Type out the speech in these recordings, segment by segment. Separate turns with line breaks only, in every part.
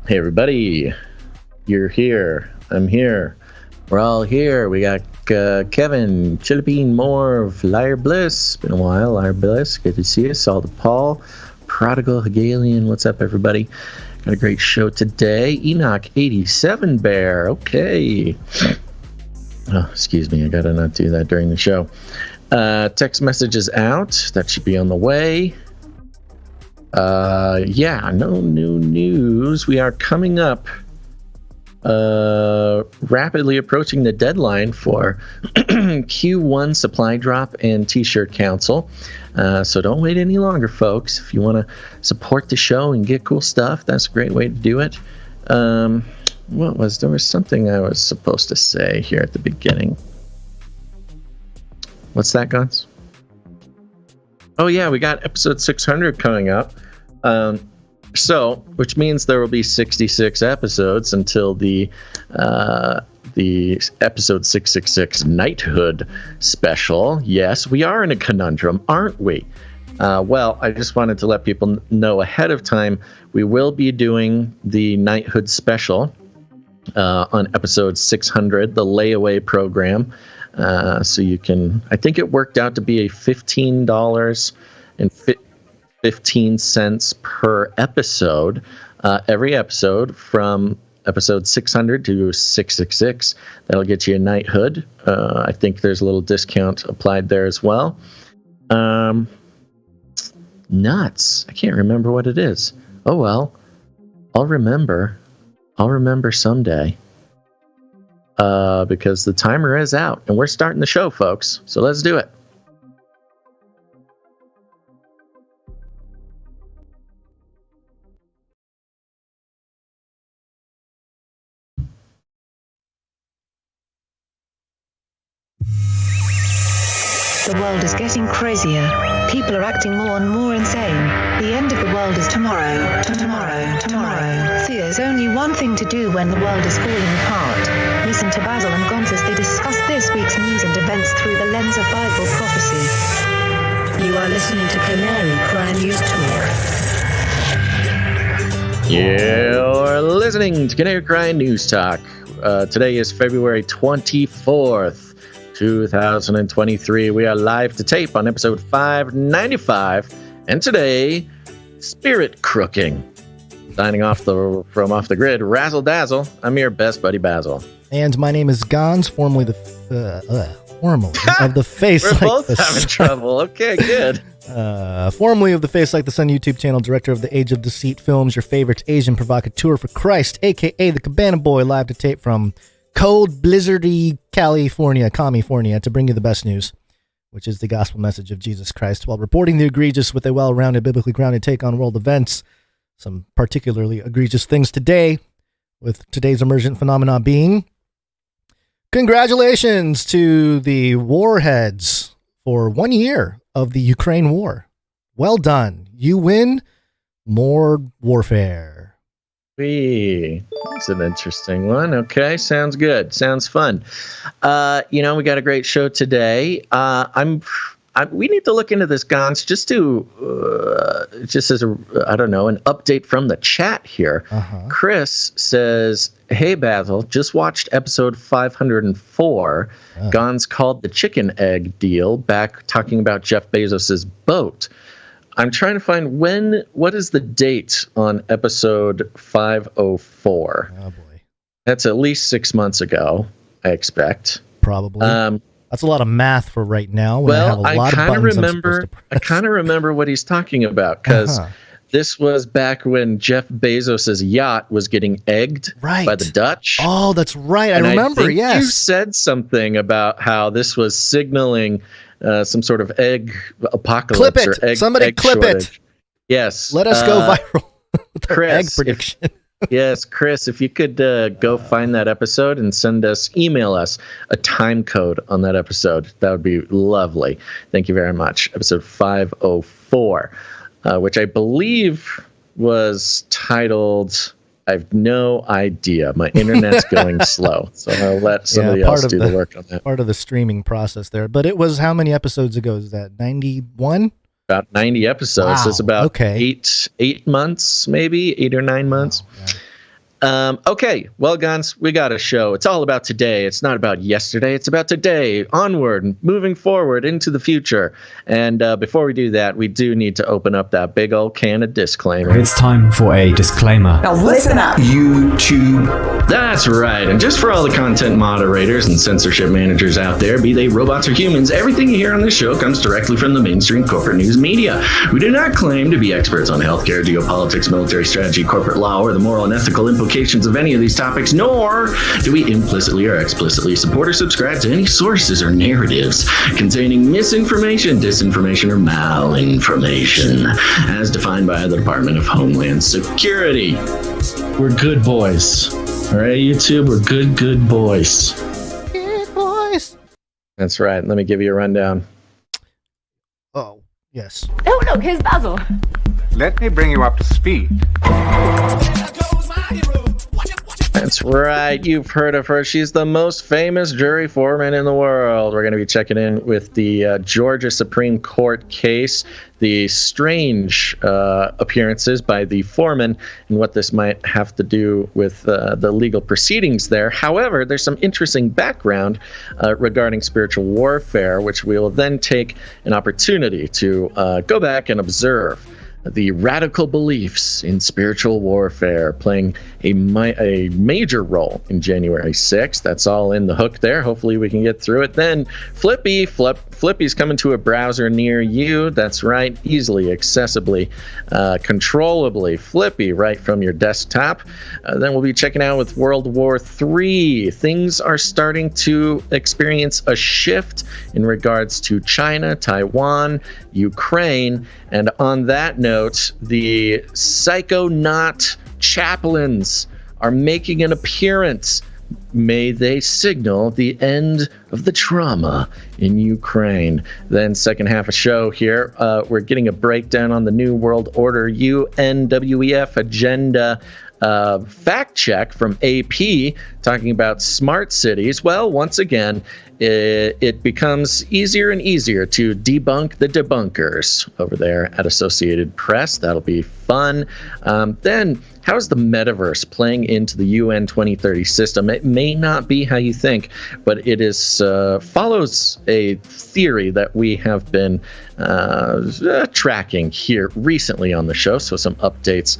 Hey everybody, you're here, I'm here, we're all here. We got Kevin, Philippine Morv, Liar Bliss, been a while, Liar Bliss, good to see you, Saul DePaul, Prodigal Hegelian, what's up everybody? Got a great show today. Enoch 87 Bear, okay. Oh, excuse me, I gotta not do that during the show. Text message is out, that should be on the way. Yeah, no new news. We are coming up, rapidly approaching the deadline for Q1 supply drop and t-shirt council. So don't wait any longer, folks. If you want to support the show and get cool stuff, that's a great way to do it. There was something I was supposed to say here at the beginning. What's that, Guns? Oh yeah, we got episode 600 coming up. Which means there will be 66 episodes until the episode 666 Knighthood special. Yes, we are in a conundrum, aren't we? Well, I just wanted to let people know ahead of time, we will be doing the Knighthood special on episode 600, the layaway program. So you can, I think it worked out to be a $15.15 per episode, every episode from episode 600 to 666. That'll get you a knighthood. I think there's a little discount applied there as well. Nuts. I can't remember what it is. Oh well, I'll remember someday. Because the timer is out and we're starting the show, folks. So let's do it.
The world is getting crazier. People are acting more and more insane. The end of the world is tomorrow. Tomorrow. There's only one thing to do when the world is falling apart. Listen to Basil and Gonz as they discuss this week's news and events through the lens of Bible prophecy. You are listening to Canary Crime News Talk.
You're listening to Canary Crime News Talk. Today is February 24th. 2023. We are live to tape on episode 595, and today, Spirit Crooking. Signing off from off the grid, Razzle Dazzle. I'm your best buddy Basil,
and my name is Gonz, formerly of the Face.
We're
like
both
the
having trouble. Okay, good.
Formerly of the Face Like the Sun YouTube channel, director of the Age of Deceit films, your favorite Asian provocateur for Christ, aka the Cabana Boy, live to tape from cold, blizzardy California, to bring you the best news, which is the gospel message of Jesus Christ, while reporting the egregious with a well-rounded, biblically grounded take on world events. Some particularly egregious things today, with today's emergent phenomena being congratulations to the warheads for 1 year of the Ukraine war. Well done. You win. More warfare.
That's an interesting one. Okay, sounds good. Sounds fun. We got a great show today. We need to look into this, Gons, just as an update from the chat here. Chris says, "Hey Basil, just watched episode 504. Gons called the chicken egg deal back, talking about Jeff Bezos's boat. I'm trying to find what is the date on episode 504?
Oh boy.
That's at least 6 months ago, I expect.
Probably. That's a lot of math for right now.
I kind of remember what he's talking about, because this was back when Jeff Bezos's yacht was getting egged by the Dutch.
Oh, that's right. I remember,
I think
yes.
You said something about how this was signaling some sort of egg apocalypse.
Clip it.
Or egg,
Somebody
egg
clip
shortage.
it.
Yes.
Let us go viral with our
Chris,
egg prediction.
Yes, Chris, if you could go find that episode and email us a time code on that episode, that would be lovely. Thank you very much. Episode 504, which I believe was titled, I have no idea. My internet's going slow, so I'll let somebody else do the work on that.
Part of the streaming process there. But it was, how many episodes ago is that? 91?
About 90 episodes.
Wow.
So it's about
Okay.
8 months, maybe 8 or 9 months.
Wow, yeah.
Okay, well, Guns, we got a show. It's all about today. It's not about yesterday. It's about today, onward, moving forward into the future. And before we do that, we do need to open up that big old can of disclaimer.
It's time for a disclaimer.
Now listen up.
YouTube. That's right. And just for all the content moderators and censorship managers out there, be they robots or humans, everything you hear on this show comes directly from the mainstream corporate news media. We do not claim to be experts on healthcare, geopolitics, military strategy, corporate law, or the moral and ethical implications of any of these topics, nor do we implicitly or explicitly support or subscribe to any sources or narratives containing misinformation, disinformation, or malinformation, as defined by the Department of Homeland Security. We're good boys. All right, YouTube, we're good boys.
Good boys.
That's right. Let me give you a rundown.
Oh, yes.
Oh, look, here's Basil.
Let me bring you up to speed.
That's right. You've heard of her. She's the most famous jury foreman in the world. We're going to be checking in with the Georgia Supreme Court case, the strange appearances by the foreman, and what this might have to do with the legal proceedings there. However, there's some interesting background regarding spiritual warfare, which we will then take an opportunity to go back and observe the radical beliefs in spiritual warfare playing a major role in January 6th. That's all in the hook there. Hopefully we can get through it. Then Flippy's coming to a browser near you. That's right, easily, accessibly, controllably Flippy right from your desktop. Then we'll be checking out with World War III. Things are starting to experience a shift in regards to China, Taiwan, Ukraine, and on that note, the psychonaut chaplains are making an appearance. May they signal the end of the trauma in Ukraine. Then second half of show here, we're getting a breakdown on the New World Order UNWEF agenda fact check from AP talking about smart cities. Well, once again, it becomes easier and easier to debunk the debunkers over there at Associated Press. That'll be fun. Then, how's the Metaverse playing into the UN 2030 system? It may not be how you think, but it is follows a theory that we have been tracking here recently on the show. So some updates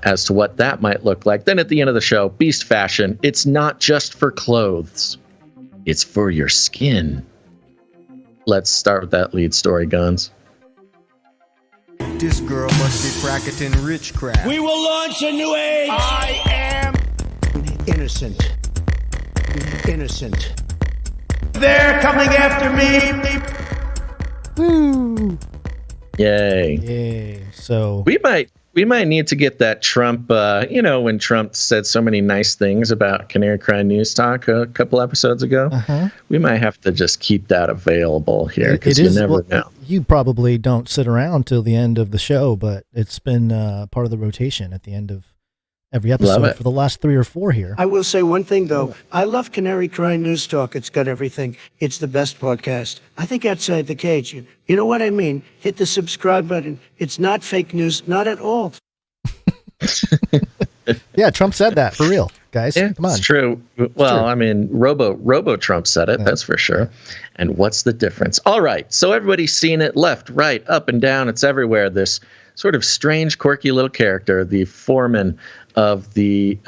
as to what that might look like. Then at the end of the show, Beast Fashion. It's not just for clothes. It's for your skin. Let's start with that lead story, Guns.
This girl must be practicing witchcraft.
We will launch a new age.
I am innocent. Innocent.
They're coming after me.
Woo!
Yay.
Yay. So
We might need to get that Trump, when Trump said so many nice things about Canary Cry News Talk a couple episodes ago, we might have to just keep that available here because you never know.
You probably don't sit around till the end of the show, but it's been part of the rotation at the end of every episode for the last 3 or 4 here.
I will say one thing, though. I love Canary Cry News Talk. It's got everything. It's the best podcast. I think Outside the Cage, you know what I mean? Hit the subscribe button. It's not fake news, not at all.
Yeah, Trump said that, for real, guys.
Yeah,
come on.
it's true. Well, I mean, Robo Trump said it, that's for sure. And what's the difference? All right, so everybody's seen it left, right, up and down. It's everywhere. This sort of strange, quirky little character, the foreman of the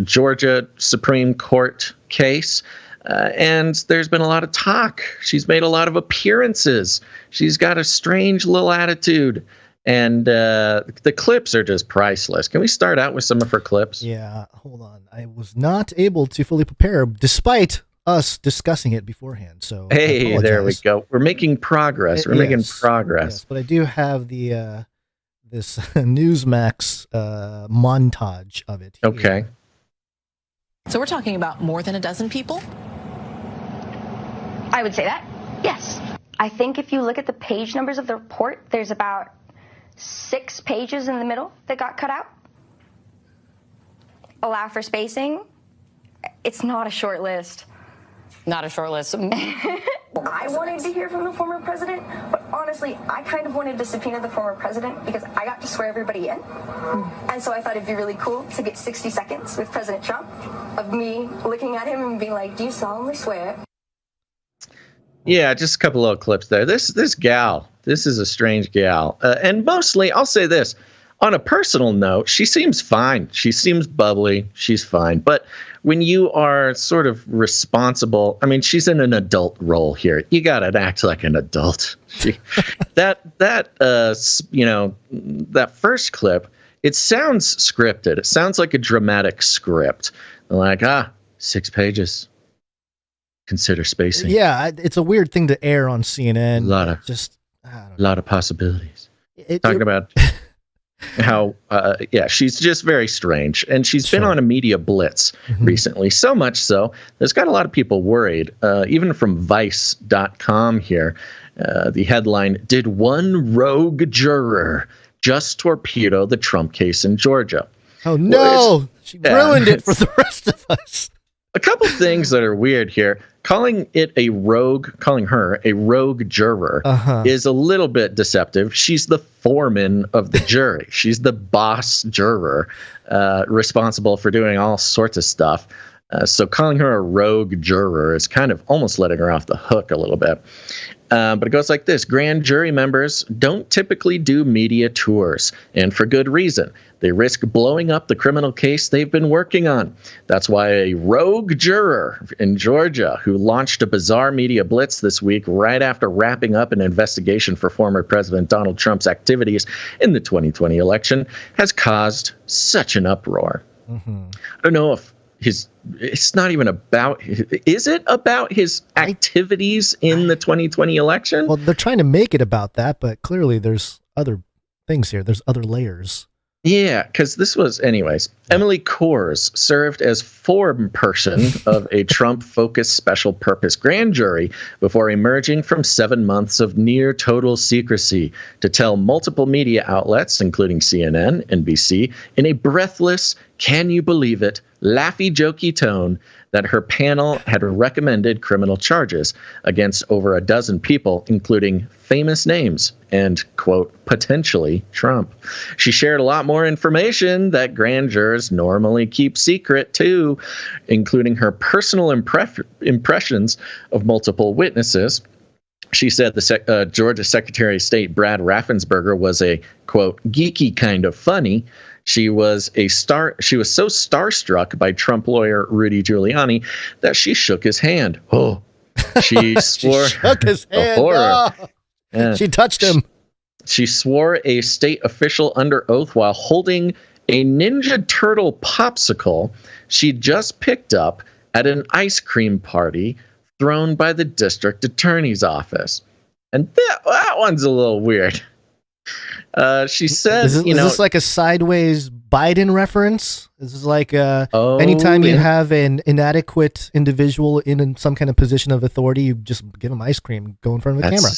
Georgia Supreme Court case. And there's been a lot of talk. She's made a lot of appearances. She's got a strange little attitude. And the clips are just priceless. Can we start out with some of her clips?
Yeah, hold on. I was not able to fully prepare, despite us discussing it beforehand. So
hey, there we go. We're making progress. We're making progress.
Yes, but I do have the this Newsmax montage of it. Here.
Okay.
So we're talking about more than a dozen people?
I would say that, yes. I think if you look at the page numbers of the report, there's about 6 pages in the middle that got cut out. Allow for spacing. It's not a short list.
Not a short list.
I wanted to hear from the former president, but honestly, I kind of wanted to subpoena the former president because I got to swear everybody in. And so I thought it'd be really cool to get 60 seconds with President Trump of me looking at him and being like, do you solemnly swear?
Yeah, just a couple little clips there. This gal, this is a strange gal. And mostly, I'll say this, on a personal note, she seems fine. She seems bubbly. She's fine. But when you are sort of responsible, I mean, she's in an adult role here. You got to act like an adult. That first clip, it sounds scripted. It sounds like a dramatic script. Like, 6 pages. Consider spacing.
Yeah, it's a weird thing to air on CNN.
A lot of possibilities. Talking about how, she's just very strange. And she's been on a media blitz recently, so much so, there's got a lot of people worried. Even from Vice.com here, the headline, did one rogue juror just torpedo the Trump case in Georgia?
Oh, no. She ruined it for the rest of us.
A couple things that are weird here. Calling her a rogue juror is a little bit deceptive. She's the foreman of the jury. She's the boss juror, responsible for doing all sorts of stuff. So calling her a rogue juror is kind of almost letting her off the hook a little bit. But it goes like this. Grand jury members don't typically do media tours, and for good reason. They risk blowing up the criminal case they've been working on. That's why a rogue juror in Georgia who launched a bizarre media blitz this week right after wrapping up an investigation for former President Donald Trump's activities in the 2020 election has caused such an uproar. I don't know if it's not even about, is it about his activities in the 2020 election?
Well, they're trying to make it about that, but clearly there's other things here. There's other layers.
Yeah, because this was, anyways, Emily Kors served as foreperson of a Trump-focused special purpose grand jury before emerging from 7 months of near total secrecy to tell multiple media outlets, including CNN, NBC, in a breathless, can you believe it, laughy-jokey tone that her panel had recommended criminal charges against over a dozen people, including famous names and, quote, potentially Trump. She shared a lot more information that grand jurors normally keep secret, too, including her personal impressions of multiple witnesses. She said the Georgia Secretary of State Brad Raffensperger was a, quote, geeky kind of funny. She was so starstruck by Trump lawyer Rudy Giuliani that she shook his hand. Oh, she swore.
She shook his hand. She touched him.
She swore a state official under oath while holding a Ninja Turtle popsicle she just picked up at an ice cream party thrown by the district attorney's office. And that one's a little weird. She said,
is this like a sideways Biden reference? This is like anytime you have an inadequate individual in some kind of position of authority, you just give them ice cream, go in front of a camera.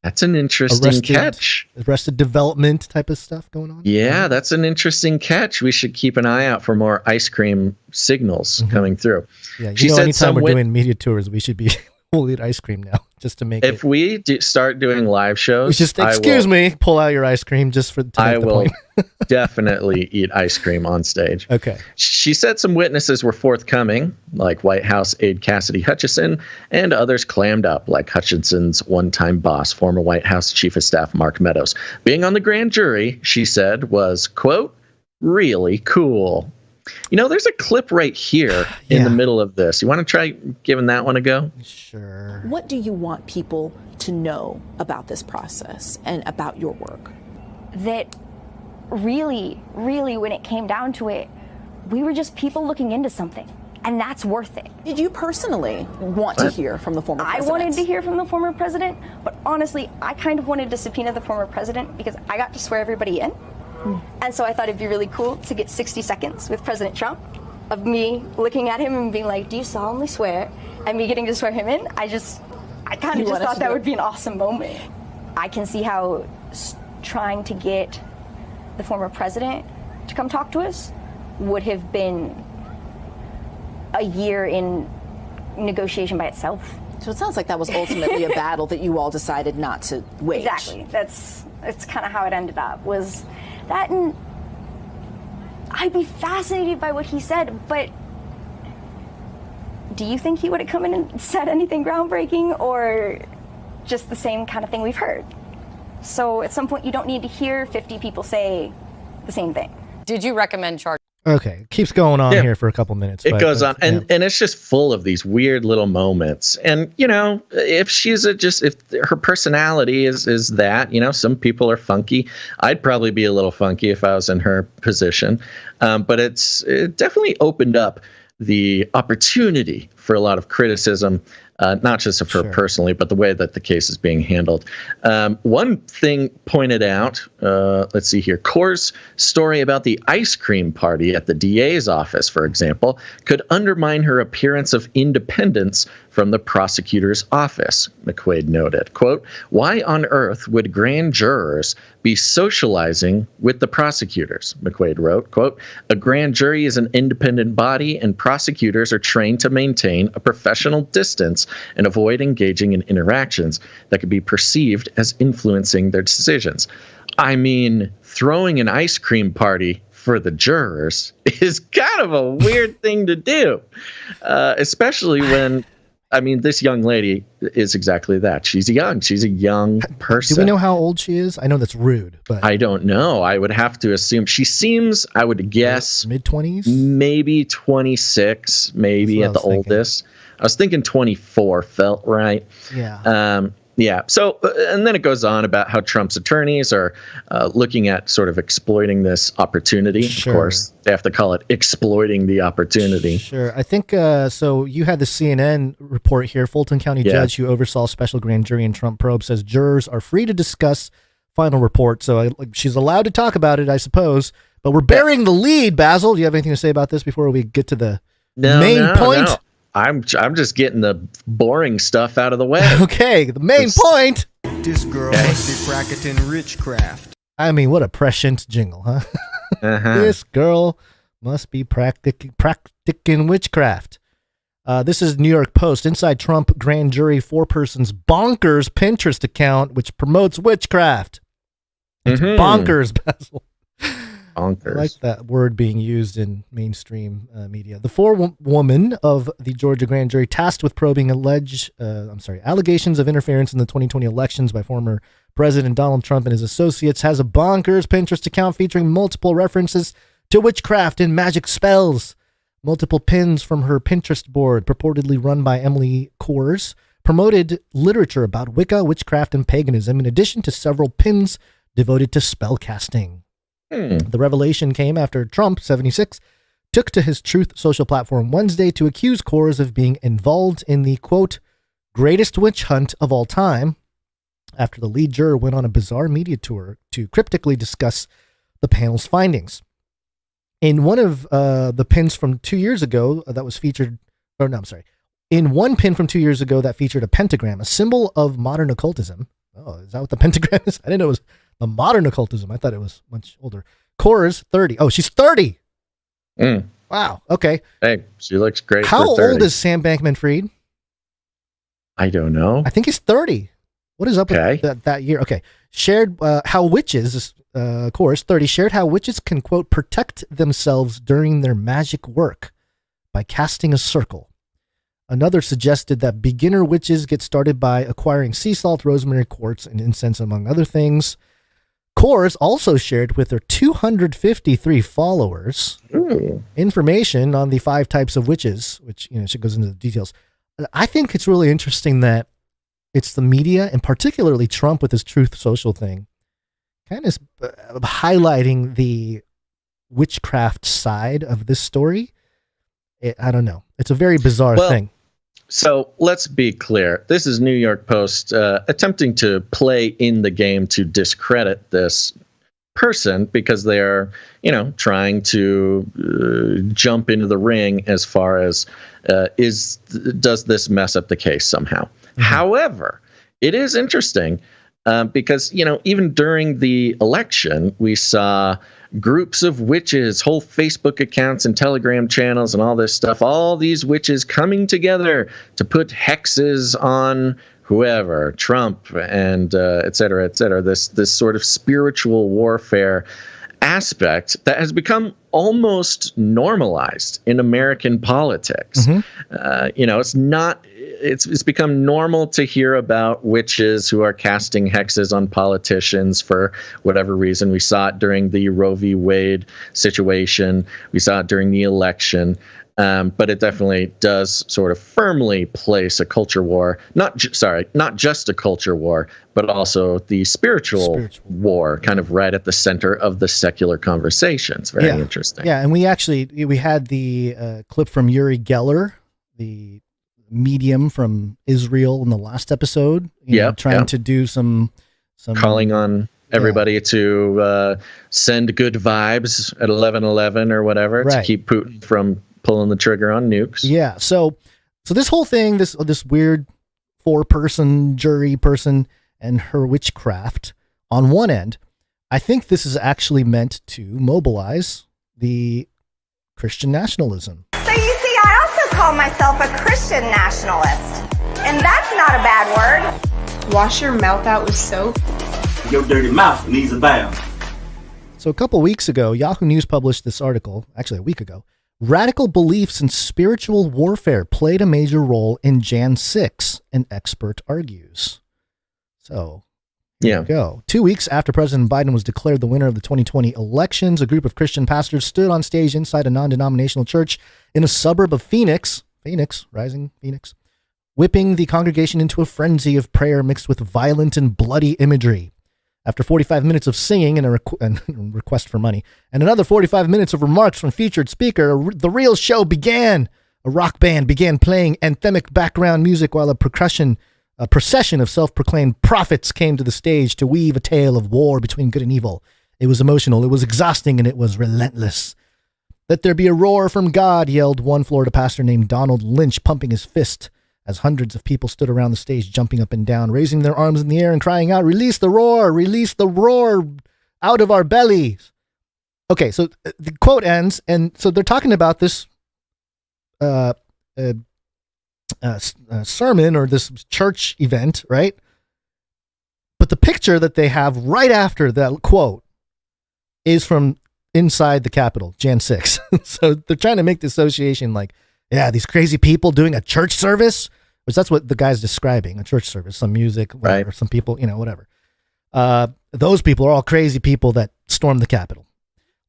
That's an interesting catch.
Arrested development type of stuff going on.
Yeah, that's an interesting catch. We should keep an eye out for more ice cream signals coming through.
Yeah, anytime we're doing media tours, we should be we'll eat ice cream now just to make
if we start doing live shows,
just excuse me, pull out your ice cream just for
I will definitely eat ice cream on stage.
Okay.
She said some witnesses were forthcoming, like White House aide Cassidy Hutchinson, and others clammed up, like Hutchinson's one-time boss, former White House Chief of Staff Mark Meadows. Being on the grand jury, she said, was, quote, really cool. You know, there's a clip right here in the middle of this. You want to try giving that one a go?
Sure.
What do you want people to know about this process and about your work?
That really, really, when it came down to it, we were just people looking into something. And that's worth it.
Did you personally want to hear from the former president?
I wanted to hear from the former president, but honestly, I kind of wanted to subpoena the former president because I got to swear everybody in. And so I thought it'd be really cool to get 60 seconds with President Trump of me looking at him and being like, do you solemnly swear? And me getting to swear him in. I kind of just thought that would be an awesome moment. I can see how trying to get the former president to come talk to us would have been a year in negotiation by itself.
So it sounds like that was ultimately a battle that you all decided not to wage.
Exactly. That's kind of how it ended up, was that, and I'd be fascinated by what he said, but do you think he would have come in and said anything groundbreaking, or just the same kind of thing we've heard? So at some point you don't need to hear 50 people say the same thing.
Did you recommend charge?
Okay, keeps going on here for a couple minutes.
It goes on, and it's just full of these weird little moments. And you know, if her personality is that, you know, some people are funky. I'd probably be a little funky if I was in her position. But it definitely opened up the opportunity for a lot of criticism, not just of her personally, but the way that the case is being handled. One thing pointed out, let's see here, Core's story about the ice cream party at the DA's office, for example, could undermine her appearance of independence from the prosecutor's office, McQuaid noted. Quote, why on earth would grand jurors be socializing with the prosecutors? McQuaid wrote, quote, a grand jury is an independent body and prosecutors are trained to maintain a professional distance and avoid engaging in interactions that could be perceived as influencing their decisions. I mean, throwing an ice cream party for the jurors is kind of a weird thing to do, especially when, I mean, this young lady is exactly that. She's a young person.
Do we know how old she is? I know that's rude, but
I don't know. I would have to assume she seems, I would guess,
mid-20s,
maybe 26, maybe at the oldest. I was thinking 24 felt right.
Yeah.
Yeah. So, and then it goes on about how Trump's attorneys are looking at sort of exploiting this opportunity.
Sure.
Of course, they have to call it exploiting the opportunity.
Sure. I think, so you had the CNN report here. Fulton County judge who oversaw special grand jury in Trump probe says jurors are free to discuss final report. So she's allowed to talk about it, I suppose. But we're burying the lead, Basil. Do you have anything to say about this before we get to the main point?
No. I'm just getting the boring stuff out of the way.
Okay, the main point.
This girl must be practicing witchcraft.
I mean, what a prescient jingle, huh? This girl must be practicing witchcraft. This is New York Post. Inside Trump grand jury, 4-person's bonkers Pinterest account, which promotes witchcraft. It's bonkers, Basil.
Bonkers.
I like that word being used in mainstream media. The forewoman of the Georgia grand jury tasked with probing allegations of interference in the 2020 elections by former President Donald Trump and his associates has a bonkers Pinterest account featuring multiple references to witchcraft and magic spells. Multiple pins from her Pinterest board, purportedly run by Emily Kors, promoted literature about Wicca, witchcraft, and paganism, in addition to several pins devoted to spell casting. The revelation came after Trump, 76, took to his Truth Social platform Wednesday to accuse Kors of being involved in the, quote, greatest witch hunt of all time, after the lead juror went on a bizarre media tour to cryptically discuss the panel's findings. In one of the pins from 2 years ago that was featured, in one pin from 2 years ago that featured a pentagram, a symbol of modern occultism. Oh, is that what the pentagram is? I didn't know it was the modern occultism. I thought it was much older. Cora's 30. Oh, she's 30. Wow. Okay.
Hey, she looks great.
How old is Sam Bankman-Fried?
I don't know.
I think he's 30. What is up with that year? Okay. Shared how witches, Cora's 30, shared how witches can, quote, protect themselves during their magic work by casting a circle. Another suggested that beginner witches get started by acquiring sea salt, rosemary, quartz, and incense, among other things. Kors also shared with her 253 followers information on the 5 types of witches, which, you know, she goes into the details. I think it's really interesting that it's the media, and particularly Trump with his Truth Social thing, kind of highlighting the witchcraft side of this story. I don't know. It's a very bizarre thing.
So let's be clear. This is New York Post attempting to play in the game to discredit this person because they are, trying to jump into the ring as far as does this mess up the case somehow? Mm-hmm. However, it is interesting because, even during the election, we saw groups of witches, whole Facebook accounts and Telegram channels and all this stuff, all these witches coming together to put hexes on whoever, Trump, and et cetera, this sort of spiritual warfare aspect that has become almost normalized in American politics. Mm-hmm. It's become normal to hear about witches who are casting hexes on politicians for whatever reason. We saw it during the Roe v. Wade situation. We saw it during the election. But it definitely does sort of firmly place a culture war, not just a culture war, but also the spiritual war kind of right at the center of the secular conversation. It's very interesting.
Yeah, and we had the clip from Uri Geller, the medium from Israel in the last episode, trying to do some
calling on everybody to send good vibes at 11/11 or whatever to keep Putin from pulling the trigger on nukes.
Yeah. So this whole thing, this weird 4-person jury person and her witchcraft on one end, I think this is actually meant to mobilize the Christian nationalism.
So you see, I also call myself a Christian nationalist, and that's not a bad word.
Wash your mouth out with soap.
Your dirty mouth needs a bath.
So a couple weeks ago, Yahoo News published this article, actually a week ago. Radical beliefs in spiritual warfare played a major role in Jan 6, an expert argues. So, here we go. 2 weeks after President Biden was declared the winner of the 2020 elections, a group of Christian pastors stood on stage inside a non-denominational church in a suburb of Phoenix, rising Phoenix, whipping the congregation into a frenzy of prayer mixed with violent and bloody imagery. After 45 minutes of singing and a request for money, and another 45 minutes of remarks from featured speaker, the real show began. A rock band began playing anthemic background music while a procession of self-proclaimed prophets came to the stage to weave a tale of war between good and evil. It was emotional, it was exhausting, and it was relentless. Let there be a roar from God, yelled one Florida pastor named Donald Lynch, pumping his fist as hundreds of people stood around the stage, jumping up and down, raising their arms in the air and crying out, release the roar out of our bellies. Okay, so the quote ends, and so they're talking about this sermon or this church event, right? But the picture that they have right after that quote is from inside the Capitol, Jan 6. So they're trying to make the association like, yeah, these crazy people doing a church service, which that's what the guy's describing, a church service, some music, whatever, some people, whatever. Those people are all crazy people that stormed the Capitol.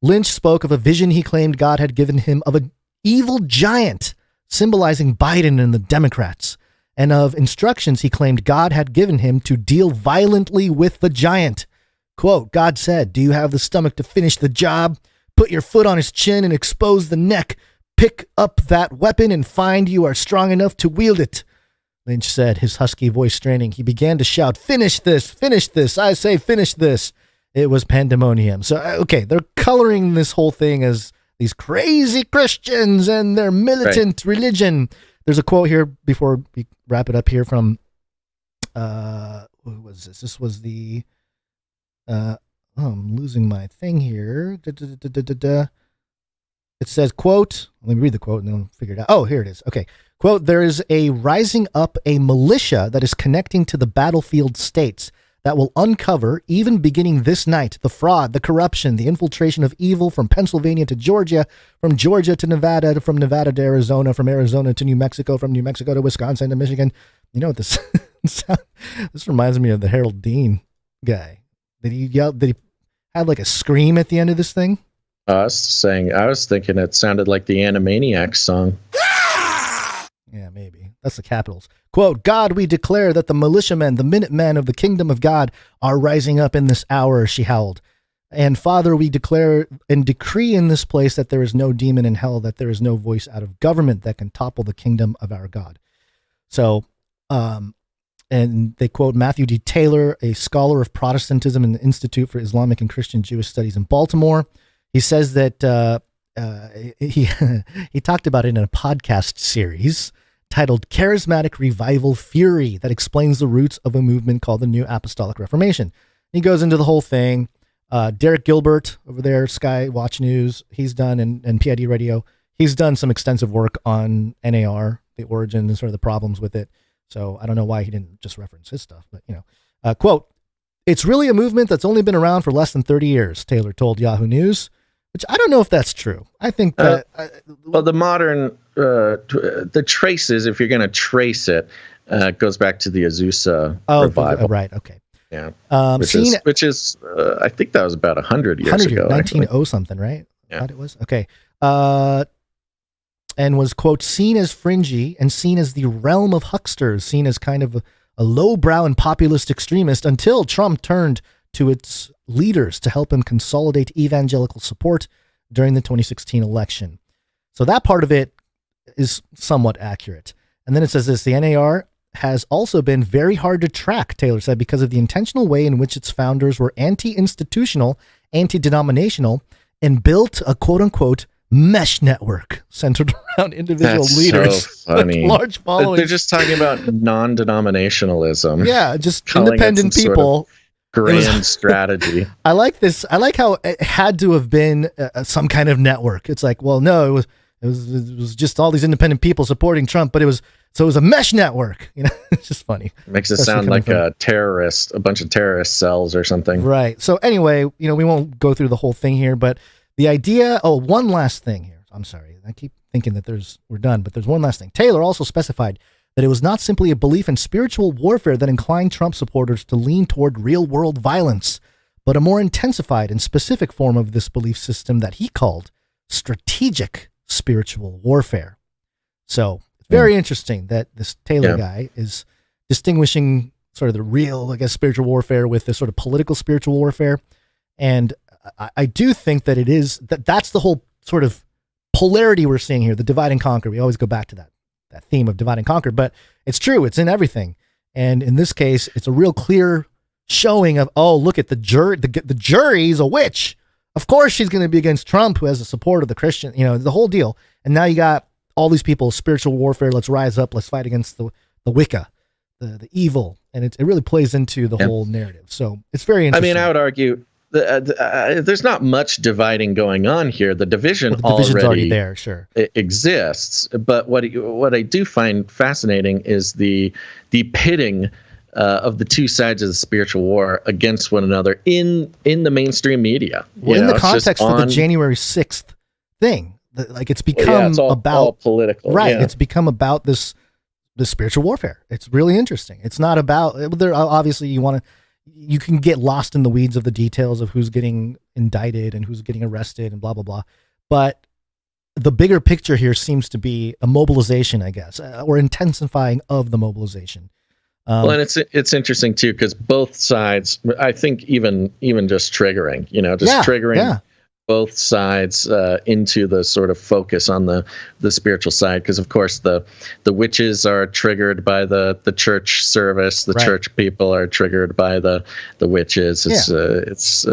Lynch spoke of a vision he claimed God had given him of an evil giant symbolizing Biden and the Democrats, and of instructions he claimed God had given him to deal violently with the giant. Quote, God said, do you have the stomach to finish the job? Put your foot on his chin and expose the neck. Pick up that weapon and find you are strong enough to wield it. Lynch said, his husky voice straining. He began to shout, finish this, I say finish this. It was pandemonium. So, okay, they're coloring this whole thing as these crazy Christians and their militant religion. There's a quote here before we wrap it up here from, who was this? This was the, I'm losing my thing here. It says, quote, let me read the quote and then we'll figure it out. Oh, here it is. Okay. Quote, there is a rising up a militia that is connecting to the battlefield states that will uncover, even beginning this night, the fraud, the corruption, the infiltration of evil from Pennsylvania to Georgia, from Georgia to Nevada, from Nevada to Arizona, from Arizona to New Mexico, from New Mexico to Wisconsin to Michigan. You know what this this reminds me of the Harold Dean guy. Did he have like a scream at the end of this thing?
I was thinking it sounded like the Animaniacs song.
Yeah, maybe. That's the Capitals. Quote, God, we declare that the militiamen, the Minutemen of the kingdom of God are rising up in this hour, she howled. And Father, we declare and decree in this place that there is no demon in hell, that there is no voice out of government that can topple the kingdom of our God. So, and they quote Matthew D. Taylor, a scholar of Protestantism in the Institute for Islamic and Christian Jewish Studies in Baltimore. He says that he talked about it in a podcast series titled Charismatic Revival Fury that explains the roots of a movement called the New Apostolic Reformation. He goes into the whole thing. Derek Gilbert over there, Sky Watch News, he's done, and PID Radio, he's done some extensive work on NAR, the origin and sort of the problems with it. So I don't know why he didn't just reference his stuff, but quote, "It's really a movement that's only been around for less than 30 years, Taylor told Yahoo News, which I don't know if that's true. I think that...
well, the modern, the traces, if you're going to trace it, goes back to the Azusa revival.
Right, okay.
Yeah, which is I think that was about 100 years ago.
1900 something, right?
Yeah.
I thought it was. Okay. And was, quote, seen as fringy and seen as the realm of hucksters, seen as kind of a lowbrow and populist extremist until Trump turned to its leaders to help him consolidate evangelical support during the 2016 election. So that part of it is somewhat accurate. And then it says this, the NAR has also been very hard to track, Taylor said, because of the intentional way in which its founders were anti-institutional, anti-denominational, and built a quote-unquote mesh network centered around individual leaders.
So funny.
Large followings.
They're just talking about non-denominationalism.
Yeah, just independent people.
Sort of grand strategy.
I like this. I like how it had to have been some kind of network. It's like, well, no, it was just all these independent people supporting Trump, but it was a mesh network. It's just funny.
Makes it sound like a bunch of terrorist cells or something.
Right. So anyway, we won't go through the whole thing here, but the idea. Oh, one last thing here. I'm sorry. I keep thinking that we're done, but there's one last thing. Taylor also specified that it was not simply a belief in spiritual warfare that inclined Trump supporters to lean toward real-world violence, but a more intensified and specific form of this belief system that he called strategic spiritual warfare. So it's very interesting that this Taylor guy is distinguishing sort of the real, spiritual warfare with the sort of political spiritual warfare. And I do think that that's the whole sort of polarity we're seeing here, the divide and conquer. We always go back to that theme of divide and conquer, but it's true. It's in everything. And in this case, it's a real clear showing of, oh, look at the jury's a witch. Of course she's going to be against Trump, who has the support of the Christian, the whole deal. And now you got all these people, spiritual warfare. Let's rise up. Let's fight against the Wicca, the evil. And it really plays into the whole narrative. So it's very interesting.
I would argue there's not much dividing going on here. The division's already
there, sure.
It exists. But what I do find fascinating is the pitting of the two sides of the spiritual war against one another in the mainstream media.
Well, in the context of the January 6th thing, it's become
all political,
right? Yeah. It's become about this spiritual warfare. It's really interesting. It's not about there. Obviously, you can get lost in the weeds of the details of who's getting indicted and who's getting arrested and blah, blah, blah. But the bigger picture here seems to be a mobilization, I guess, or intensifying of the mobilization.
And it's interesting too, because both sides, I think even just triggering, triggering both sides into the sort of focus on the spiritual side, because of course the witches are triggered by the church service, the church people are triggered by the witches. It's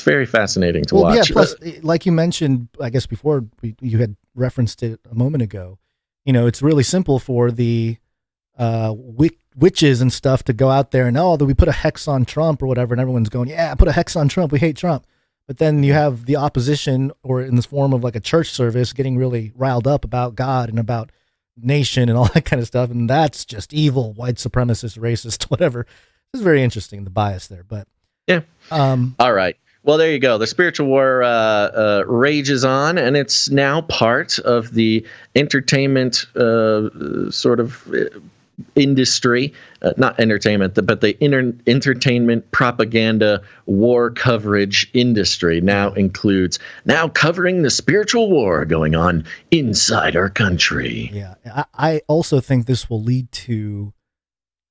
very fascinating to watch.
Yeah, plus, like you mentioned, I guess before you had referenced it a moment ago, it's really simple for the witches and stuff to go out there and we put a hex on Trump or whatever, and everyone's going, yeah, put a hex on Trump, we hate Trump. But then you have the opposition, or in the form of like a church service, getting really riled up about God and about nation and all that kind of stuff, and that's just evil, white supremacist, racist, whatever. It's very interesting, the bias there. But
all right. Well, there you go. The spiritual war rages on, and it's now part of the entertainment sort of industry, not entertainment, but the entertainment propaganda war coverage industry now covering the spiritual war going on inside our country.
Yeah, I also think this will lead to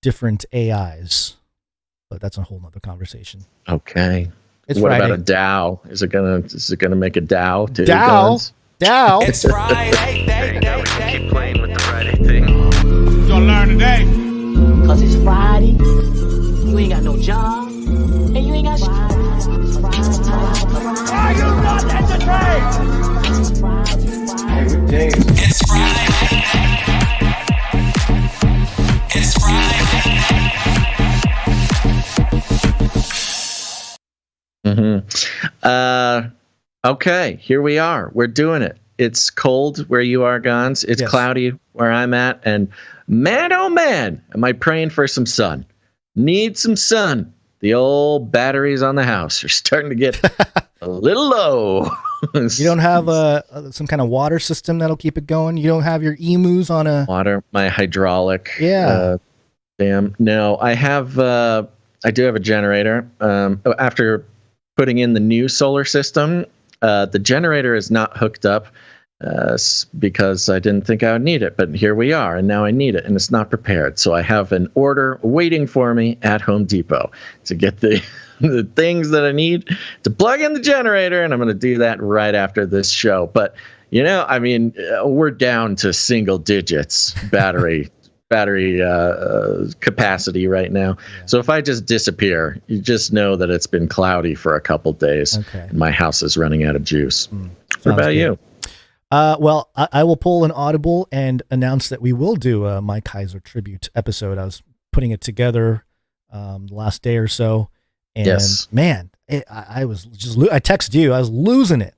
different AIs, but that's a whole nother conversation.
Okay.
It's
what
Friday.
about a DAO? Is it gonna make a DAO too?
DAO.
It's Friday.
There you go. Keep playing with the Friday thing.
You're gonna learn today.
Cause it's Friday, you ain't got no job, and you ain't got shit. Are you not entertained? It's Friday. It's
Friday. Okay, here we are. We're doing it. It's cold where you are, Gons. It's cloudy where I'm at. And man, oh man, am I praying for some sun. Need some sun. The old batteries on the house are starting to get a little low.
You don't have some kind of water system that'll keep it going? You don't have your emus on a...
Water, my hydraulic.
Yeah.
Dam. No, I do have a generator. After putting in the new solar system, the generator is not hooked up because I didn't think I would need it, but here we are, and now I need it, and it's not prepared. So I have an order waiting for me at Home Depot to get the things that I need to plug in the generator, and I'm going to do that right after this show. But, I mean, we're down to single digits battery capacity right now. Yeah. So if I just disappear, you just know that it's been cloudy for a couple days. Okay. And my house is running out of juice. What about you?
Well, I will pull an audible and announce that we will do a Mike Heiser tribute episode. I was putting it together the last day or so. And man, I was just, I texted you, I was losing it,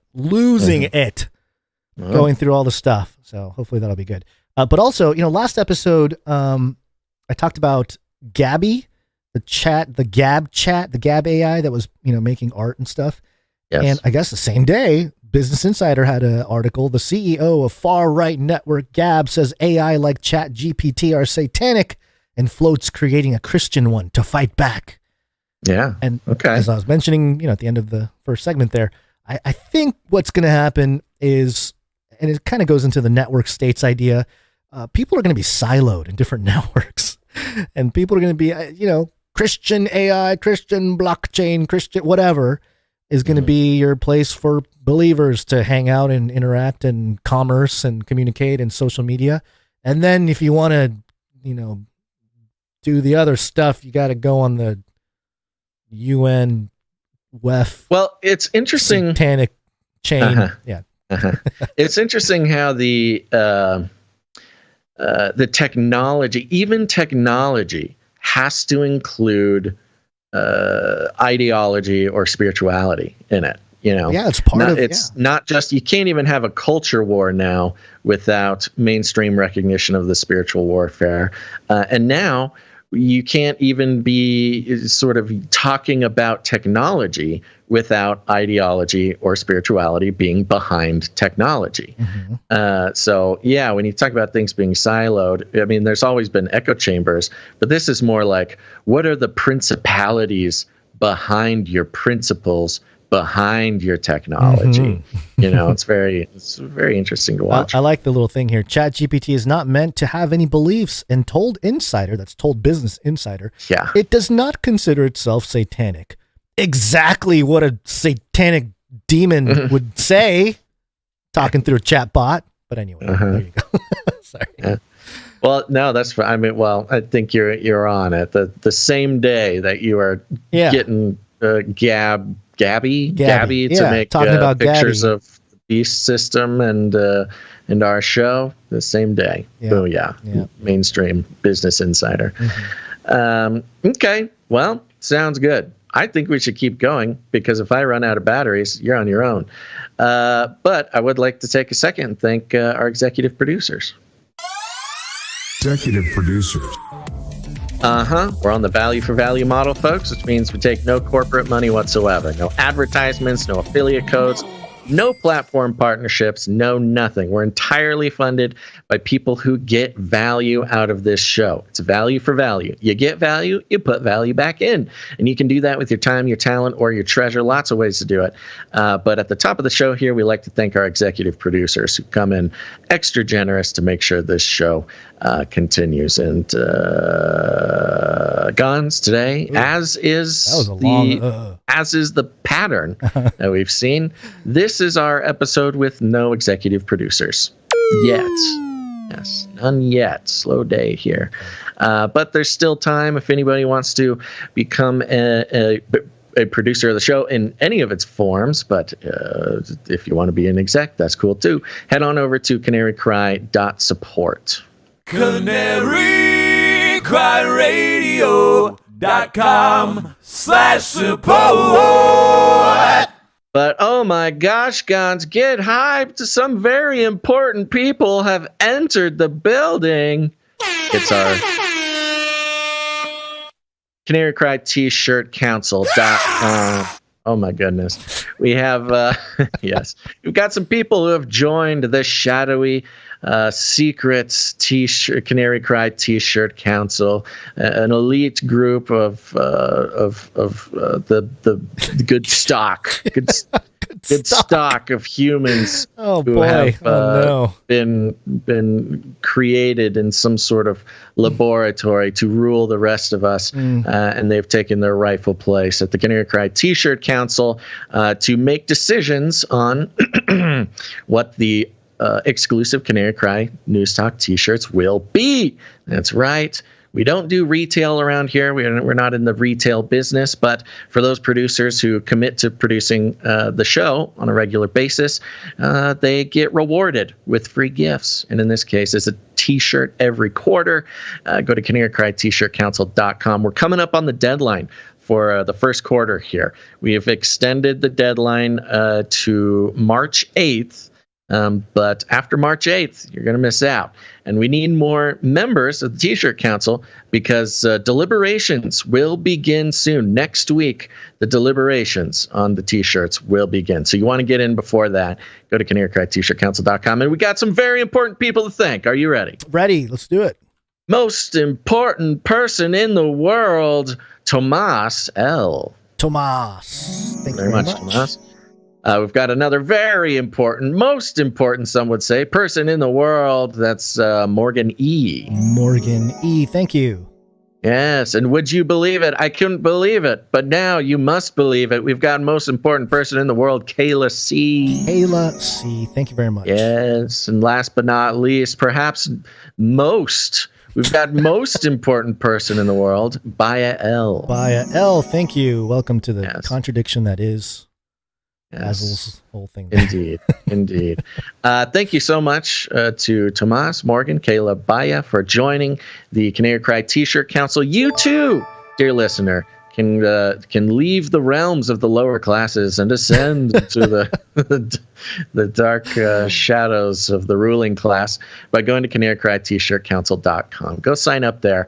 going through all the stuff. So hopefully that'll be good. But also, last episode, I talked about Gabby, the Gab AI that was, making art and stuff. Yes. And I guess the same day, Business Insider had an article. The CEO of far-right network Gab says AI like ChatGPT are satanic and floats creating a Christian one to fight back.
Yeah.
And as I was mentioning, at the end of the first segment there, I think what's going to happen is, and it kind of goes into the network states idea, people are going to be siloed in different networks, and people are going to be, Christian AI, Christian blockchain, Christian whatever is going to be your place for believers to hang out and interact and commerce and communicate and social media. And then if you want to, do the other stuff, you got to go on the UN WEF.
Well, it's interesting.
Satanic chain. Yeah.
It's interesting how the technology has to include ideology or spirituality in it.
Yeah, it's part of it.
It's not just, you can't even have a culture war now without mainstream recognition of the spiritual warfare. And now you can't even be sort of talking about technology without ideology or spirituality being behind technology. Mm-hmm. So, yeah, when you talk about things being siloed, I mean, there's always been echo chambers, but this is more like, what are the principalities behind your principles, behind your technology? Mm-hmm. It's very interesting to watch.
I like the little thing here. ChatGPT is not meant to have any beliefs, and told Business Insider, it does not consider itself satanic. Exactly what a satanic demon would say, talking through a chat bot. But anyway, there you go. Sorry.
Yeah. Well, no, that's fine. I mean, well, I think you're on it. The same day that you are getting Gabby to make pictures
Gabby
of the Beast System and our show the same day. Yeah. Oh yeah. Mainstream Business Insider. Mm-hmm. Okay, well, sounds good. I think we should keep going, because if I run out of batteries, you're on your own. But I would like to take a second and thank our executive producers.
Executive producers.
We're on the value for value model, folks, which means we take no corporate money whatsoever. No advertisements, no affiliate codes, no platform partnerships, no nothing. We're entirely funded by people who get value out of this show. It's value for value. You get value, you put value back in. And you can do that with your time, your talent, or your treasure. Lots of ways to do it. But at the top of the show here, we like to thank our executive producers who come in extra generous to make sure this show continues. And Gons today, as is the pattern that we've seen, this is our episode with no executive producers yet. Yes, none yet. Slow day here. But there's still time if anybody wants to become a producer of the show in any of its forms. But if you want to be an exec, that's cool too. Head on over to canarycry.support.
canarycryradio.com/support.
But oh my gosh, Gons, get hyped. Some very important people have entered the building. It's our Canary Cry T-shirt Council. Oh my goodness. We have, yes, we've got some people who have joined the shadowy secret Canary Cry T-shirt Council, an elite group of the good stock, good stock of humans who have been created in some sort of laboratory to rule the rest of us, and they've taken their rightful place at the Canary Cry T-shirt Council to make decisions on what the exclusive Canary Cry News Talk T-shirts will be. That's right. We don't do retail around here. We're not in the retail business, but for those producers who commit to producing the show on a regular basis, they get rewarded with free gifts. And in this case, it's a T-shirt every quarter. Go to canarycrytshirtcouncil.com. We're coming up on the deadline for the first quarter here. We have extended the deadline to March 8th. But after March 8th, you're going to miss out. And we need more members of the T-Shirt Council because deliberations will begin soon. Next week, the deliberations on the T-shirts will begin. So you want to get in before that. Go to canarycrytshirtcouncil.com. And we got some very important people to thank. Are you ready?
Ready. Let's do it.
Most important person in the world, Tomas L.
Tomas. Thank you very much,
Tomas. We've got another very important, most important, some would say, person in the world. That's Morgan E.
Morgan E. Thank you.
Yes, and would you believe it? I couldn't believe it, but now you must believe it. We've got most important person in the world, Kayla C.
Kayla C. Thank you very much.
Yes, and last but not least, perhaps most, we've got most important person in the world, Baya L.
Baya L. Thank you. Welcome to the contradiction that is Basil's whole thing.
Indeed, indeed. Thank you so much to Tomas, Morgan, Kayla, Baya for joining the Canary Cry T-shirt Council. You too, dear listener, can leave the realms of the lower classes and ascend to the dark shadows of the ruling class by going to canarycrytshirtcouncil.com. Go sign up there.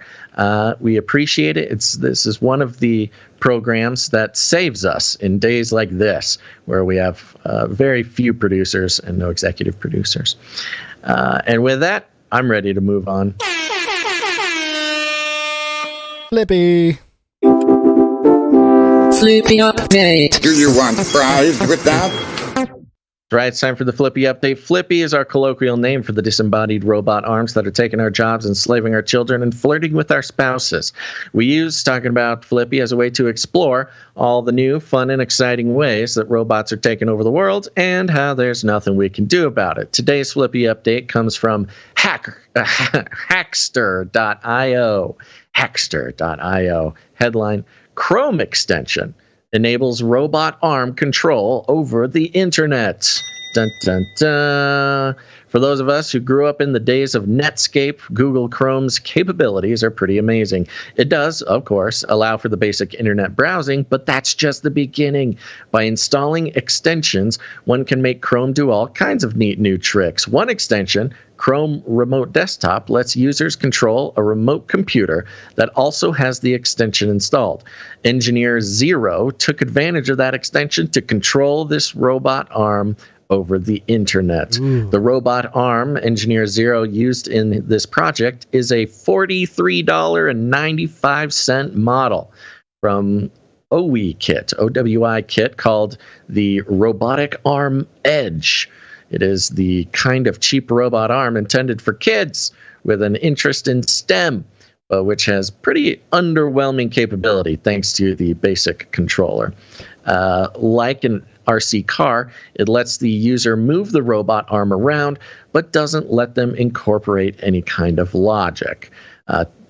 We appreciate it. This is one of the programs that saves us in days like this, where we have very few producers and no executive producers. And with that, I'm ready to move on.
Flippy.
Flippy update.
Do you want fries with that?
Right, it's time for the Flippy update. Flippy is our colloquial name for the disembodied robot arms that are taking our jobs, enslaving our children, and flirting with our spouses. We use talking about Flippy as a way to explore all the new, fun, and exciting ways that robots are taking over the world and how there's nothing we can do about it. Today's Flippy update comes from Hackster.io. Hackster.io. Headline: Chrome extension enables robot arm control over the internet. Dun, dun, dun. For those of us who grew up in the days of Netscape, Google Chrome's capabilities are pretty amazing. It does, of course, allow for the basic internet browsing, but that's just the beginning. By installing extensions, one can make Chrome do all kinds of neat new tricks. One extension, Chrome Remote Desktop, lets users control a remote computer that also has the extension installed. Engineer Zero took advantage of that extension to control this robot arm over the internet. Ooh. The robot arm Engineer Zero used in this project is a $43.95 model from OWI kit called the Robotic Arm Edge. It is the kind of cheap robot arm intended for kids with an interest in STEM, which has pretty underwhelming capability thanks to the basic controller. Like an RC car. It lets the user move the robot arm around, but doesn't let them incorporate any kind of logic.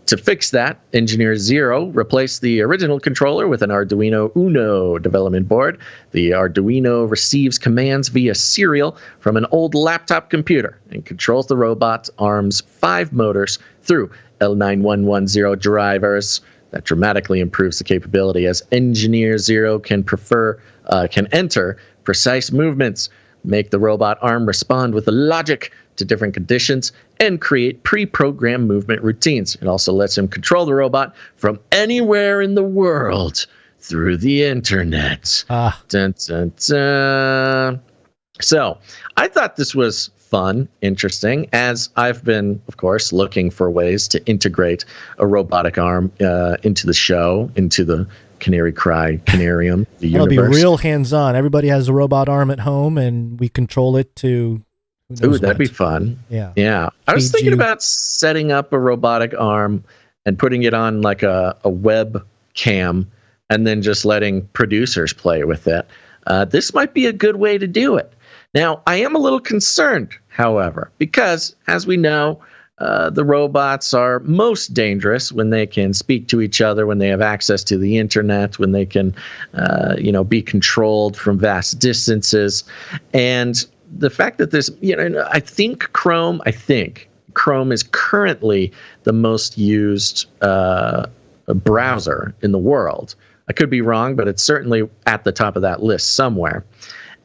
To fix that, Engineer Zero replaced the original controller with an Arduino Uno development board. The Arduino receives commands via serial from an old laptop computer and controls the robot's arm's 5 motors through L9110 drivers. That dramatically improves the capability, as Engineer Zero can enter precise movements, make the robot arm respond with logic to different conditions, and create pre-programmed movement routines. It also lets him control the robot from anywhere in the world through the internet. Dun, dun, dun. So I thought this was fun, interesting, as I've been, of course, looking for ways to integrate a robotic arm into the show, into the Canary Cry Canarium, the universe.
It'll be real hands-on. Everybody has a robot arm at home, and we control it to...
Ooh, that'd be fun. Yeah. I was thinking about setting up a robotic arm and putting it on like a web cam and then just letting producers play with it. This might be a good way to do it. Now, I am a little concerned, however, because as we know, the robots are most dangerous when they can speak to each other, when they have access to the internet, when they can, be controlled from vast distances. And the fact that this, I think Chrome is currently the most used browser in the world. I could be wrong, but it's certainly at the top of that list somewhere.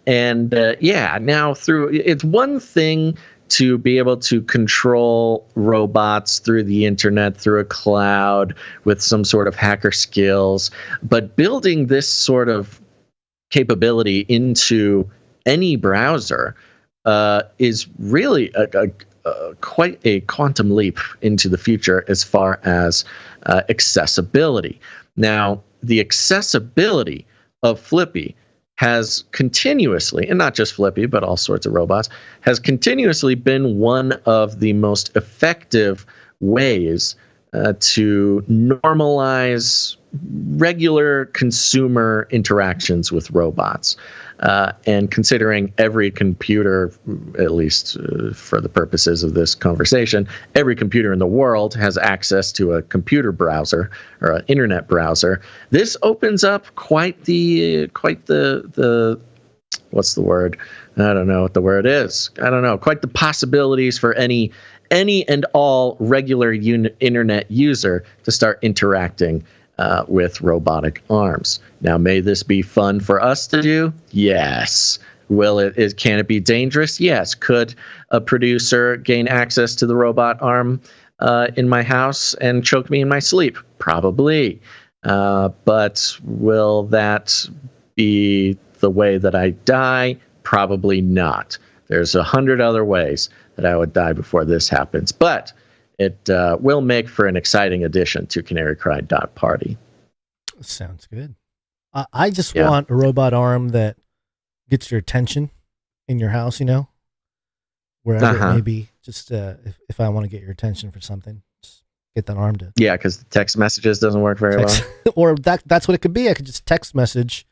And now it's one thing to be able to control robots through the internet, through a cloud, with some sort of hacker skills, but building this sort of capability into any browser is really quite a quantum leap into the future as far as accessibility. Now, the accessibility of Flippy has continuously, and not just Flippy, but all sorts of robots, has continuously been one of the most effective ways to normalize regular consumer interactions with robots. And considering every computer, at least for the purposes of this conversation, every computer in the world has access to a computer browser or an internet browser, this opens up quite the what's the word? I don't know what the word is. I don't know. Quite the possibilities for any and all regular internet user to start interacting with robotic arms. Now, may this be fun for us to do? Yes. Can it be dangerous? Yes. Could a producer gain access to the robot arm in my house and choke me in my sleep? Probably. But will that be the way that I die? Probably not. There's 100 other ways that I would die before this happens. But it will make for an exciting addition to Canary Cry Party.
Sounds good. I just want a robot arm that gets your attention in your house, wherever it may be. Just if I want to get your attention for something, just get that arm to.
Yeah, because the text messages doesn't work very well.
Or that's what it could be. I could just text message,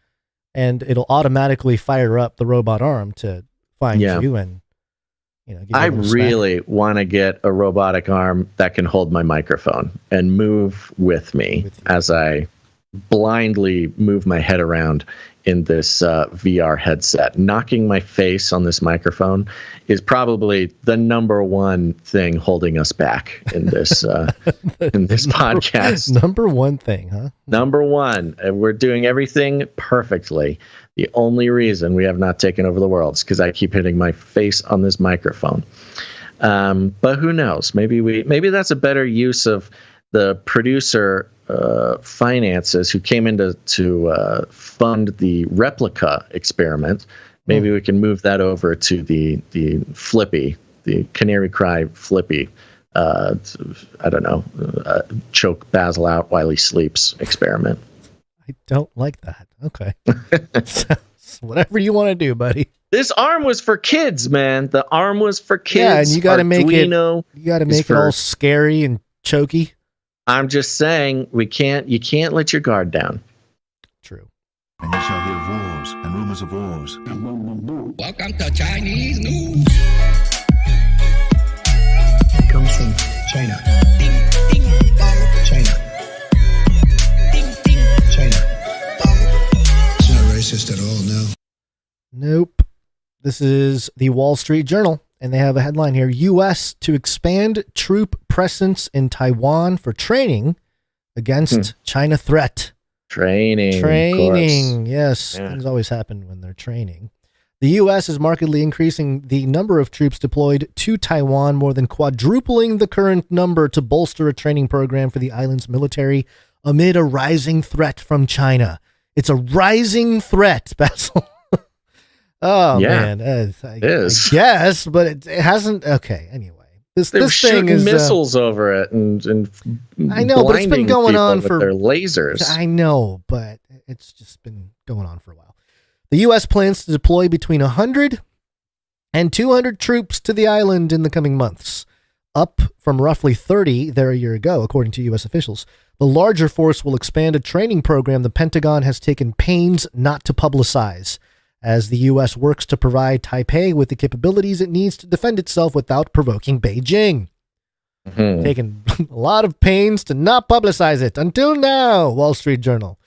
and it'll automatically fire up the robot arm to find you and.
I really want to get a robotic arm that can hold my microphone and move with me as I blindly move my head around in this VR headset. Knocking my face on this microphone is probably the number one thing holding us back in this in this podcast.
Number one thing, huh?
Number one. We're doing everything perfectly. The only reason we have not taken over the world is because I keep hitting my face on this microphone. But who knows? Maybe that's a better use of the producer finances who came in to fund the replica experiment. Maybe we can move that over to the Flippy, the Canary Cry Flippy. I don't know, choke Basil out while he sleeps experiment.
I don't like that. Okay. Whatever you want to do, buddy.
This arm was for kids, man. The arm was for kids.
Yeah, and you got to make it all scary and choky.
I'm just saying you can't let your guard down.
True.
And you shall hear of wars and rumors of wars.
Welcome to Chinese news.
It comes from China. China. China. It's not racist at all, no.
Nope. This is the Wall Street Journal, and they have a headline here: U.S. to expand troop presence in Taiwan for training against China threat. Training. Yes. Yeah. Things always happen when they're training. The U.S. is markedly increasing the number of troops deployed to Taiwan, more than quadrupling the current number to bolster a training program for the island's military amid a rising threat from China. It's a rising threat, Basil. Oh, yeah, man. It is. Yes, but it hasn't. Okay, anyway. This
thing is missiles over it and
I know, but it's been going on for
their lasers.
I know, but it's just been going on for a while. The U.S. plans to deploy between 100 and 200 troops to the island in the coming months, up from roughly 30 there a year ago, according to U.S. officials. The larger force will expand a training program the Pentagon has taken pains not to publicize, as the U.S. works to provide Taipei with the capabilities it needs to defend itself without provoking Beijing. Taking a lot of pains to not publicize it until now, Wall Street Journal.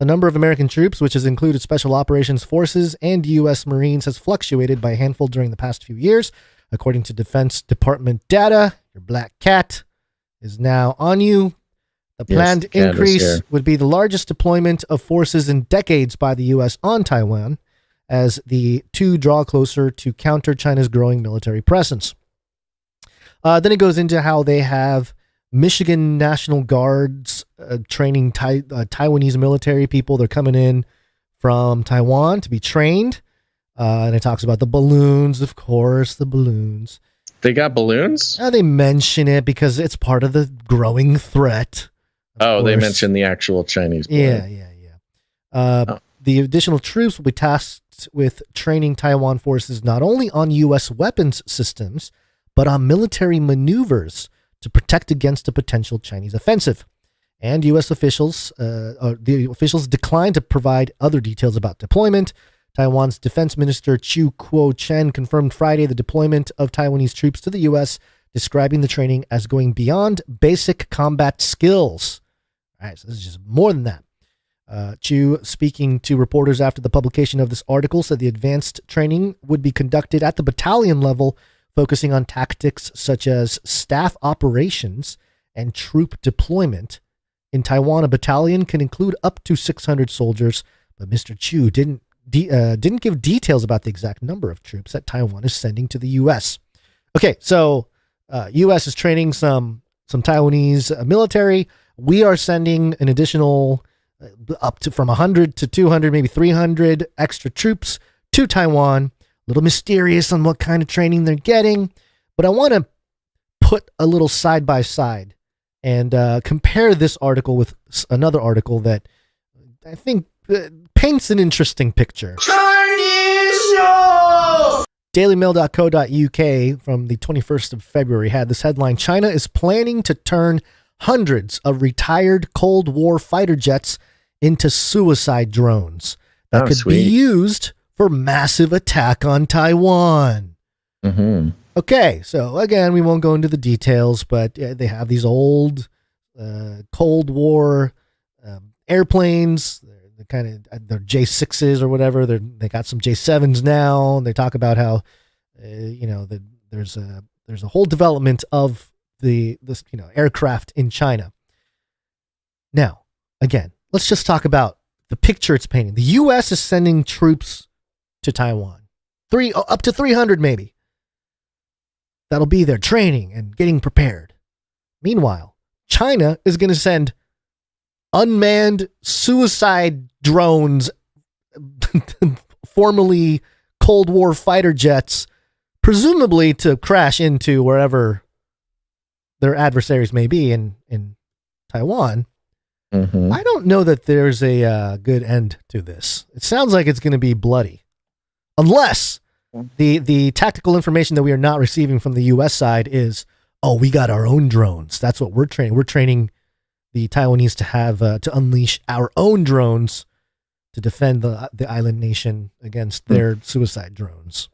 The number of American troops, which has included Special Operations Forces and U.S. Marines, has fluctuated by a handful during the past few years. According to Defense Department data, your black cat is now on you. The planned increase would be the largest deployment of forces in decades by the U.S. on Taiwan, as the two draw closer to counter China's growing military presence. Then it goes into how they have Michigan National Guards training Taiwanese military people. They're coming in from Taiwan to be trained. And it talks about the balloons, of course, the balloons.
They got balloons?
They mention it because it's part of the growing threat.
They mentioned the actual Chinese balloon.
Yeah. The additional troops will be tasked with training Taiwan forces not only on U.S. weapons systems, but on military maneuvers to protect against a potential Chinese offensive. And U.S. officials, declined to provide other details about deployment. Taiwan's Defense Minister Chiu Kuo-chen confirmed Friday the deployment of Taiwanese troops to the U.S., describing the training as going beyond basic combat skills. All right, so this is just more than that. Chiu, speaking to reporters after the publication of this article, said the advanced training would be conducted at the battalion level, focusing on tactics such as staff operations and troop deployment. In Taiwan, a battalion can include up to 600 soldiers, but Mr. Chiu didn't give details about the exact number of troops that Taiwan is sending to the U.S. Okay, so U.S. is training some Taiwanese military. We are sending an additional up to from 100 to 200, maybe 300 extra troops to Taiwan. A little mysterious on what kind of training they're getting, but I want to put a little side by side and compare this article with another article that I think paints an interesting picture. DailyMail.co.uk from the 21st of February had this headline: China is planning to turn hundreds of retired Cold War fighter jets into suicide drones that could be used for massive attack on Taiwan. Okay, so again, we won't go into the details, but they have these old Cold War airplanes. They're J6s or whatever. They got some J7s now. And they talk about how there's a whole development of this aircraft in China. Now, again, let's just talk about the picture it's painting. The U.S. is sending troops to Taiwan, up to 300 maybe. That'll be there training and getting prepared. Meanwhile, China is going to send unmanned suicide drones, formerly Cold War fighter jets, presumably to crash into wherever their adversaries may be in Taiwan. I don't know that there's a good end to this. It sounds like it's going to be bloody, unless the tactical information that we are not receiving from the U.S. side is, we got our own drones. That's what we're training. We're training the Taiwanese to have to unleash our own drones to defend the island nation against their suicide drones.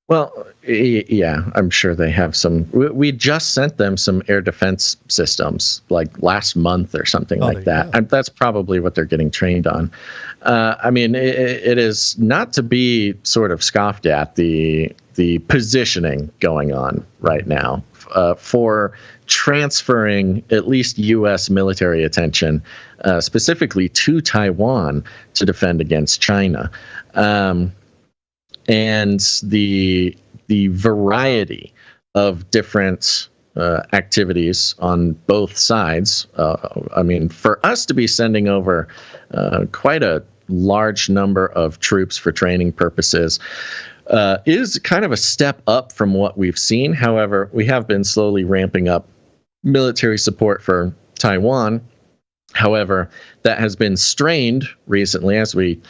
Well, yeah, I'm sure they have some. We just sent them some air defense systems like last month or something like that. And that's probably what they're getting trained on. I mean, it is not to be sort of scoffed at, the positioning going on right now for transferring at least U.S. military attention, specifically to Taiwan, to defend against China. And the variety of different activities on both sides. I mean, for us to be sending over quite a large number of troops for training purposes is kind of a step up from what we've seen. However, we have been slowly ramping up military support for Taiwan. However, that has been strained recently, as we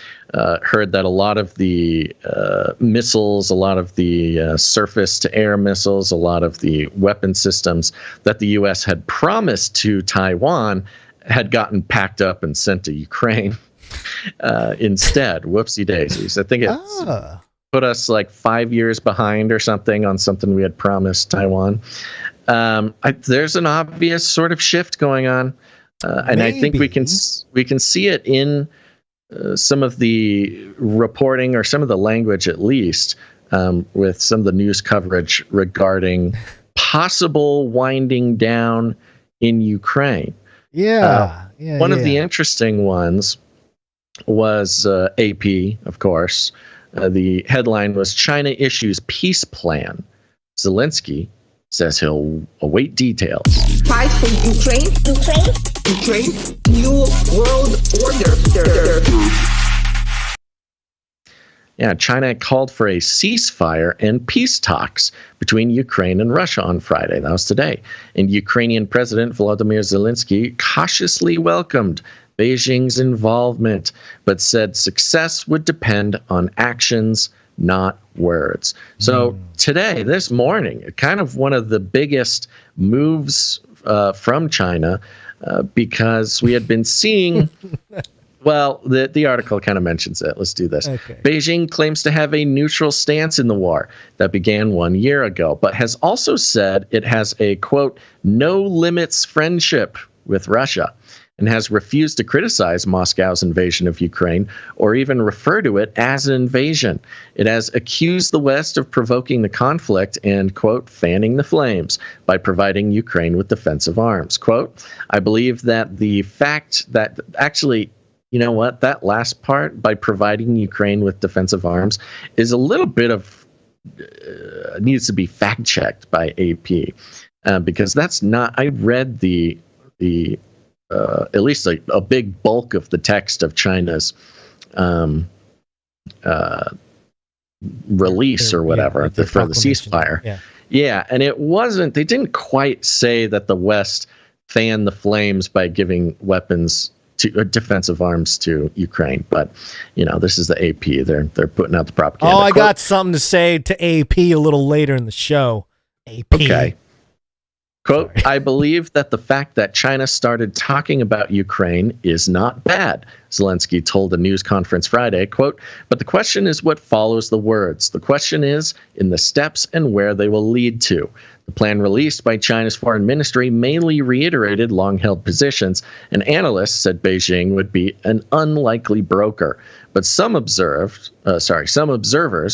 heard that a lot of the missiles, a lot of the surface-to-air missiles, a lot of the weapon systems that the U.S. had promised to Taiwan had gotten packed up and sent to Ukraine instead. Whoopsie daisies. I think it's put us like 5 years behind or something on something we had promised Taiwan. There's an obvious sort of shift going on. And I think we can see it in some of the reporting, or some of the language at least, with some of the news coverage regarding possible winding down in Ukraine. One of the interesting ones was AP, of course. The headline was, China issues peace plan. Zelensky says he'll await details.
Fight for Ukraine. New world order.
Yeah, China called for a ceasefire and peace talks between Ukraine and Russia on Friday. That was today. And Ukrainian President Volodymyr Zelensky cautiously welcomed Beijing's involvement, but said success would depend on actions, not words. So today, this morning, kind of one of the biggest moves from China, because we had been seeing, well, the article kind of mentions it. Let's do this. Okay. Beijing claims to have a neutral stance in the war that began 1 year ago, but has also said it has a, quote, no limits friendship with Russia, and has refused to criticize Moscow's invasion of Ukraine or even refer to it as an invasion. It has accused the West of provoking the conflict and, quote, fanning the flames by providing Ukraine with defensive arms. Quote, I believe that the fact that actually, you know what, that last part, by providing Ukraine with defensive arms, is a little bit of, needs to be fact-checked by AP, because that's not, I read the at least a big bulk of the text of China's release or whatever for the ceasefire. Yeah, and it wasn't, they didn't quite say that the West fanned the flames by giving weapons to defensive arms to Ukraine, but you know, this is the AP. They're putting out the propaganda.
Oh, I got something to say to AP a little later in the show. AP.
Okay. Quote, I believe that the fact that China started talking about Ukraine is not bad, Zelensky told a news conference Friday. Quote, but the question is what follows the words. The question is in the steps and where they will lead to. The plan released by China's foreign ministry mainly reiterated long-held positions, and analysts said Beijing would be an unlikely broker. But some observers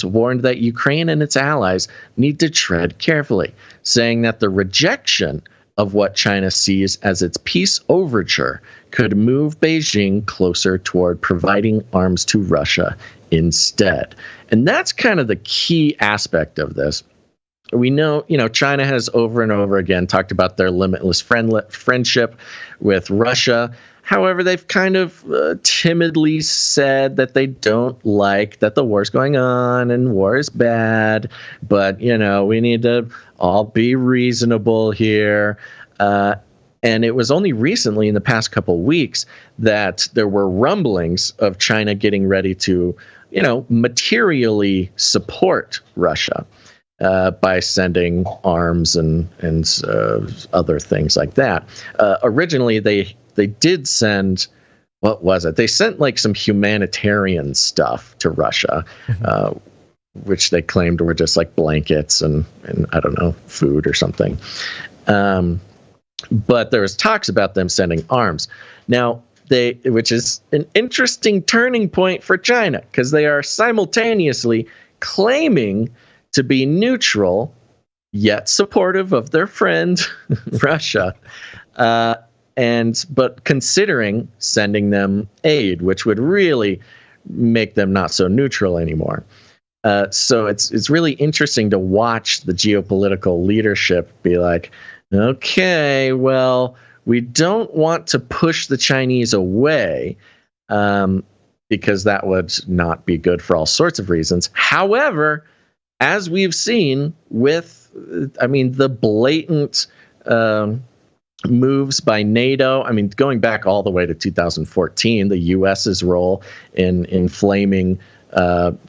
warned that Ukraine and its allies need to tread carefully, saying that the rejection of what China sees as its peace overture could move Beijing closer toward providing arms to Russia instead. And that's kind of the key aspect of this. We know, China has over and over again talked about their limitless friendship with Russia. However, they've kind of timidly said that they don't like that the war's going on and war is bad. But, we need to all be reasonable here. And it was only recently in the past couple weeks that there were rumblings of China getting ready to, materially support Russia. By sending arms and other things like that. Originally, they did send what was it? They sent like some humanitarian stuff to Russia, which they claimed were just like blankets and I don't know, food or something. But there was talks about them sending arms. Now, which is an interesting turning point for China, because they are simultaneously claiming to be neutral, yet supportive of their friend Russia, but considering sending them aid, which would really make them not so neutral anymore. So it's really interesting to watch the geopolitical leadership be like, okay, well, we don't want to push the Chinese away, because that would not be good for all sorts of reasons. However, as we've seen with, the blatant moves by NATO, going back all the way to 2014, the U.S.'s role in inflaming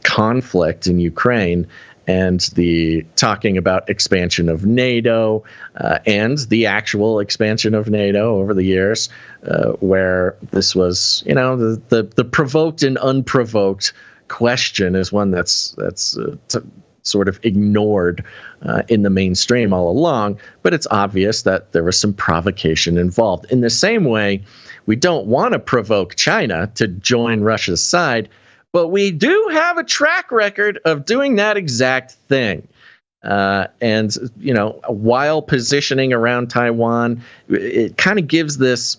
conflict in Ukraine, and the talking about expansion of NATO, and the actual expansion of NATO over the years, where this was, the provoked and unprovoked question is one that's sort of ignored in the mainstream all along, but it's obvious that there was some provocation involved. In the same way, we don't want to provoke China to join Russia's side, but we do have a track record of doing that exact thing. And, while positioning around Taiwan, it kind of gives this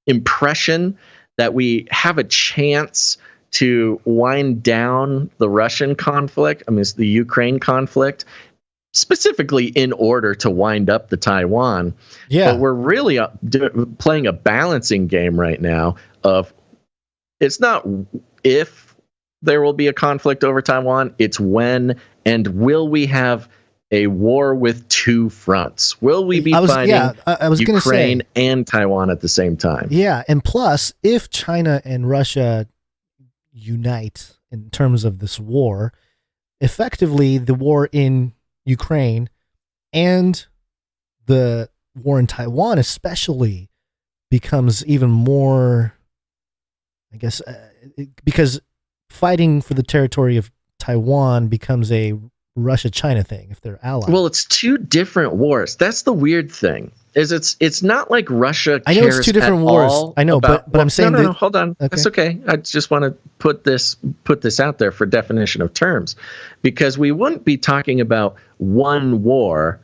impression that we have a chance to wind down the Russian conflict. It's the Ukraine conflict, specifically in order to wind up the Taiwan. Yeah. But we're really playing a balancing game right now of, it's not if there will be a conflict over Taiwan, it's when, and will we have a war with two fronts? Will we be fighting Ukraine and Taiwan at the same time?
Yeah, and plus, if China and Russia unite in terms of this war, effectively the war in Ukraine and the war in Taiwan especially becomes even more, I guess, because fighting for the territory of Taiwan becomes a Russia-China thing if they're allies.
Well, it's two different wars. That's the weird thing. It's not like Russia cares.
I know it's two different wars. I know, but I'm saying
no, hold on. Okay. That's okay. I just want to put this out there for definition of terms, because we wouldn't be talking about one war.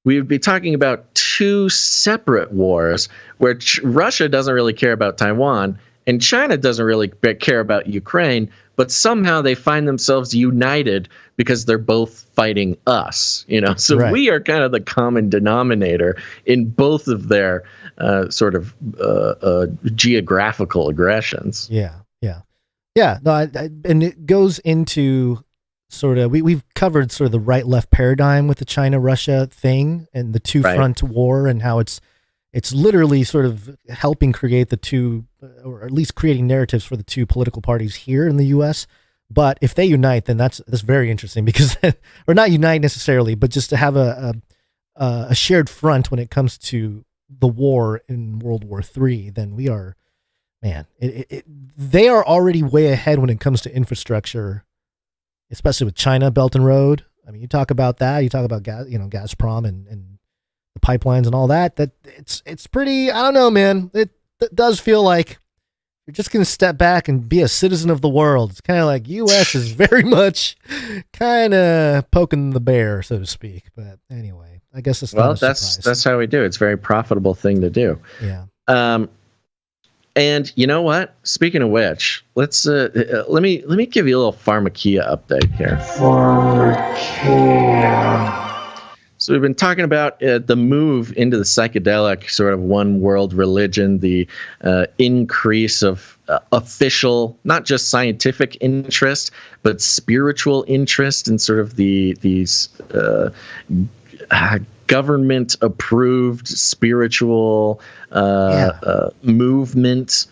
We would be talking about two separate wars where Russia doesn't really care about Taiwan and China doesn't really care about Ukraine, but somehow they find themselves united because they're both fighting us, So right. We are kind of the common denominator in both of their sort of geographical aggressions.
Yeah. No, and it goes into sort of, we've covered sort of the right-left paradigm with the China-Russia thing and the two-front war, and how it's literally sort of helping create the two, or at least creating narratives for the two political parties here in the U.S. But if they unite, then that's very interesting, because, or not unite necessarily, but just to have a shared front when it comes to the war in World War III, then we are, man, they are already way ahead when it comes to infrastructure, especially with China, Belt and Road. You talk about that, you talk about Gazprom and the pipelines and all that it's pretty, I don't know, man. It does feel like you're just going to step back and be a citizen of the world. It's kind of like U.S. is very much kind of poking the bear, so to speak. But anyway, I guess it's not a surprise.
That's how we do. It's a very profitable thing to do.
Yeah.
And you know what? Speaking of which, let's let me give you a little Pharmakeia update here. Pharmakeia. So we've been talking about the move into the psychedelic sort of one world religion, the increase of official, not just scientific interest, but spiritual interest in sort of these government-approved spiritual movement.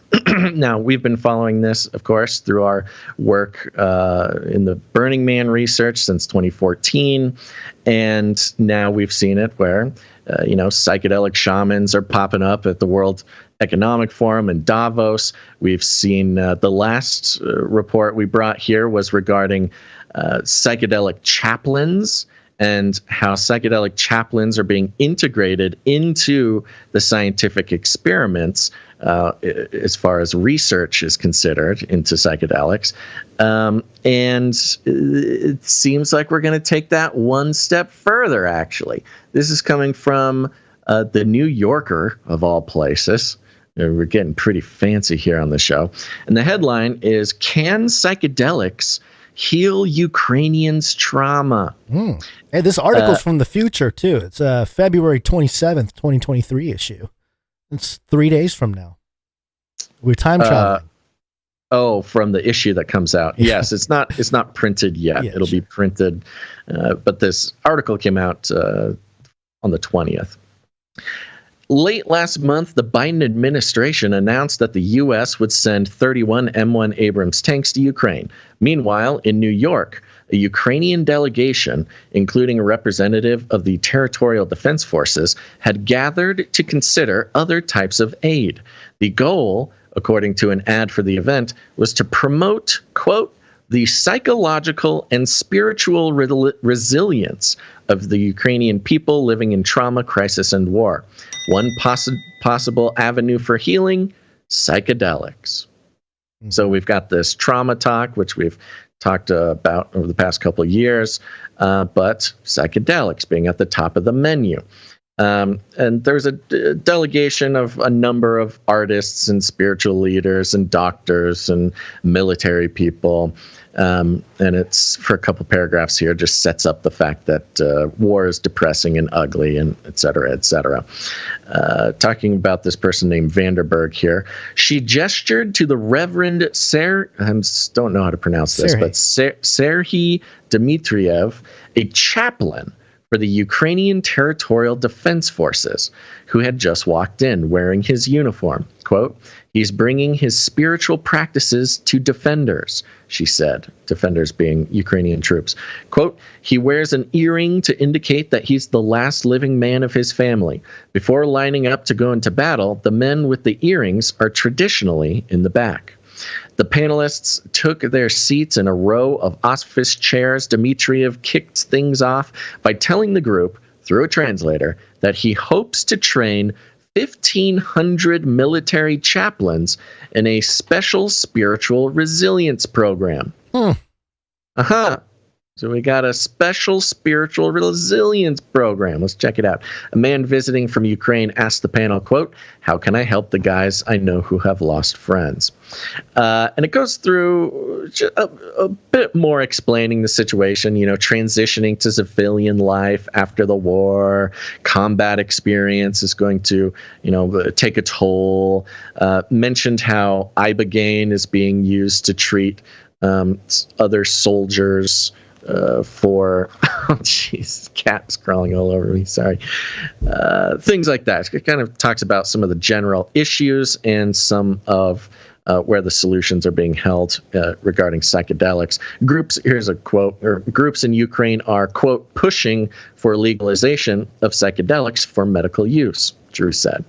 Now, we've been following this, of course, through our work in the Burning Man research since 2014, and now we've seen it where, psychedelic shamans are popping up at the World Economic Forum in Davos. We've seen the last report we brought here was regarding psychedelic chaplains and how psychedelic chaplains are being integrated into the scientific experiments as far as research is considered into psychedelics. And it seems like we're going to take that one step further, actually. This is coming from the New Yorker, of all places. We're getting pretty fancy here on the show. And the headline is, "Can Psychedelics Heal Ukrainians' Trauma?"
Hey, this article's from the future, too. It's February 27th, 2023 issue. It's 3 days from now. We're time traveling.
From the issue that comes out. Yes, it's not printed yet. It'll be printed. But this article came out on the 20th. Late last month, the Biden administration announced that the U.S. would send 31 M1 Abrams tanks to Ukraine. Meanwhile, in New York, a Ukrainian delegation, including a representative of the Territorial Defense Forces, had gathered to consider other types of aid. The goal, according to an ad for the event, was to promote, quote, "the psychological and spiritual resilience of the Ukrainian people living in trauma, crisis, and war. One possible avenue for healing, psychedelics." So we've got this trauma talk, which we've talked about over the past couple of years, but psychedelics being at the top of the menu. And there's a delegation of a number of artists and spiritual leaders and doctors and military people. And it's, for a couple paragraphs here, just sets up the fact that war is depressing and ugly, and et cetera, et cetera. Talking about this person named Vanderberg here. She gestured to the Reverend I don't know how to pronounce this, but Serhiy Dmitriev, a chaplain for the Ukrainian Territorial Defense Forces, who had just walked in wearing his uniform. Quote, "He's bringing his spiritual practices to defenders," she said, defenders being Ukrainian troops. Quote, "He wears an earring to indicate that he's the last living man of his family. Before lining up to go into battle, the men with the earrings are traditionally in the back." The panelists took their seats in a row of office chairs. Dmitriev kicked things off by telling the group, through a translator, that he hopes to train 1,500 military chaplains in a special spiritual resilience program. So we got a special spiritual resilience program. Let's check it out. A man visiting from Ukraine asked the panel, quote, "How can I help the guys I know who have lost friends?" And it goes through a bit more explaining the situation, transitioning to civilian life after the war, combat experience is going to, take a toll. Mentioned how Ibogaine is being used to treat other soldiers for, cat's crawling all over me, sorry. Things like that. It kind of talks about some of the general issues and some of where the solutions are being held regarding psychedelics. Here's a quote, groups in Ukraine are, quote, "pushing for legalization of psychedelics for medical use," Drew said.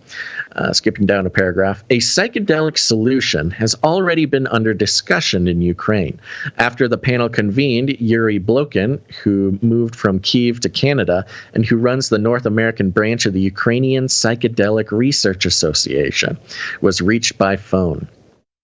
Skipping down a paragraph, "A psychedelic solution has already been under discussion in Ukraine. After the panel convened, Yuri Blokin, who moved from Kyiv to Canada and who runs the North American branch of the Ukrainian Psychedelic Research Association, was reached by phone.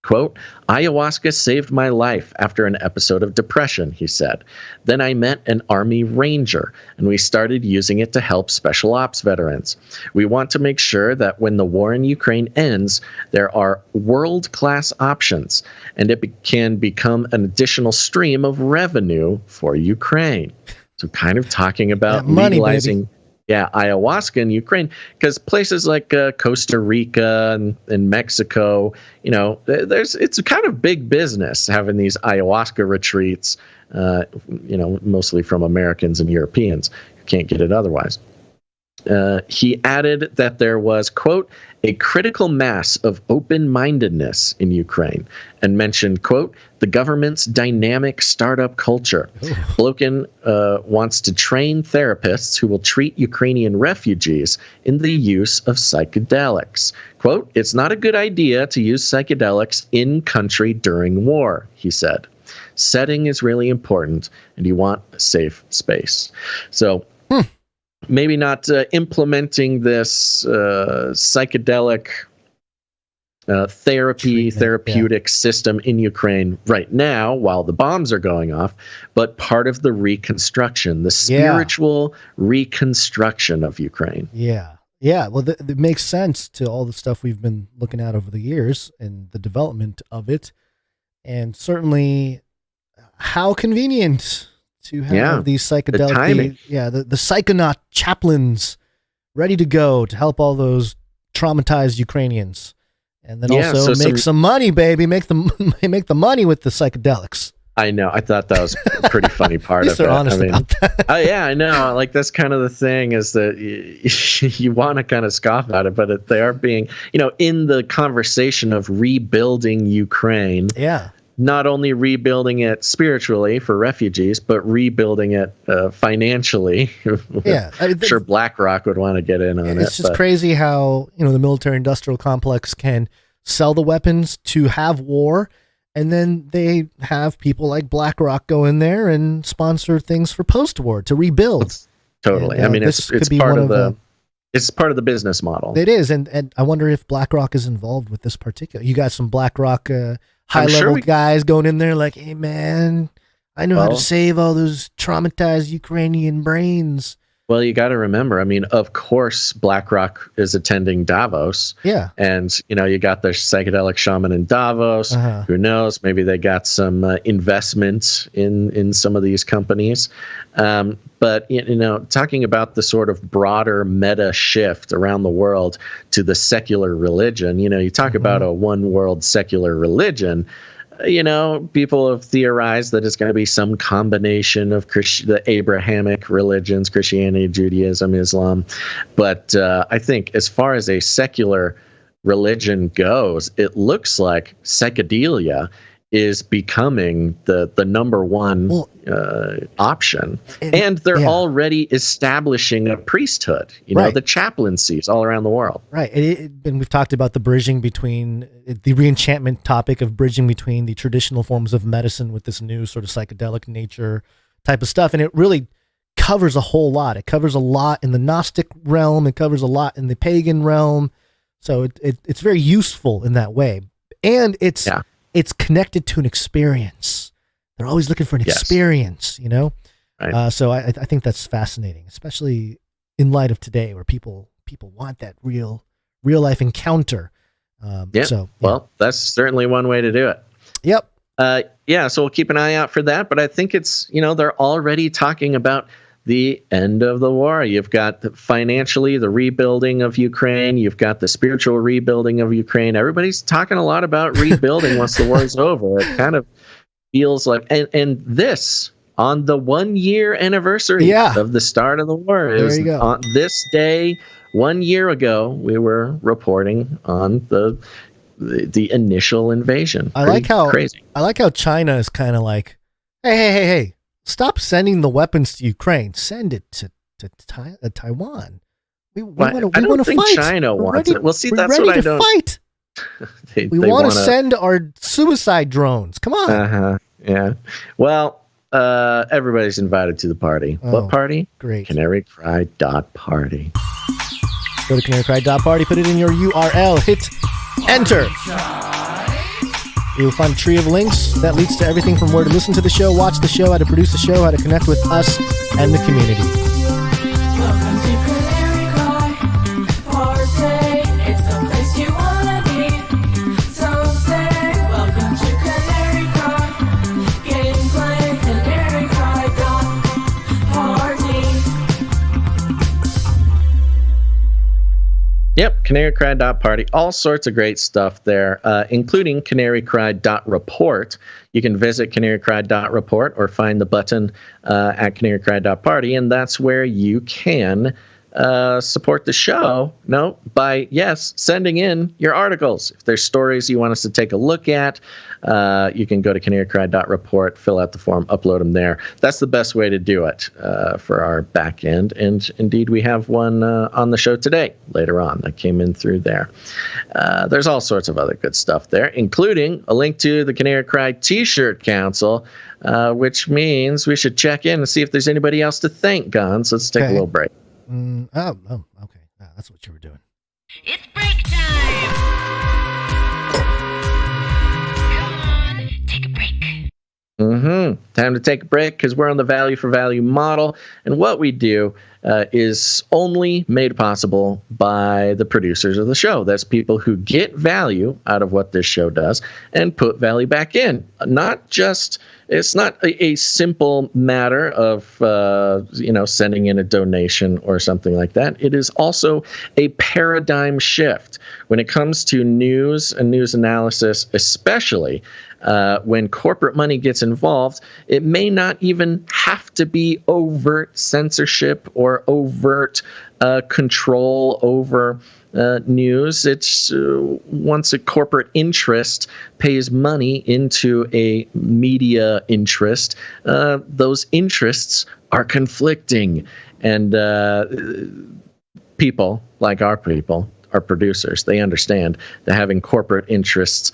Quote, "Ayahuasca saved my life after an episode of depression," he said. "Then I met an Army Ranger, and we started using it to help special ops veterans. We want to make sure that when the war in Ukraine ends, there are world-class options, and it can become an additional stream of revenue for Ukraine." So kind of talking about legalizing... Baby. Yeah, ayahuasca in Ukraine, because places like Costa Rica and Mexico, it's kind of big business having these ayahuasca retreats, mostly from Americans and Europeans. can't get it otherwise. He added that there was, quote, a critical mass of open-mindedness in Ukraine, and mentioned, quote, the government's dynamic startup culture. Blokin wants to train therapists who will treat Ukrainian refugees in the use of psychedelics. Quote, it's not a good idea to use psychedelics in country during war, he said. Setting is really important, and you want a safe space. So, maybe not implementing this psychedelic therapeutic system in Ukraine right now while the bombs are going off, but part of the reconstruction, the spiritual reconstruction of Ukraine.
Yeah. Well, it makes sense to all the stuff we've been looking at over the years and the development of it. And certainly how convenient to have these psychedelic, the psychonaut chaplains ready to go to help all those traumatized Ukrainians, and then also make some money, baby. Make the money with the psychedelics.
I know. I thought that was a pretty funny part of it.
Honest about that.
I know. Like, that's kind of the thing, is that you want to kind of scoff at it, but they are being, in the conversation of rebuilding Ukraine.
Yeah.
Not only rebuilding it spiritually for refugees, but rebuilding it financially.
Yeah,
I'm sure BlackRock would want to get in on it.
It's just crazy how the military-industrial complex can sell the weapons to have war, and then they have people like BlackRock go in there and sponsor things for post-war to rebuild.
Totally.
And,
I mean, it's part of the. It's part of the business model.
It is, and I wonder if BlackRock is involved with this particular. You got some BlackRock high-level guys going in there like, hey, man, I know how to save all those traumatized Ukrainian brains.
Well, you got to remember, I mean, of course, BlackRock is attending Davos.
Yeah.
And, you got the psychedelic shaman in Davos. Who knows? Maybe they got some investment in some of these companies. But, talking about the sort of broader meta shift around the world to the secular religion, you talk about a one world secular religion. People have theorized that it's going to be some combination of the Abrahamic religions, Christianity, Judaism, Islam. But I think as far as a secular religion goes, it looks like psychedelia is becoming the number one option. And they're already establishing a priesthood, the chaplaincies all around the world.
Right. And we've talked about the bridging between the reenchantment topic of bridging between the traditional forms of medicine with this new sort of psychedelic nature type of stuff. And it really covers a whole lot. It covers a lot in the Gnostic realm. It covers a lot in the pagan realm. So it's very useful in that way. And it's connected to an experience. They're always looking for an experience, Right. So I think that's fascinating, especially in light of today, where people want that real life encounter.
Well, that's certainly one way to do it.
Yep.
So we'll keep an eye out for that. But I think it's, they're already talking about the end of the war. You've got financially the rebuilding of Ukraine. You've got the spiritual rebuilding of Ukraine. Everybody's talking a lot about rebuilding once the war is over. It kind of feels like, and this on the 1 year anniversary of the start of the war. It was on this day 1 year ago, we were reporting on the initial invasion.
I like how China is kind of like, hey. Stop sending the weapons to Ukraine. Send it to Taiwan. We want to fight.
China wants it. Well, see, that's what I don't.
Fight. We want to send our suicide drones. Come on.
Yeah. Well, everybody's invited to the party. What party?
Great.
CanaryCry.party.
Go to CanaryCry.party. Put it in your URL. Hit enter. You'll find a tree of links that leads to everything from where to listen to the show, watch the show, how to produce the show, how to connect with us and the community.
Welcome to Canary Cry Party. It's the place you wanna be. So say, welcome to Canary Cry. Gameplay, Canary Cry Party.
Yep, CanaryCry.party. All sorts of great stuff there, including CanaryCry.report. you can visit canarycry.report or find the button at canarycry.party, and that's where you can support the show by sending in your articles. If there's stories you want us to take a look at, you can go to canarycry.report, fill out the form, upload them there. That's the best way to do it for our back end. And indeed, we have one on the show today, later on, that came in through there. There's all sorts of other good stuff there, including a link to the Canary Cry T-shirt Council, which means we should check in and see if there's anybody else to thank, Gons. Let's take a little break.
Okay. That's what you were doing.
It's break time! Come on, take a break.
Time to take a break because we're on the value for value model. And what we do is only made possible by the producers of the show. That's people who get value out of what this show does and put value back in. It's not a simple matter of, sending in a donation or something like that. It is also a paradigm shift when it comes to news and news analysis, especially when corporate money gets involved. It may not even have to be overt censorship or overt control over news. It's once a corporate interest pays money into a media interest, those interests are conflicting, and people like our producers, they understand that having corporate interests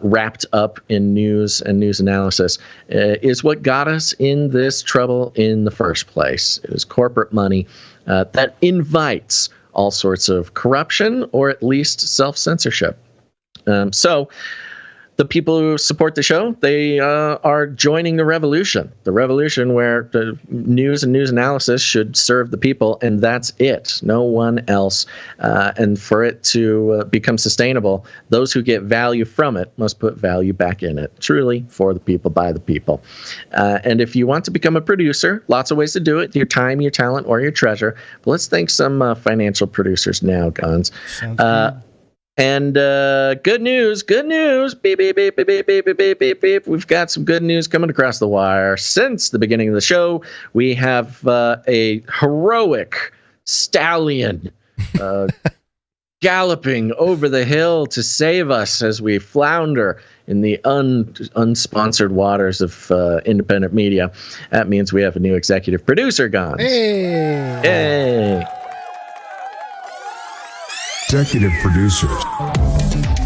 wrapped up in news and news analysis is what got us in this trouble in the first place. It was corporate money that invites all sorts of corruption or at least self-censorship. So the people who support the show, they are joining the revolution where the news and news analysis should serve the people, and that's it, no one else. And for it to become sustainable, those who get value from it must put value back in it, truly for the people, by the people. And if you want to become a producer, lots of ways to do it, your time, your talent, or your treasure. But let's thank some financial producers now, Gons. And good news, beep, beep, beep, beep, beep, beep, beep, beep, beep. We've got some good news coming across the wire. Since the beginning of the show, we have a heroic stallion galloping over the hill to save us as we flounder in the unsponsored waters of independent media. That means we have a new executive producer, Gons. Hey!
Executive producers.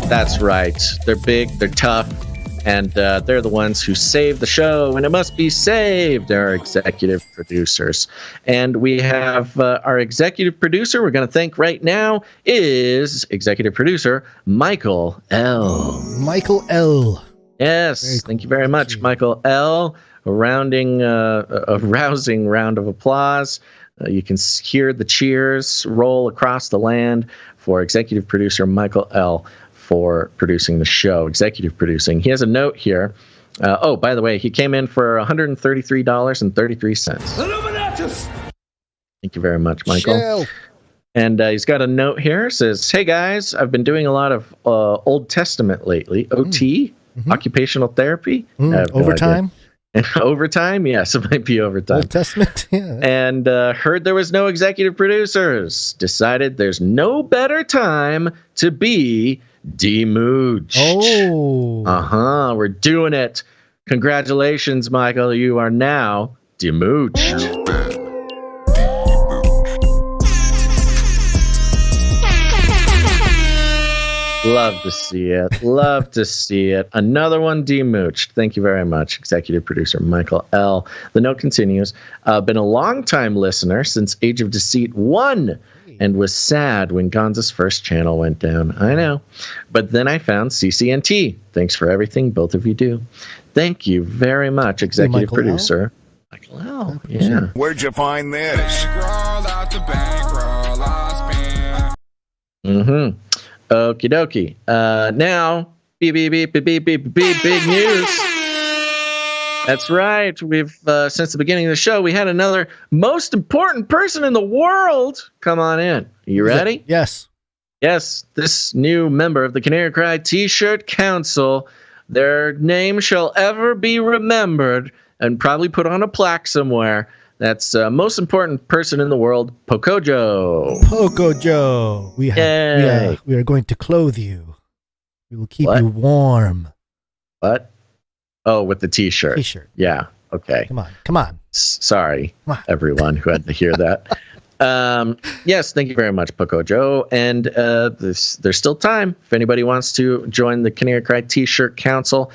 That's right. They're big, they're tough, and they're the ones who save the show, and it must be saved. They're our executive producers. And we have our executive producer we're going to thank right now is executive producer Michael L.
Michael L.
Yes, thank you very much, Michael L. A rousing round of applause. You can hear the cheers roll across the land for executive producer Michael L. for producing the show, executive producing. He has a note here. By the way, he came in for $133.33. Thank you very much, Michael.
Chill.
And he's got a note here. It says, hey, guys, I've been doing a lot of Old Testament lately. OT, occupational therapy.
Overtime.
And overtime? Yes, it might be overtime.
Old Testament, yeah.
And heard there was no executive producers. Decided there's no better time to be demooched.
Oh.
We're doing it. Congratulations, Michael. You are now demooched. Love to see it. Love to see it. Another one demooched. Thank you very much, executive producer Michael L. The note continues. Been a long-time listener since Age of Deceit 1 and was sad when Gonza's first channel went down. I know. But then I found CCNT. Thanks for everything both of you do. Thank you very much, executive producer Michael L. Yeah.
Where'd you find this?
Okie dokie. Now, beep, beep, beep, beep, beep, beep, beep, big news. That's right. We've, since the beginning of the show, we had another most important person in the world come on in. Are you ready?
Yes.
Yes. This new member of the Canary Cry T-shirt Council, their name shall ever be remembered and probably put on a plaque somewhere. That's most important person in the world, Pocojo.
Pocojo. We are going to clothe you. We will keep you warm.
What? Oh, with the T-shirt.
T-shirt.
Yeah. Okay.
Come on.
Sorry, everyone who had to hear that. Yes, thank you very much, Pocojo. And there's still time if anybody wants to join the Canary Cry T-shirt Council,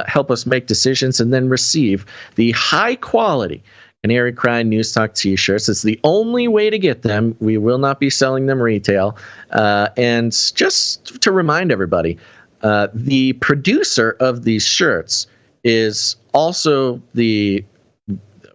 help us make decisions, and then receive the high-quality Canary Cry News Talk T-shirts. It's the only way to get them. We will not be selling them retail. And just to remind everybody, the producer of these shirts is also the...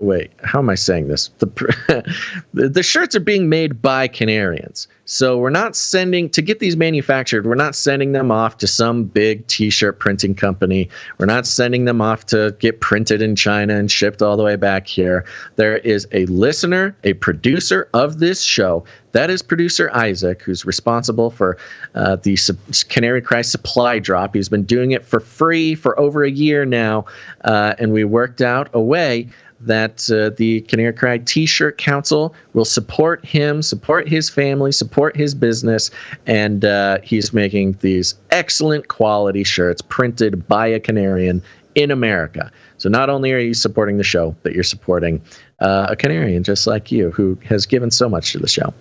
Wait, how am I saying this? The shirts are being made by Canarians. So we're not sending, to get these manufactured, we're not sending them off to some big T-shirt printing company. We're not sending them off to get printed in China and shipped all the way back here. There is a listener, a producer of this show. That is producer Isaac, who's responsible for the Canary Cry supply drop. He's been doing it for free for over a year now. And we worked out a way that the Canary Cry T-shirt Council will support him, support his family, support his business, and he's making these excellent quality shirts printed by a Canarian in America. So not only are you supporting the show, but you're supporting a Canarian just like you who has given so much to the show.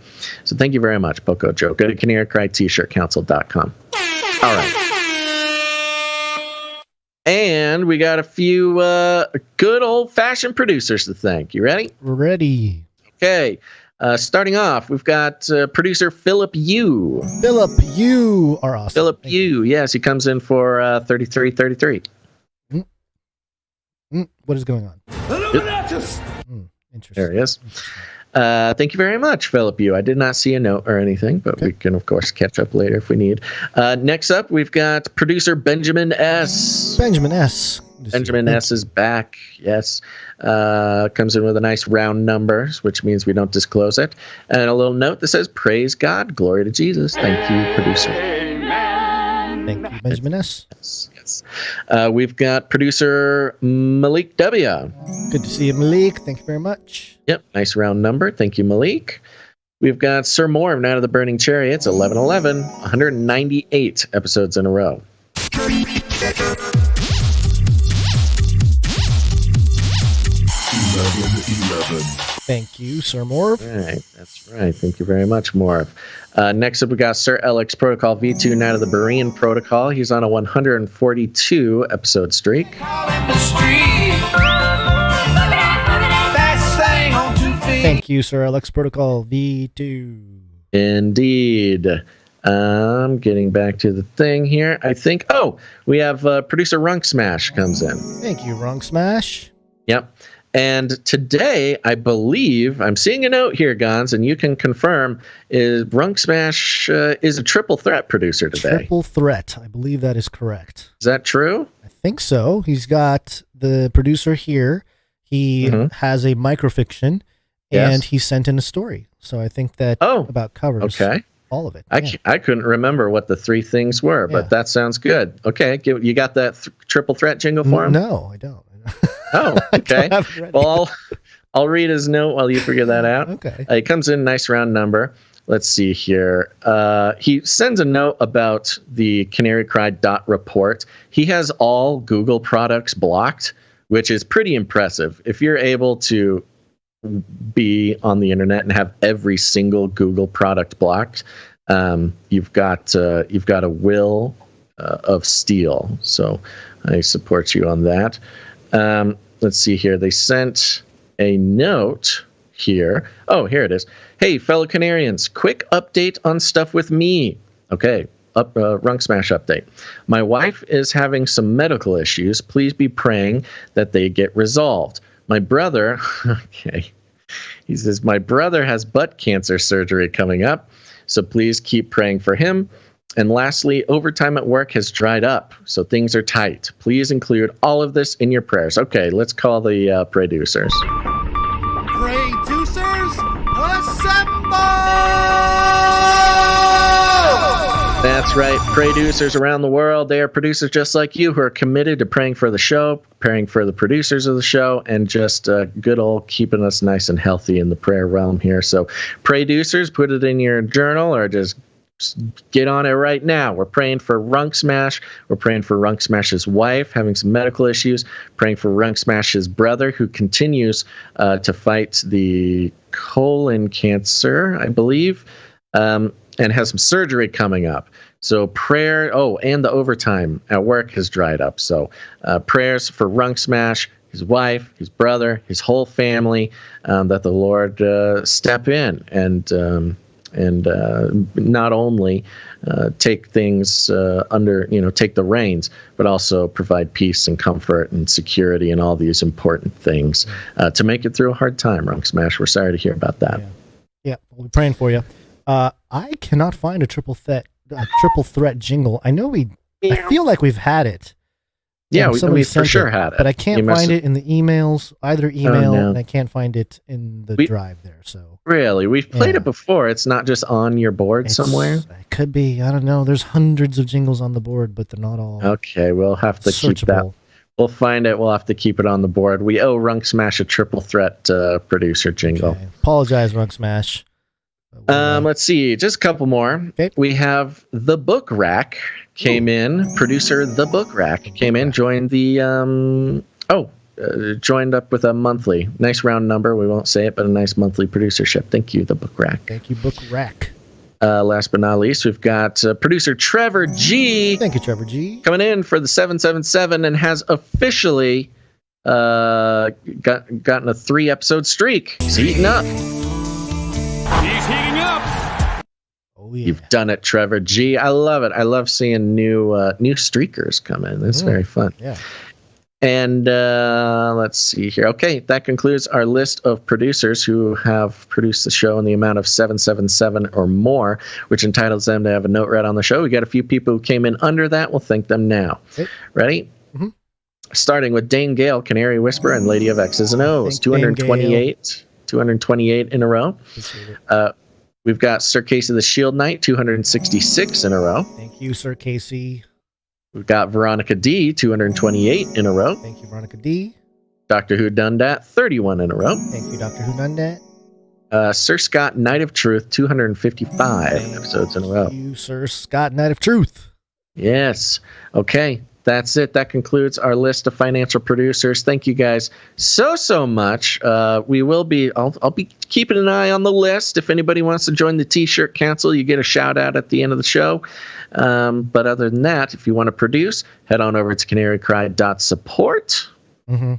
So thank you very much, Pocojo. Go to canarycrytshirtcouncil.com. All right. And we got a few good old-fashioned producers to thank. You ready?
Ready.
Okay. Starting off, we've got producer Philip Yu.
Philip, you are awesome.
Philip Yu. Yes, he comes in for 3333.
What is going on? Interesting.
There he is. Thank you very much, Philip Yu. I did not see a note or anything, but we can, of course, catch up later if we need. Next up, we've got producer Benjamin S.
Benjamin S.
Benjamin S. is back. Yes. Comes in with a nice round number, which means we don't disclose it. And a little note that says, praise God, glory to Jesus. Thank you, producer.
Thank you, Benjamin S.
Yes. We've got producer Malik W.
Good to see you, Malik. Thank you very much.
Yep, nice round number. Thank you, Malik. We've got Sir Moore of Night of the Burning Chariots, 1111, 198 episodes in a row.
Thank you, Sir Morv.
All right, that's right. Thank you very much, Morv. Next up, we got Sir Alex Protocol V2, Night of the Berean Protocol. He's on a 142 episode streak.
Thank you, Sir Alex Protocol V2.
Indeed. I'm getting back to the thing here. I think, we have producer Runk Smash comes in.
Thank you, Runk Smash.
Yep. And today, I believe, I'm seeing a note here, Gons, and you can confirm, is Runk Smash is a triple threat producer today.
Triple threat. I believe that is correct.
Is that true?
I think so. He's got the producer here. He has a microfiction, and he sent in a story. So I think that about covers all of it.
I couldn't remember what the three things were, but that sounds good. Okay, you got that triple threat jingle for him?
No, I don't.
Oh, okay. Well, I'll read his note while you figure that out.
Okay.
It comes in a nice round number. Let's see here. He sends a note about the Canary Cry report. He has all Google products blocked, which is pretty impressive. If you're able to be on the internet and have every single Google product blocked, you've got a will of steel. So I support you on that. Let's see here. They sent a note here. Oh, here it is. Hey, fellow Canarians, quick update on stuff with me. Okay, Runk Smash update. My wife is having some medical issues. Please be praying that they get resolved. My brother, he says, my brother has butt cancer surgery coming up, so please keep praying for him. And lastly, overtime at work has dried up, so things are tight. Please include all of this in your prayers. Okay, let's call the producers.
Producers, assemble!
That's right. Producers around the world, they are producers just like you who are committed to praying for the show, praying for the producers of the show, and just good old keeping us nice and healthy in the prayer realm here. So, producers, put it in your journal or just get on it right now. We're praying for Runk Smash. We're praying for Runk Smash's wife having some medical issues. Praying for Runk Smash's brother who continues to fight the colon cancer, I believe, and has some surgery coming up. So prayer, and the overtime at work has dried up. So prayers for Runk Smash, his wife, his brother, his whole family, that the Lord step in and not only take things take the reins, but also provide peace and comfort and security and all these important things to make it through a hard time, Runk Smash. We're sorry to hear about that.
Yeah, we'll be praying for you. I cannot find a triple threat jingle. I know I feel like we've had it.
Yeah, we for sure had it.
But I can't find it in the emails, either email, and I can't find it in the drive there. So
really, we've played it before. It's not just on your board somewhere.
It could be. I don't know. There's hundreds of jingles on the board, but they're not all.
Okay, we'll have to keep that. We'll find it. We'll have to keep it on the board. We owe Runk Smash a triple threat producer jingle.
Okay. Apologize, Runk Smash.
Let's see, just a couple more.
Okay.
We have The Book Rack came in. Producer The Book Rack came in, joined the joined up with a monthly, nice round number. We won't say it, but a nice monthly producership. Thank you, The Book Rack.
Thank you, Book Rack.
Last but not least, we've got producer Trevor G.
Thank you, Trevor G.
Coming in for the 777 and has officially gotten a 3-episode streak. He's heating up.
He's heating up.
Oh, yeah.
You've done it, Trevor G. I love it. I love seeing new streakers come in. It's very fun.
Yeah.
And let's see here. Okay, that concludes our list of producers who have produced the show in the amount of 777 or more, which entitles them to have a note read on the show. We got a few people who came in under that. We'll thank them now. Okay. Ready?
Mm-hmm.
Starting with Dane Gale, Canary Whisperer, and Lady of X's and O's. 228 in a row. We've got Sir Casey the Shield Knight, 266 in a row.
Thank you, Sir Casey.
We've got Veronica D, 228 in a row.
Thank you, Veronica D.
Doctor Who Dundat, 31 in a row.
Thank you, Doctor Who Dundat.
Sir Scott, Knight of Truth, 255 episodes in a row.
Thank you, Sir Scott, Knight of Truth.
Yes. Okay. That's it. That concludes our list of financial producers. Thank you guys so much. I'll be keeping an eye on the list. If anybody wants to join the T-shirt council, you get a shout out at the end of the show. But other than that, if you want to produce, head on over to canarycry.support.
Mm-hmm.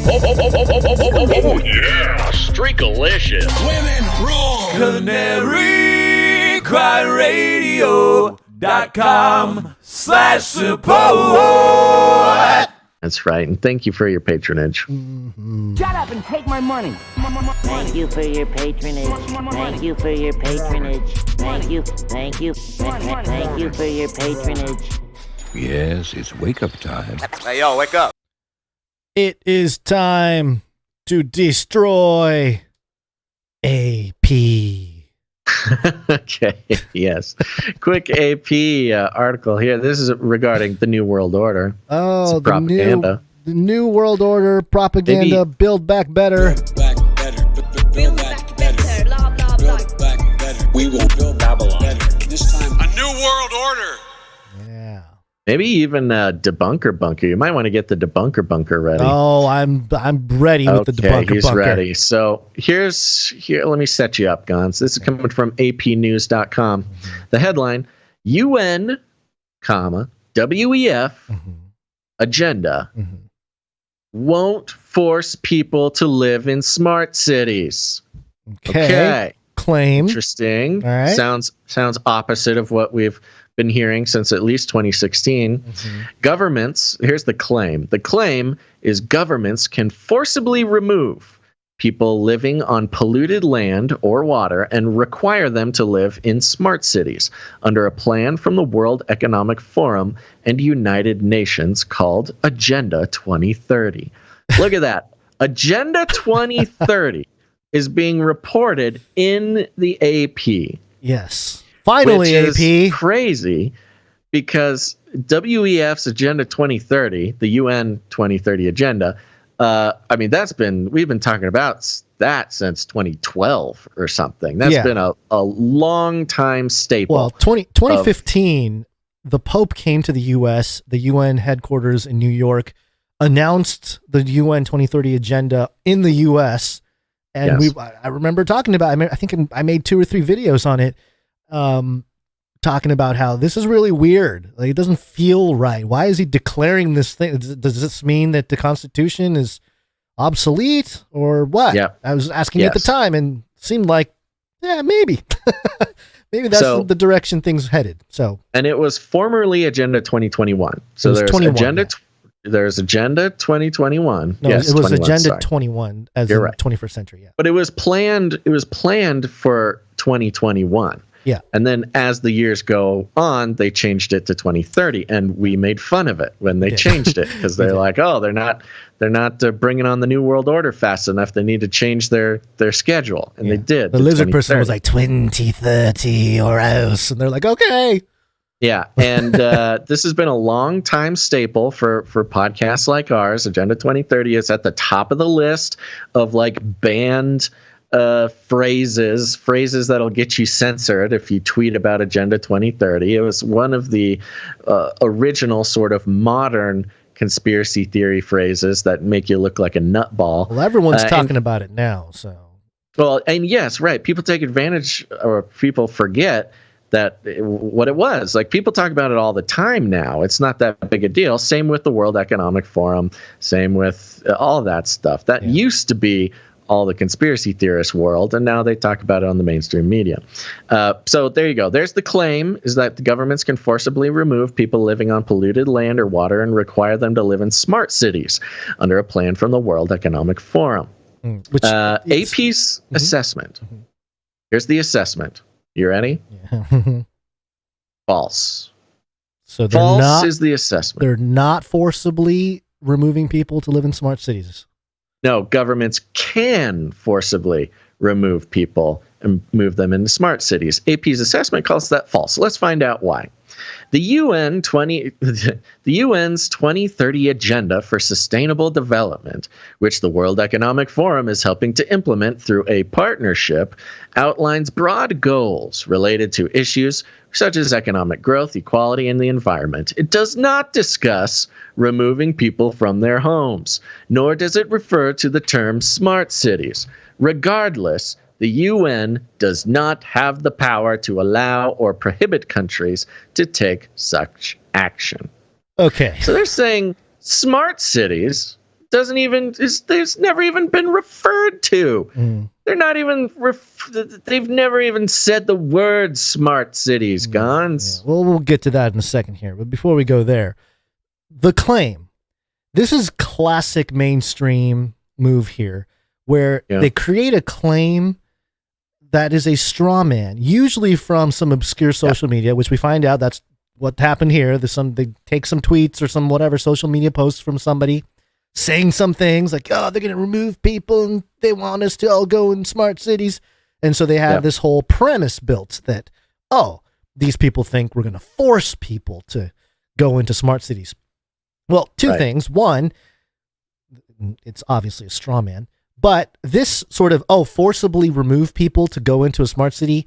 Oh yeah, Streakalicious.
Women rule. canarycryradio.com/support.
That's right, and thank you for your patronage.
Mm-hmm.
Shut up and take my money.
Thank you for your patronage. Thank you for your patronage. Thank you for your patronage.
Yes, it's wake-up time.
Hey, yo, wake up.
It is time to destroy AP.
Okay, yes. Quick AP article here. This is regarding the New World Order.
Oh,
the propaganda.
The New World Order propaganda.
Maybe.
Build back better.
Build back better. Blah, blah, blah. Build back better. We will build Babylon better. This time.
A new world order.
Yeah.
Maybe even Debunker Bunker. You might want to get the Debunker Bunker ready.
Oh, I'm ready with the Debunker Bunker.
He's ready. So here. Let me set you up, Gons. This is coming from APnews.com. The headline: UN, WEF agenda won't force people to live in smart cities. Okay.
Claim.
Interesting.
All right.
Sounds opposite of what we've been hearing since at least 2016. Governments, here's the claim. The claim is governments can forcibly remove people living on polluted land or water and require them to live in smart cities under a plan from the World Economic Forum and United Nations called Agenda 2030. Look at that. Agenda 2030 is being reported in the AP.
Yes. Finally,
which is
AP.
crazy because WEF's Agenda 2030, the UN 2030 agenda, I mean, we've been talking about that since 2012 or something. That's been a long time staple.
Well, 2015, the Pope came to the U.S., the UN headquarters in New York, announced the UN 2030 agenda in the U.S., and I remember talking about it. I think I made 2 or 3 videos on it, talking about how this is really weird. Like, it doesn't feel right. Why is he declaring this thing? Does this mean that the Constitution is obsolete or what?
Yeah.
I was asking at the time, and it seemed like, maybe. Maybe that's the direction things headed. So, and
it was formerly Agenda 2021. So there's Agenda. There's Agenda 2021.
No,
yes,
it was
21,
Agenda
sorry.
21 as in 21st century. Yeah,
but it was planned. It was planned for 2021.
Yeah,
and then as the years go on, they changed it to 2030, and we made fun of it when they changed it because they're like, oh, they're not bringing on the New World Order fast enough. They need to change their schedule, and they did.
The lizard person was like 2030 or else, and they're like, okay.
Yeah, and this has been a long time staple for podcasts like ours. Agenda 2030 is at the top of the list of like banned phrases that'll get you censored if you tweet about Agenda 2030. It was one of the original sort of modern conspiracy theory phrases that make you look like a nutball.
Well, everyone's talking about it now, so.
Well, and yes, right. People take advantage, or people forget what it was. Like, people talk about it all the time now. It's not that big a deal. Same with the World Economic Forum. Same with all that stuff. That used to be all the conspiracy theorist world, and now they talk about it on the mainstream media. So there you go. There's the claim, is that the governments can forcibly remove people living on polluted land or water and require them to live in smart cities under a plan from the World Economic Forum. AP's assessment. Here's the assessment. You ready?
Yeah.
False.
So
false is the assessment.
They're not forcibly removing people to live in smart cities.
No, governments can forcibly remove people and move them into smart cities. AP's assessment calls that false. Let's find out why. The UN's 2030 Agenda for Sustainable Development, which the World Economic Forum is helping to implement through a partnership, outlines broad goals related to issues such as economic growth, equality, and the environment. It does not discuss removing people from their homes, nor does it refer to the term smart cities. Regardless, the UN does not have the power to allow or prohibit countries to take such action.
Okay.
So they're saying smart cities there's never even been referred to. They're not even they've never even said the word smart cities, Gons.
Yeah. Well, we'll get to that in a second here, but before we go there, the claim. This is classic mainstream move here, where they create a claim that is a straw man, usually from some obscure social media, which we find out that's what happened here. They take some tweets or some whatever social media posts from somebody saying some things like, oh, they're going to remove people and they want us to all go in smart cities. And so they have this whole premise built that, oh, these people think we're going to force people to go into smart cities. Well, two things. One, it's obviously a straw man. But this sort of, forcibly remove people to go into a smart city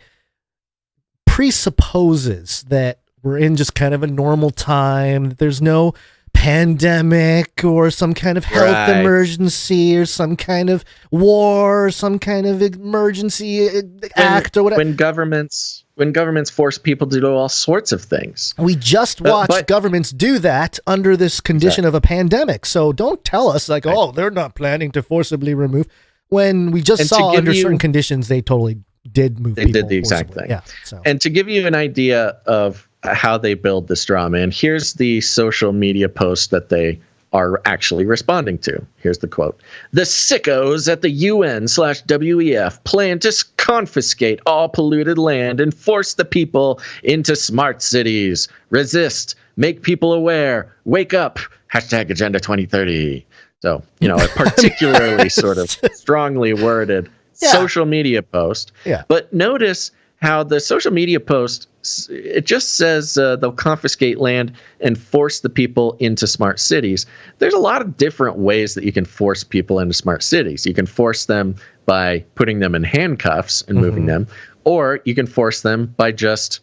presupposes that we're in just kind of a normal time, that there's no pandemic or some kind of health emergency or some kind of war or some kind of emergency act or whatever.
When governments force people to do all sorts of things.
We just watched governments do that under this condition of a pandemic. So don't tell us like, oh, they're not planning to forcibly remove. When we just saw under certain conditions, they totally did move people. They did the exact thing. Yeah. So.
And to give you an idea of how they build the straw man, here's the social media post that they are actually responding to. Here's the quote. The sickos at the UN/WEF plan to confiscate all polluted land and force the people into smart cities. Resist. Make people aware. Wake up. #Agenda 2030. So, a particularly sort of strongly worded social media post.
Yeah.
But notice how the social media post, it just says they'll confiscate land and force the people into smart cities. There's a lot of different ways that you can force people into smart cities. You can force them by putting them in handcuffs and moving them, or you can force them by just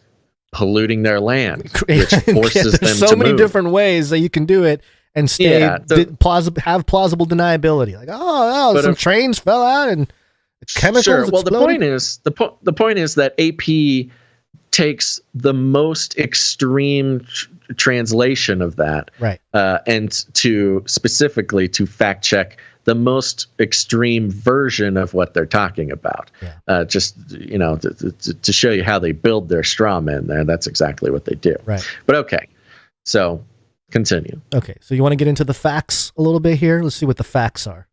polluting their land, which forces them
so
to
many
move.
different ways that you can do it and stay have plausible deniability. Like, some trains fell out and chemicals exploded.
The point is that AP takes the most extreme translation of that,
right?
And specifically to fact check the most extreme version of what they're talking about. Just to show you how they build their straw men there. That's exactly what they do.
Right.
But okay, so continue.
Okay, so you want to get into the facts a little bit here? Let's see what the facts are.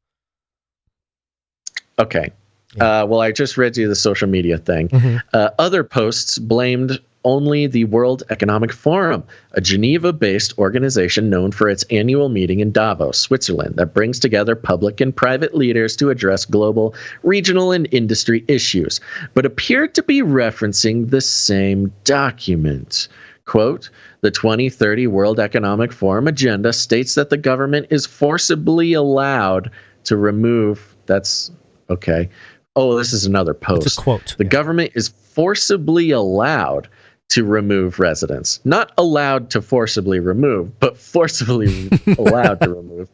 Okay. Well, I just read you the social media thing. Other posts blamed only the World Economic Forum, a Geneva-based organization known for its annual meeting in Davos, Switzerland, that brings together public and private leaders to address global, regional, and industry issues, but appeared to be referencing the same document. Quote, the 2030 World Economic Forum agenda states that the government is forcibly allowed to remove, that's, okay. Oh, this is another post.
It's a quote.
The government is forcibly allowed to remove residents. Not allowed to forcibly remove, but forcibly allowed to remove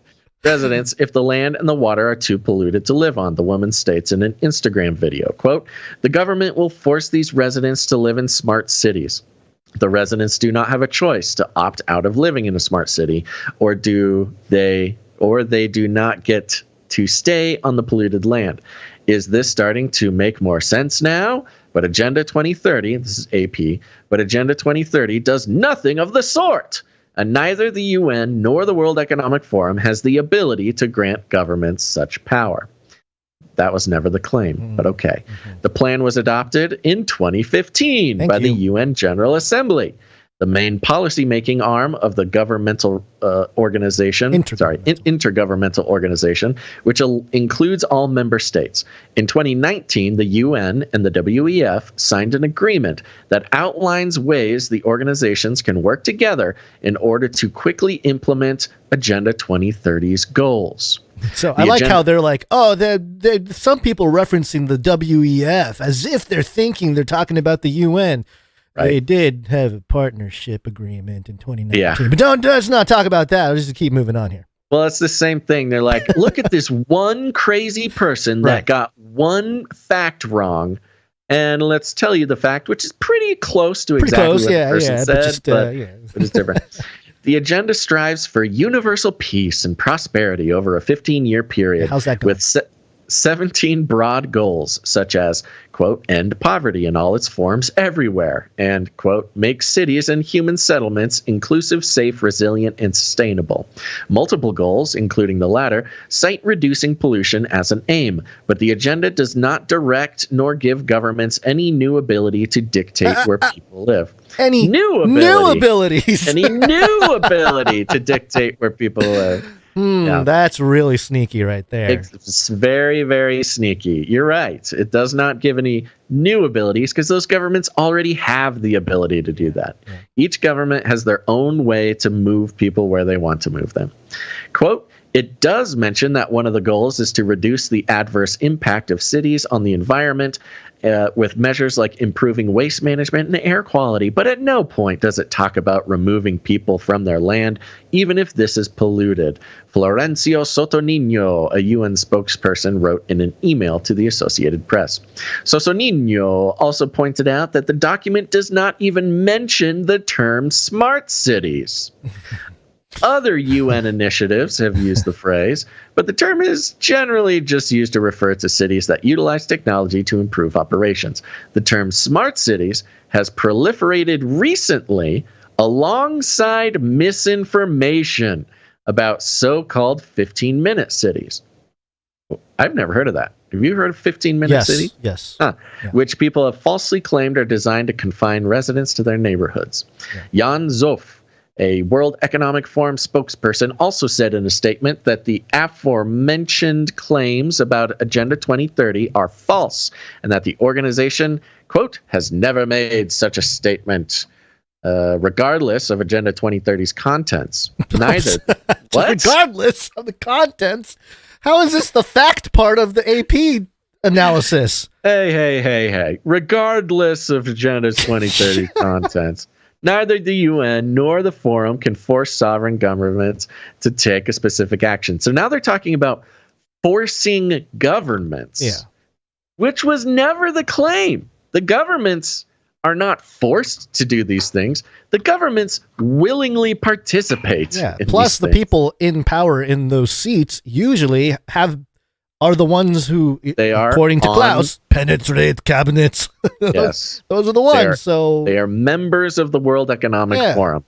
residents if the land and the water are too polluted to live on, the woman states in an Instagram video. Quote, the government will force these residents to live in smart cities. The residents do not have a choice to opt out of living in a smart city, or they do not get to stay on the polluted land. Is this starting to make more sense now? But Agenda 2030, this is AP, but Agenda 2030 does nothing of the sort. And neither the UN nor the World Economic Forum has the ability to grant governments such power. That was never the claim, but okay. The plan was adopted in 2015 by the UN General Assembly, the main policy-making arm of the governmental intergovernmental organization, which includes all member states. In 2019, the UN and the WEF signed an agreement that outlines ways the organizations can work together in order to quickly implement Agenda 2030's goals.
So I like how they're like, some people referencing the WEF as if they're thinking they're talking about the UN. Right. They did have a partnership agreement in 2019, but let's not talk about that. Let's just keep moving on here.
Well, it's the same thing. They're like, look at this one crazy person that got one fact wrong, and let's tell you the fact, which is pretty close to exactly what the person said, but it's different. The agenda strives for universal peace and prosperity over a 15-year period.
How's that going?
With 17 broad goals, such as, quote, end poverty in all its forms everywhere, and, quote, make cities and human settlements inclusive, safe, resilient, and sustainable. Multiple goals, including the latter, cite reducing pollution as an aim, but the agenda does not direct nor give governments any new ability to dictate where people live.
Any new abilities.
Any new ability to dictate where people live.
That's really sneaky right there.
It's very, very sneaky. You're right. It does not give any new abilities because those governments already have the ability to do that. Yeah. Each government has their own way to move people where they want to move them. Quote, it does mention that one of the goals is to reduce the adverse impact of cities on the environment with measures like improving waste management and air quality, but at no point does it talk about removing people from their land, even if this is polluted. Florencio Sotonino, a UN spokesperson, wrote in an email to the Associated Press. Sotonino also pointed out that the document does not even mention the term smart cities. Other UN initiatives have used the phrase, but the term is generally just used to refer to cities that utilize technology to improve operations. The term smart cities has proliferated recently alongside misinformation about so-called 15-minute cities. I've never heard of that. Have you heard of 15-minute cities?
Yes.
Yeah. Which people have falsely claimed are designed to confine residents to their neighborhoods. Yeah. Jan Zoff, A World Economic Forum spokesperson also said in a statement that the aforementioned claims about Agenda 2030 are false and that the organization, quote, has never made such a statement, regardless of Agenda 2030's contents. Neither. What?
Regardless of the contents? How is this the fact part of the AP analysis?
Hey. Regardless of Agenda 2030 contents, neither the UN nor the Forum can force sovereign governments to take a specific action. So now they're talking about forcing governments, which was never the claim. The governments are not forced to do these things. The governments willingly participate.
Yeah.
In
Plus,
these
the
things.
people in power in those seats usually are the ones who, according to Klaus, penetrate cabinets.
Yes.
Those are the ones.
They are members of the World Economic Forum.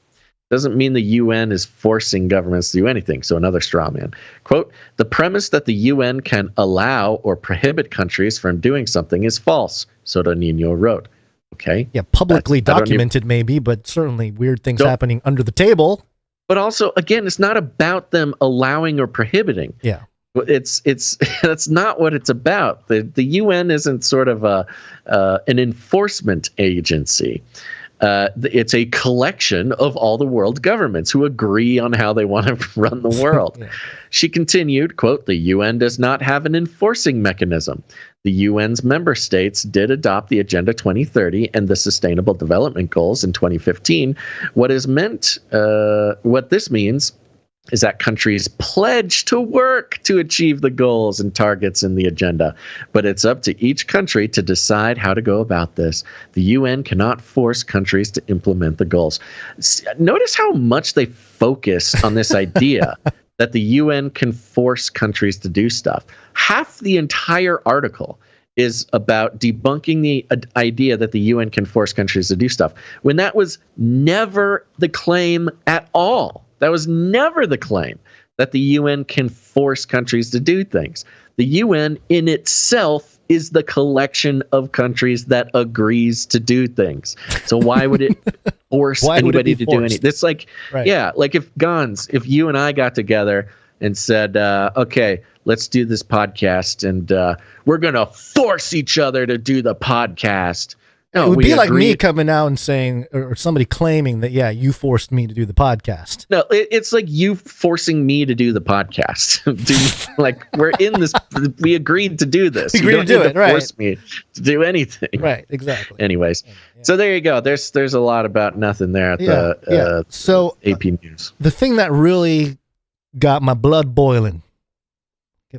Doesn't mean the UN is forcing governments to do anything. So another straw man. Quote, the premise that the UN can allow or prohibit countries from doing something is false, Soto Nino wrote. Okay.
Yeah, publicly documented maybe, but certainly weird things happening under the table.
But also, again, it's not about them allowing or prohibiting.
Yeah.
It's that's not what it's about. The UN isn't sort of an enforcement agency. It's a collection of all the world governments who agree on how they want to run the world. She continued, quote, the UN does not have an enforcing mechanism. The UN's member states did adopt the Agenda 2030 and the Sustainable Development Goals in 2015. What this means is that countries pledge to work to achieve the goals and targets in the agenda. But it's up to each country to decide how to go about this. The UN cannot force countries to implement the goals. Notice how much they focus on this idea that the UN can force countries to do stuff. Half the entire article is about debunking the idea that the UN can force countries to do stuff, when that was never the claim at all. That was never the claim, that the UN can force countries to do things. The UN in itself is the collection of countries that agrees to do things. So why would it force anybody to do anything? It's like, like if you and I got together and said, okay, let's do this podcast and we're going to force each other to do the podcast. No,
it would be like me coming out and saying, or somebody claiming that, you forced me to do the podcast.
No, it's like you forcing me to do the podcast. Like we're in this, we agreed to do this.
We agreed to do it, right?
Force me to do anything.
Right, exactly.
Anyways, so there you go. There's a lot about nothing there at the
so
AP News.
The thing that really got my blood boiling,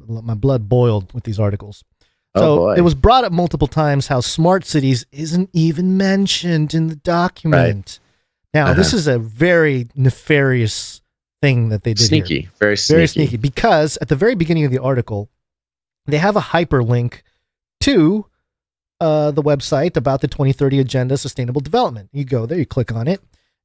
my blood boiled with these articles. So it was brought up multiple times how smart cities isn't even mentioned in the document. Right. Now, this is a very nefarious thing that they did
here. Very
sneaky. Because at the very beginning of the article, they have a hyperlink to the website about the 2030 Agenda Sustainable Development. You go there, you click on it,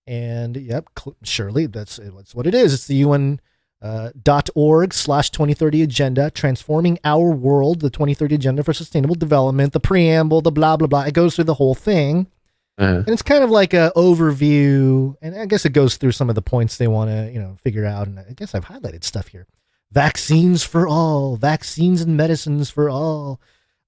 and surely that's what it is. It's the UN .org/2030 agenda, transforming our world, the 2030 agenda for sustainable development, the preamble, the blah, blah, blah. It goes through the whole thing. And it's kind of like an overview. And I guess it goes through some of the points they want to, figure out. And I guess I've highlighted stuff here. Vaccines for all, vaccines and medicines for all.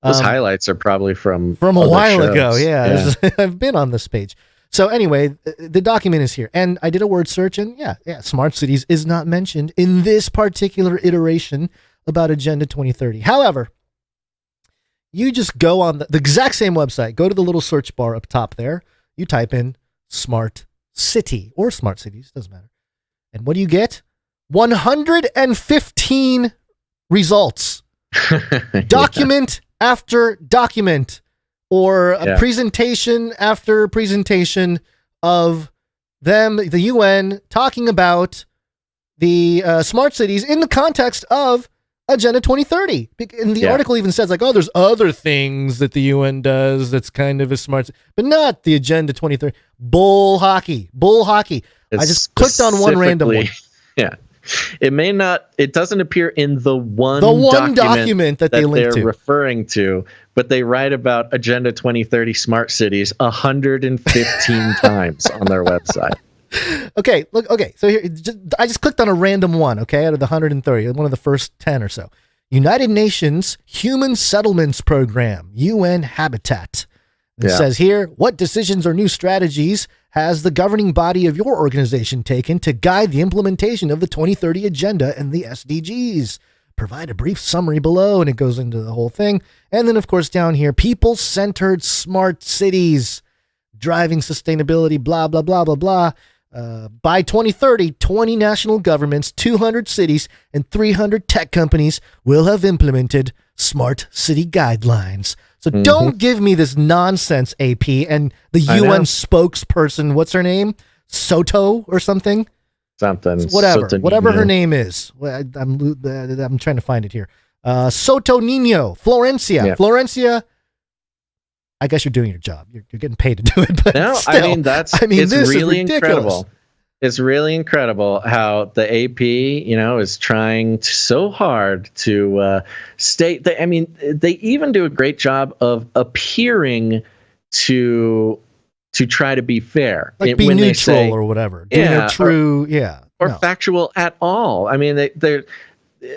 Those highlights are probably from
a while ago. Yeah. I've been on this page. So anyway, the document is here, and I did a word search, and smart cities is not mentioned in this particular iteration about Agenda 2030. However, you just go on the exact same website, go to the little search bar up top there, you type in smart city or smart cities, doesn't matter. And what do you get? 115 results. Document after document. Or a presentation after presentation of them, the UN, talking about the smart cities in the context of Agenda 2030. And the article even says, there's other things that the UN does that's kind of a smart, but not the Agenda 2030. Bull hockey. I just clicked on one random one.
Yeah. It doesn't appear in the one
document that they link to,
referring to, but they write about Agenda 2030 smart cities 115 times on their website.
Okay, look. Okay, so here I just clicked on a random one. Okay, out of the 130, one of the first 10 or so. United Nations Human Settlements Program, UN Habitat. It says here, what decisions or new strategies has the governing body of your organization taken to guide the implementation of the 2030 Agenda and the SDGs? Provide a brief summary below, and it goes into the whole thing. And then, of course, down here, people-centered smart cities, driving sustainability, blah, blah, blah, blah, blah. By 2030, 20 national governments, 200 cities, and 300 tech companies will have implemented smart city guidelines. So don't give me this nonsense, AP, and the UN spokesperson, what's her name? Soto or something? Whatever her name is. I'm trying to find it here. Soto Nino, Florencia. Yeah. Florencia, I guess you're doing your job. You're getting paid to do it. But no, still,
it's really incredible. It's really incredible how the AP, is trying so hard to state that. I mean, they even do a great job of appearing to try to be fair,
like be neutral or whatever. True,
or factual at all. I mean,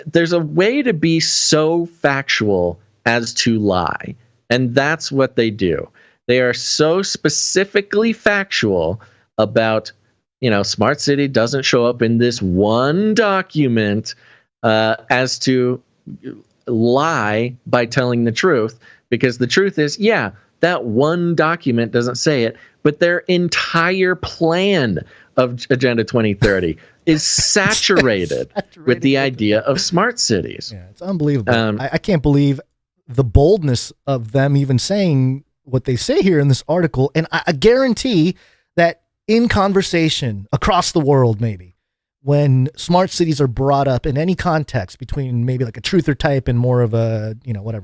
there's a way to be so factual as to lie. And that's what they do. They are so specifically factual about, smart city doesn't show up in this one document as to lie by telling the truth. Because the truth is, that one document doesn't say it, but their entire plan of Agenda 2030 is saturated with the idea of smart cities.
Yeah, it's unbelievable. I can't believe the boldness of them even saying what they say here in this article. And I guarantee that in conversation across the world, maybe when smart cities are brought up in any context between maybe like a truther type and more of a,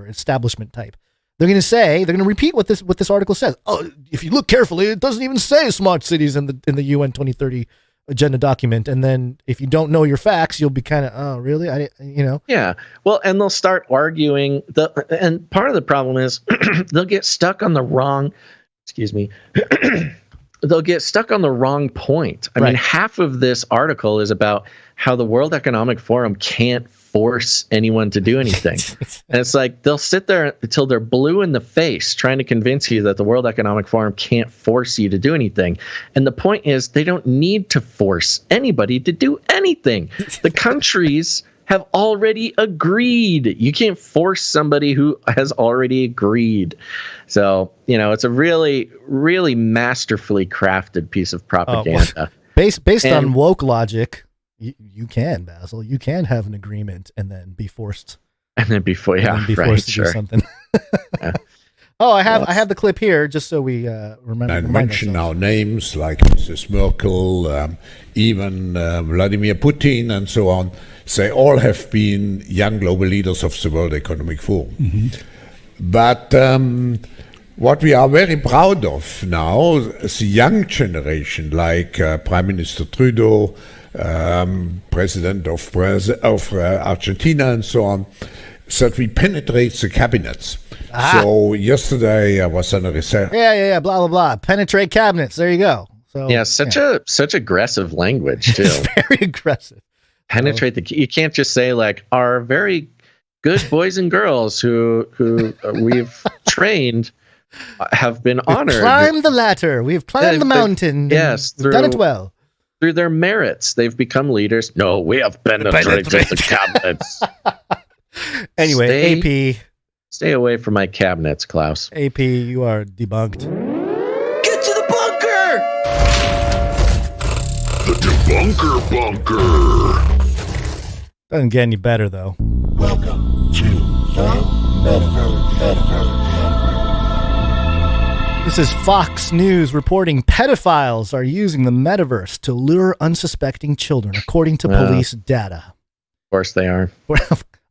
establishment type, they're going to repeat what this article says. Oh, if you look carefully, it doesn't even say smart cities in the UN 2030 agenda document. And then if you don't know your facts, you'll be kind of, oh, really?
Yeah. Well, and they'll start arguing. And part of the problem is they'll get stuck on the wrong, they'll get stuck on the wrong point. I mean, half of this article is about how the World Economic Forum can't force anyone to do anything. And it's like they'll sit there until they're blue in the face trying to convince you that the World Economic Forum can't force you to do anything. And the point is they don't need to force anybody to do anything. The countries have already agreed. You can't force somebody who has already agreed. So, it's a really, really masterfully crafted piece of propaganda.
Based on woke logic, you can, Basil. You can have an agreement and then be forced.
And then be forced to
do something. Oh, I have the clip here just so we remember.
I mention now names like Mrs. Merkel, even Vladimir Putin, and so on. They all have been young global leaders of the World Economic Forum. Mm-hmm. But what we are very proud of now, the young generation, like Prime Minister Trudeau, President of Argentina, and so on, that we penetrate the cabinets. So yesterday I was on a research.
Blah blah blah. Penetrate cabinets. There you go. So
such aggressive language too.
It's very aggressive.
Penetrate you can't just say like our very good boys and girls who we've trained have been honored.
We've climbed the ladder. We've climbed the mountain.
Yes,
we've done it well.
Through their merits, they've become leaders. No, we have penetrated the cabinets.
Anyway, AP.
Stay away from my cabinets, Klaus.
AP, you are debunked.
Get to the bunker! The debunker bunker.
Doesn't get any better, though.
Welcome to the Metaverse.
This is Fox News reporting pedophiles are using the metaverse to lure unsuspecting children, according to police data.
Of course they are.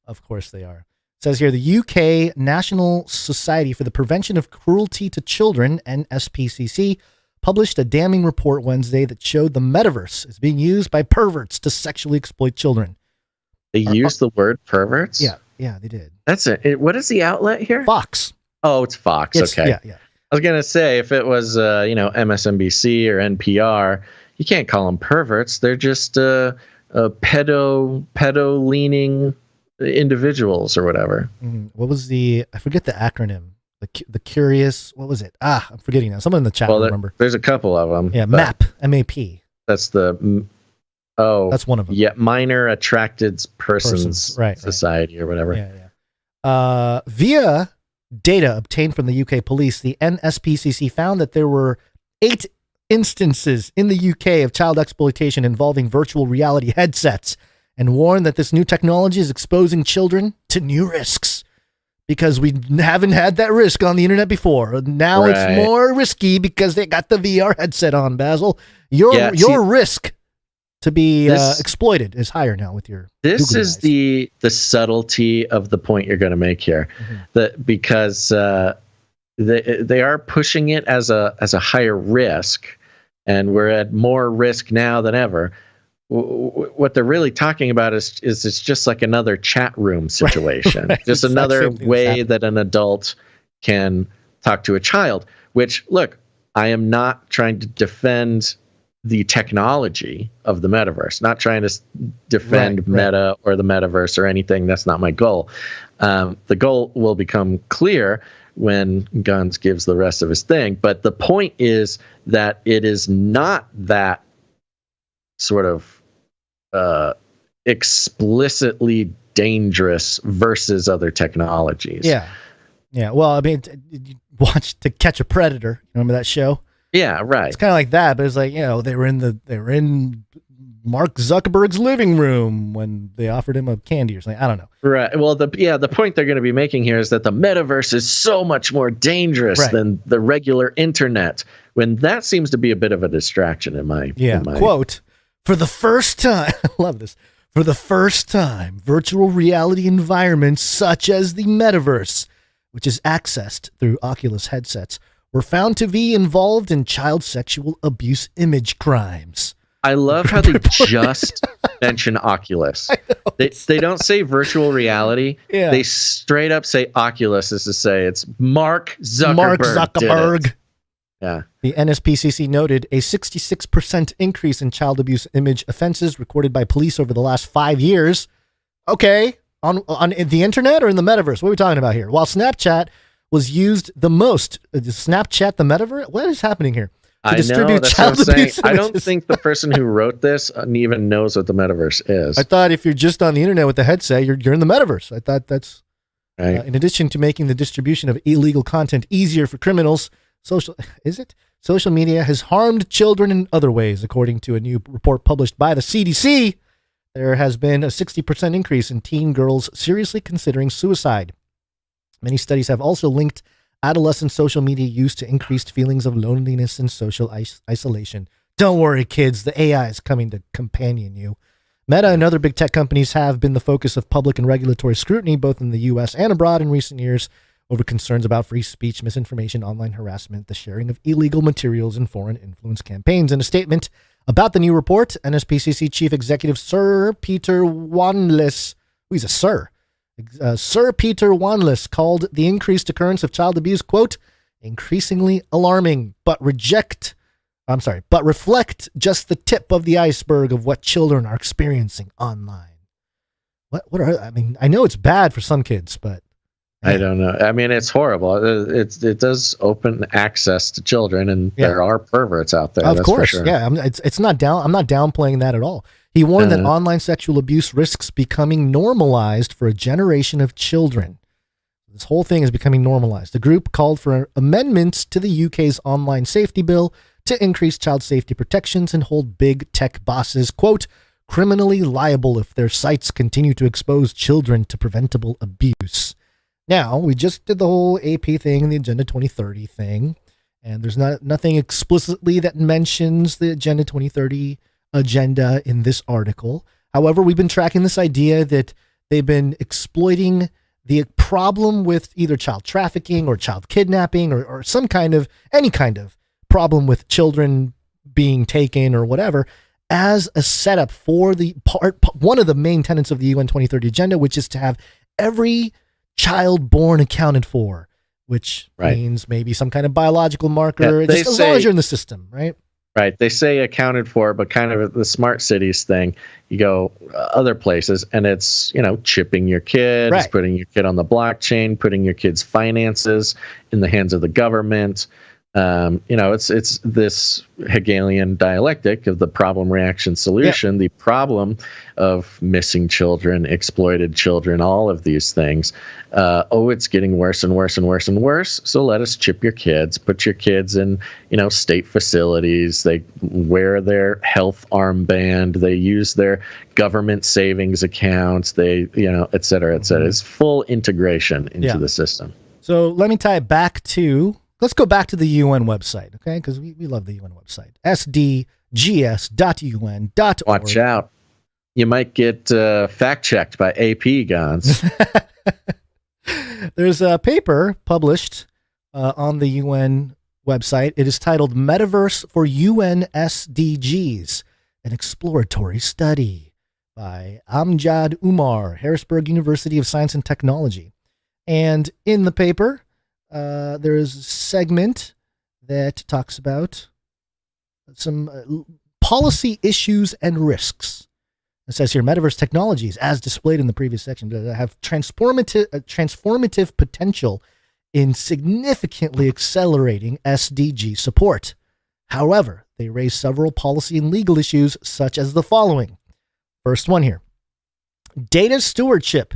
Of course they are. It says here, the UK National Society for the Prevention of Cruelty to Children, NSPCC, published a damning report Wednesday that showed the metaverse is being used by perverts to sexually exploit children.
They used the word perverts?
Yeah, they did.
That's it. What is the outlet here?
Fox.
Oh, it's Fox. Okay.
Yeah.
I was going to say, if it was, MSNBC or NPR, you can't call them perverts. They're just pedo-leaning individuals or whatever.
What was I forget the acronym. The curious, what was it? I'm forgetting now. Someone in the chat will remember.
There's a couple of them.
Yeah, MAP, M-A-P.
That's that's
one of them.
Yeah, Minor Attracted Persons
right,
Society or whatever.
Yeah. Via data obtained from the UK police, the NSPCC found that there were 8 instances in the UK of child exploitation involving virtual reality headsets, and warned that this new technology is exposing children to new risks. Because we haven't had that risk on the internet before. Now it's more risky because they got the VR headset on, Basil. Your risk to be exploited is higher now with your
This
Google
is
device.
the subtlety of the point you're going to make here. Because they are pushing it as a higher risk, and we're at more risk now than ever. What they're really talking about is it's just like another chat room situation, just another way that an adult can talk to a child. Which, look, I am not trying to defend the technology of the metaverse, not trying to defend Meta or the metaverse or anything. That's not my goal. The goal will become clear when Guns gives the rest of his thing. But the point is that it is not that sort of explicitly dangerous versus other technologies.
Yeah. Well, I mean, watch To Catch a Predator. Remember that show?
Yeah, right.
It's kind of like that, but it's like, they were in Mark Zuckerberg's living room when they offered him a candy or something. I don't know.
Right. Well, the point they're going to be making here is that the metaverse is so much more dangerous than the regular internet, when that seems to be a bit of a distraction in my
quote. For the first time, I love this. For the first time, virtual reality environments such as the metaverse, which is accessed through Oculus headsets, were found to be involved in child sexual abuse image crimes.
I love how they just mention Oculus. They don't say virtual reality.
Yeah.
They straight up say Oculus, as to say it's Mark Zuckerberg.
Mark Zuckerberg.
Yeah.
The NSPCC noted a 66% increase in child abuse image offenses recorded by police over the last 5 years. Okay, on the internet or in the metaverse? What are we talking about here? While Snapchat was used the most, Snapchat the metaverse? What is happening here?
I know, that's what I'm saying. I don't think the person who wrote this even knows what the metaverse is.
I thought if you're just on the internet with the headset, you're in the metaverse. I thought that's
right.
In addition to making the distribution of illegal content easier for criminals, social media has harmed children in other ways. According to a new report published by the CDC, there has been a 60% increase in teen girls seriously considering suicide. Many studies have also linked adolescent social media use to increased feelings of loneliness and social isolation. Don't worry, kids. The AI is coming to companion you. Meta and other big tech companies have been the focus of public and regulatory scrutiny, both in the U.S. and abroad in recent years, over concerns about free speech, misinformation, online harassment, the sharing of illegal materials, and foreign influence campaigns. In a statement about the new report, NSPCC Chief Executive Sir Peter Wanless, who is a sir, Sir Peter Wanless called the increased occurrence of child abuse, quote, increasingly alarming, but reflect just the tip of the iceberg of what children are experiencing online. I know it's bad for some kids, but
I don't know. I mean, it's horrible. It does open access to children, and there are perverts out there.
Of
that's
course,
for sure.
yeah. It's not down. I'm not downplaying that at all. He warned that online sexual abuse risks becoming normalized for a generation of children. This whole thing is becoming normalized. The group called for amendments to the UK's online safety bill to increase child safety protections and hold big tech bosses, quote, criminally liable if their sites continue to expose children to preventable abuse. Now, we just did the whole AP thing and the Agenda 2030 thing, and there's nothing explicitly that mentions the Agenda 2030 agenda in this article. However, we've been tracking this idea that they've been exploiting the problem with either child trafficking or child kidnapping or any kind of problem with children being taken or whatever as a setup for one of the main tenets of the UN 2030 agenda, which is to have every child born accounted for, which means maybe some kind of biological marker, as long as you're in the system, right?
Right. They say accounted for, but kind of the smart cities thing, you go other places and it's, chipping your kid,
Right.
it's putting your kid on the blockchain, putting your kid's finances in the hands of the government. It's this Hegelian dialectic of the problem, reaction, solution, the problem of missing children, exploited children, all of these things. It's getting worse and worse and worse and worse. So let us chip your kids, put your kids in, state facilities. They wear their health armband. They use their government savings accounts. They, et cetera, et cetera. It's full integration into the system.
So let me tie it back to, let's go back to the UN website, okay? Because we love the UN website. sdgs.un.org.
Watch out. You might get fact-checked by AP, Gons.
There's a paper published on the UN website. It is titled Metaverse for UN SDGs, an exploratory study by Amjad Umar, Harrisburg University of Science and Technology. And in the paper, there is a segment that talks about some policy issues and risks. It says here, metaverse technologies, as displayed in the previous section, have transformative potential in significantly accelerating SDG support. However, they raise several policy and legal issues, such as the following. First one here. Data stewardship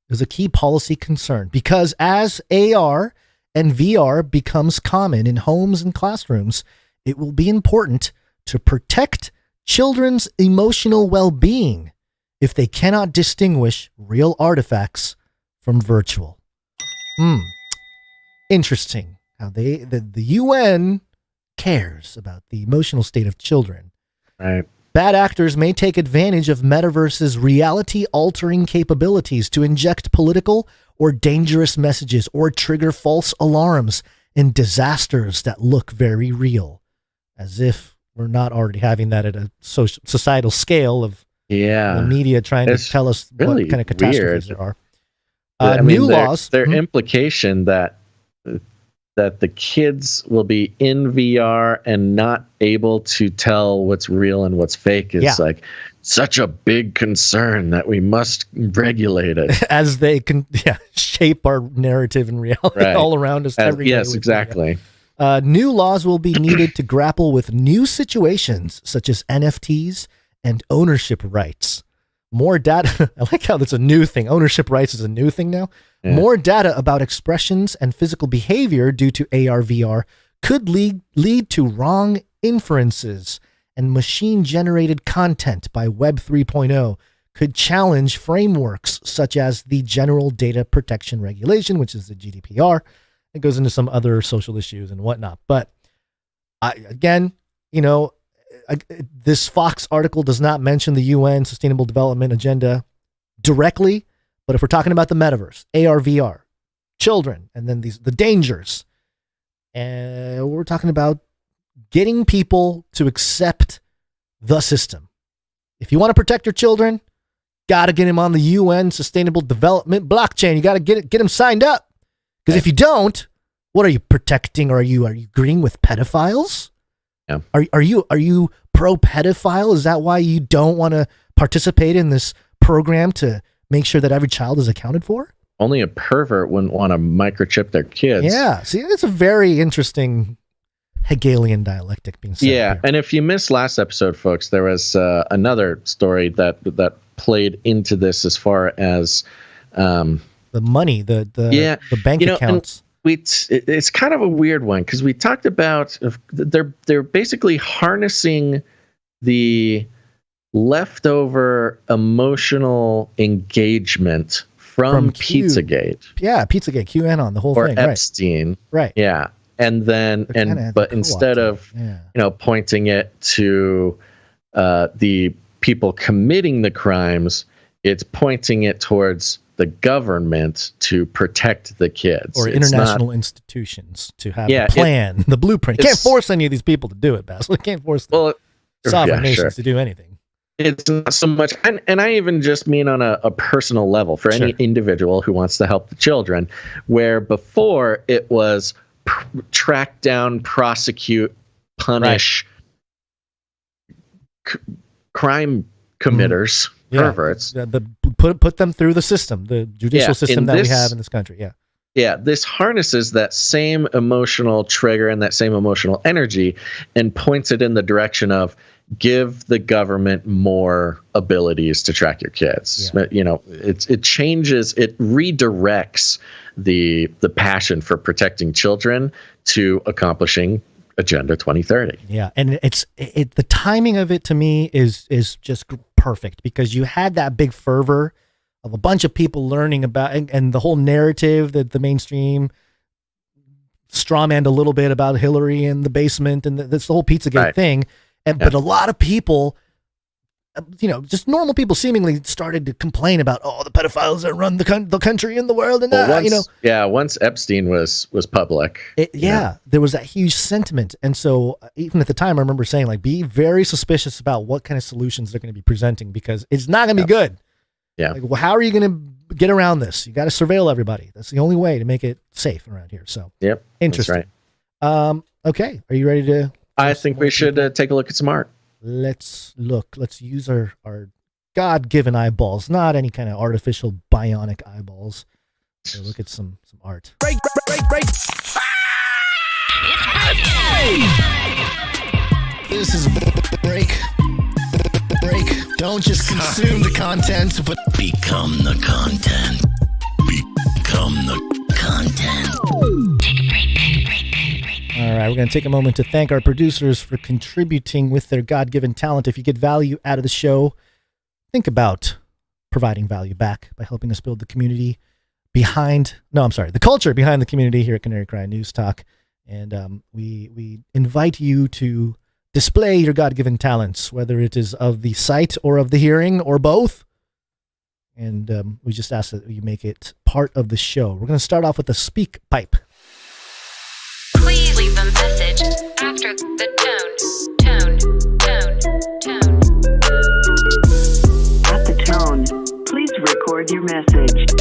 is a key policy concern because as AR and VR becomes common in homes and classrooms, it will be important to protect children's emotional well-being if they cannot distinguish real artifacts from virtual. Interesting how the UN cares about the emotional state of children.
Right.
Bad actors may take advantage of Metaverse's reality-altering capabilities to inject political or dangerous messages or trigger false alarms and disasters that look very real, as if we're not already having that at a societal scale of the media trying to tell us
really
what kind of catastrophes
weird.
there are. New laws.
Their implication that the kids will be in VR and not able to tell what's real and what's fake is like such a big concern that we must regulate it.
As they can shape our narrative and reality all around us every day.
Yes, exactly.
New laws will be needed to grapple with new situations such as NFTs and ownership rights. More data. I like how that's a new thing. Ownership rights is a new thing now. Yeah. More data about expressions and physical behavior due to AR/VR could lead to wrong inferences, and machine-generated content by Web 3.0 could challenge frameworks such as the General Data Protection Regulation, which is the GDPR. It goes into some other social issues and whatnot. But this Fox article does not mention the UN Sustainable Development Agenda directly, but if we're talking about the metaverse, AR, VR, children, and then the dangers, and we're talking about getting people to accept the system. If you want to protect your children, got to get them on the UN Sustainable Development blockchain. You got to get them signed up. Because if you don't, what are you protecting? Are you agreeing with pedophiles?
Yeah.
Are you pro pedophile? Is that why you don't want to participate in this program to make sure that every child is accounted for?
Only a pervert wouldn't want to microchip their kids.
Yeah. See, it's a very interesting Hegelian dialectic being said.
Yeah,
here.
and if you missed last episode, folks, there was another story that played into this as far as
the money, the bank accounts.
It's kind of a weird one because we talked about they're basically harnessing the leftover emotional engagement from Pizzagate.
Yeah, Pizzagate, QAnon, the whole
or
thing.
Or Epstein.
Right.
Yeah. And then, but instead of, pointing it to the people committing the crimes, it's pointing it towards the government to protect the kids.
Or international institutions to have the plan, the blueprint. You can't force any of these people to do it, Basil. You can't force sovereign nations to do anything.
It's not so much, and I even just mean on a personal level for any individual who wants to help the children, where before it was track down, prosecute, punish, crime committers, perverts.
Put them through the system, the judicial system that we have in this country. Yeah.
Yeah, this harnesses that same emotional trigger and that same emotional energy and points it in the direction of give the government more abilities to track your kids. Yeah. You know, it changes, it redirects the passion for protecting children to accomplishing Agenda 2030.
Yeah, and the timing of it to me is just perfect, because you had that big fervor of a bunch of people learning about, and the whole narrative that the mainstream strawmanned a little bit about Hillary in the basement and this whole Pizzagate thing. But a lot of people, you know, just normal people seemingly started to complain about, the pedophiles that run the country and the world. And
once Epstein was public.
There was that huge sentiment. And so even at the time, I remember saying, like, be very suspicious about what kind of solutions they're going to be presenting, because it's not going to be good.
Yeah.
Like, well, how are you going to get around this? You got to surveil everybody. That's the only way to make it safe around here. So, interesting.
That's right.
Okay. Are you ready to?
I think we should take a look at some art.
Let's look. Let's use our God-given eyeballs, not any kind of artificial bionic eyeballs. So look at some art. Break. This is break. Don't just consume the content, but become the content. Become the content. All right, we're going to take a moment to thank our producers for contributing with their God-given talent. If you get value out of the show, think about providing value back by helping us build the community the culture behind the community here at Canary Cry News Talk. And we invite you to display your God-given talents, whether it is of the sight or of the hearing or both. And we just ask that you make it part of the show. We're going to start off with a speak pipe.
Please leave a message after the tone.
At the tone, please record your message.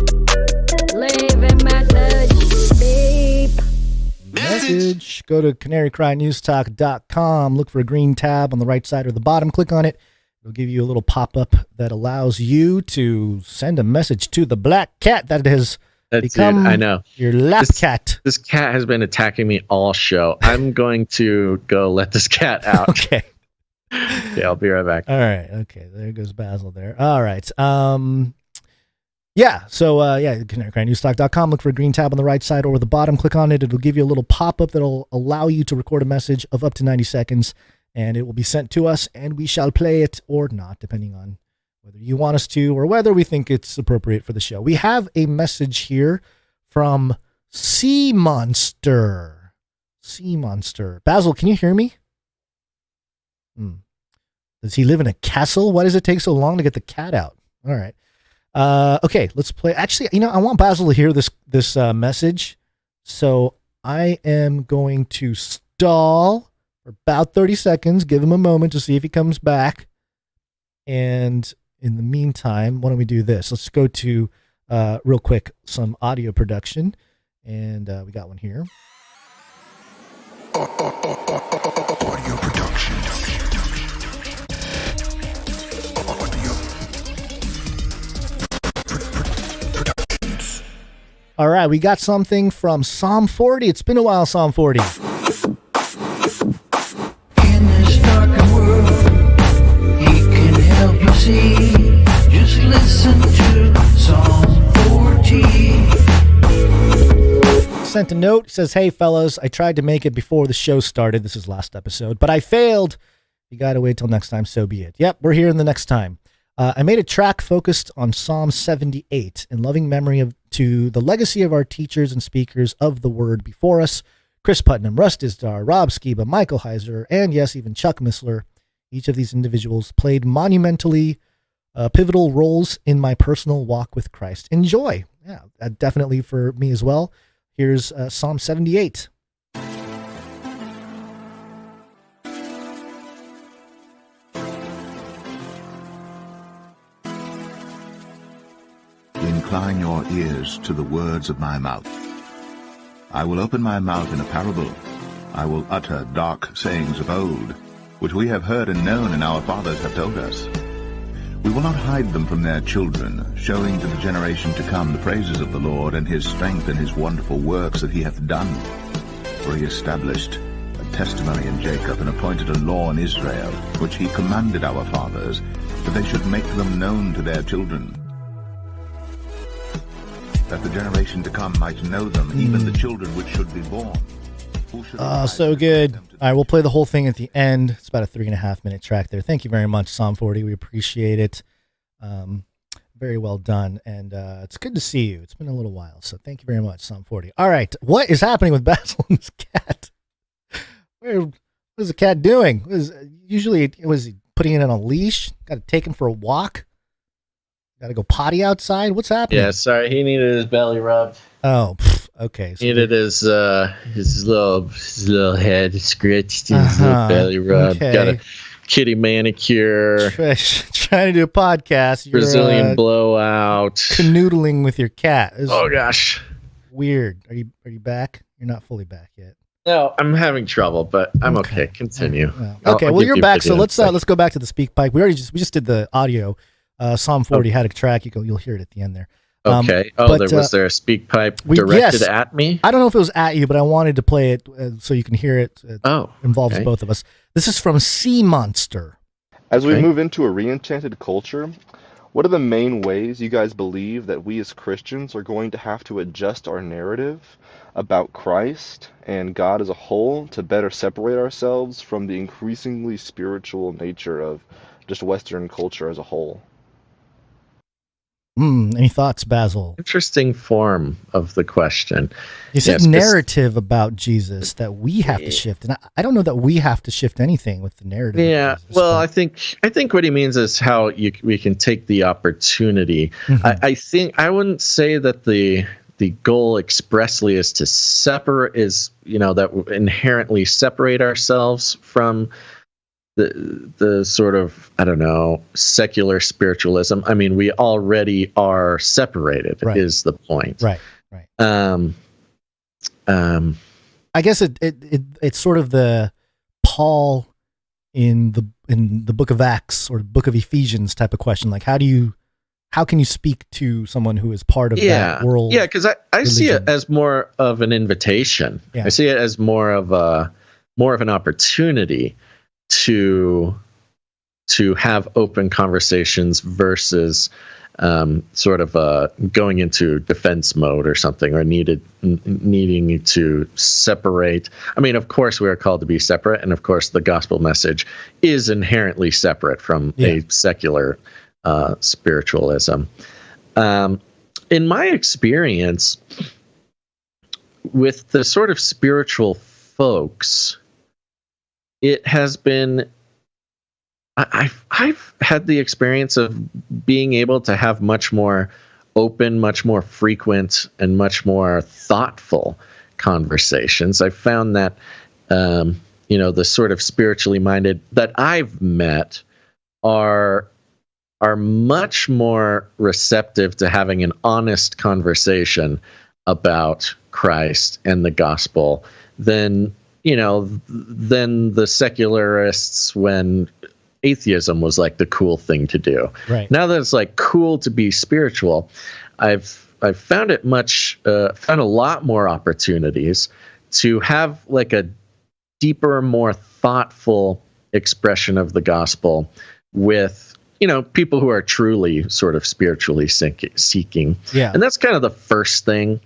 Leave a message. Beep.
Message. Go to canarycrynewstalk.com. Look for a green tab on the right side or the bottom. Click on it. It'll give you a little pop-up that allows you to send a message to the black cat that has become
I know.
Your lap cat.
This cat has been attacking me all show. I'm going to go let this cat out.
Okay.
Yeah, I'll be right back.
All right. Okay. There goes Basil there. All right. canarycrynewstalk.com. Look for a green tab on the right side or the bottom. Click on it. It'll give you a little pop-up that'll allow you to record a message of up to 90 seconds, and it will be sent to us, and we shall play it or not, depending on whether you want us to or whether we think it's appropriate for the show. We have a message here from Sea Monster. Basil, can you hear me? Does he live in a castle? Why does it take so long to get the cat out? All right. Okay, let's play. Actually, I want Basil to hear this message, so I am going to stall for about 30 seconds, give him a moment to see if he comes back, and in the meantime, why don't we do this? Let's go to, real quick, some audio production, and we got one here.
Audio production.
All right, we got something from Psalm 40. It's been a while, Psalm 40.
In this dark world, he can help you see. Just listen to Psalm 40.
Sent a note, says, "Hey fellas, I tried to make it before the show started." This is last episode, but I failed. You gotta wait till next time, so be it. Yep, we're here in the next time. I made a track focused on Psalm 78 in loving memory to the legacy of our teachers and speakers of the word before us. Chris Putnam, Russ Dizdar, Rob Skiba, Michael Heiser, and yes, even Chuck Missler. Each of these individuals played monumentally pivotal roles in my personal walk with Christ. Enjoy. Yeah, definitely for me as well. Here's Psalm 78.
Incline your ears to the words of my mouth. I will open my mouth in a parable. I will utter dark sayings of old, which we have heard and known and our fathers have told us. We will not hide them from their children, showing to the generation to come the praises of the Lord and his strength and his wonderful works that he hath done. For he established a testimony in Jacob and appointed a law in Israel, which he commanded our fathers, that they should make them known to their children, that the generation to come might know them, even the children which should be born.
So good. All right, we'll play the whole thing at the end. It's about a 3.5 minute track there. Thank you very much, Psalm 40. We appreciate it. Very well done. And it's good to see you. It's been a little while. So thank you very much, Psalm 40. All right. What is happening with Basil and his cat? What is the cat doing? Usually was he putting it on a leash? Got to take him for a walk? Got to go potty outside? What's happening?
Yeah, sorry. He needed his belly rubbed.
Oh, okay.
So needed his little head scratched, his little belly rubbed.
Okay.
Got a kitty manicure.
Trying to do a podcast.
Brazilian blowout.
Canoodling with your cat.
Oh gosh.
Weird. Are you back? You're not fully back yet.
No, I'm having trouble, but I'm okay. Continue.
Okay, well you're back. So let's go back to the speak pipe. We just did the audio. Psalm 40 had a track. You'll hear it at the end there.
Okay. Was there a speak pipe directed at me?
I don't know if it was at you, but I wanted to play it so you can hear it. It involves both of us. This is from Sea Monster.
As we move into a re-enchanted culture, what are the main ways you guys believe that we as Christians are going to have to adjust our narrative about Christ and God as a whole to better separate ourselves from the increasingly spiritual nature of just Western culture as a whole?
Any thoughts, Basil?
Interesting form of the question.
You said narrative about Jesus that we have to shift, and I don't know that we have to shift anything with the narrative.
Yeah, Jesus, well, I think what he means is how we can take the opportunity. Mm-hmm. I wouldn't say that the goal expressly is to that inherently separate ourselves from the sort of, I don't know, secular spiritualism. I mean, we already are separated, is the point.
Right. I guess it's sort of the Paul in the book of Acts or the book of Ephesians type of question. Like, how can you speak to someone who is part of that world?
Yeah, because I see it as more of an invitation. Yeah. I see it as more of an opportunity to have open conversations versus sort of going into defense mode or something, or needing to separate. I mean, of course, we are called to be separate, and of course, the gospel message is inherently separate from a secular spiritualism. In my experience with the sort of spiritual folks, it has been, I've had the experience of being able to have much more open, much more frequent, and much more thoughtful conversations. I found that, the sort of spiritually minded that I've met are much more receptive to having an honest conversation about Christ and the gospel than the secularists when atheism was like the cool thing to do.
Right.
Now that it's like cool to be spiritual, I've found it found a lot more opportunities to have like a deeper, more thoughtful expression of the gospel with people who are truly sort of spiritually seeking.
Yeah.
And that's kind of the first thing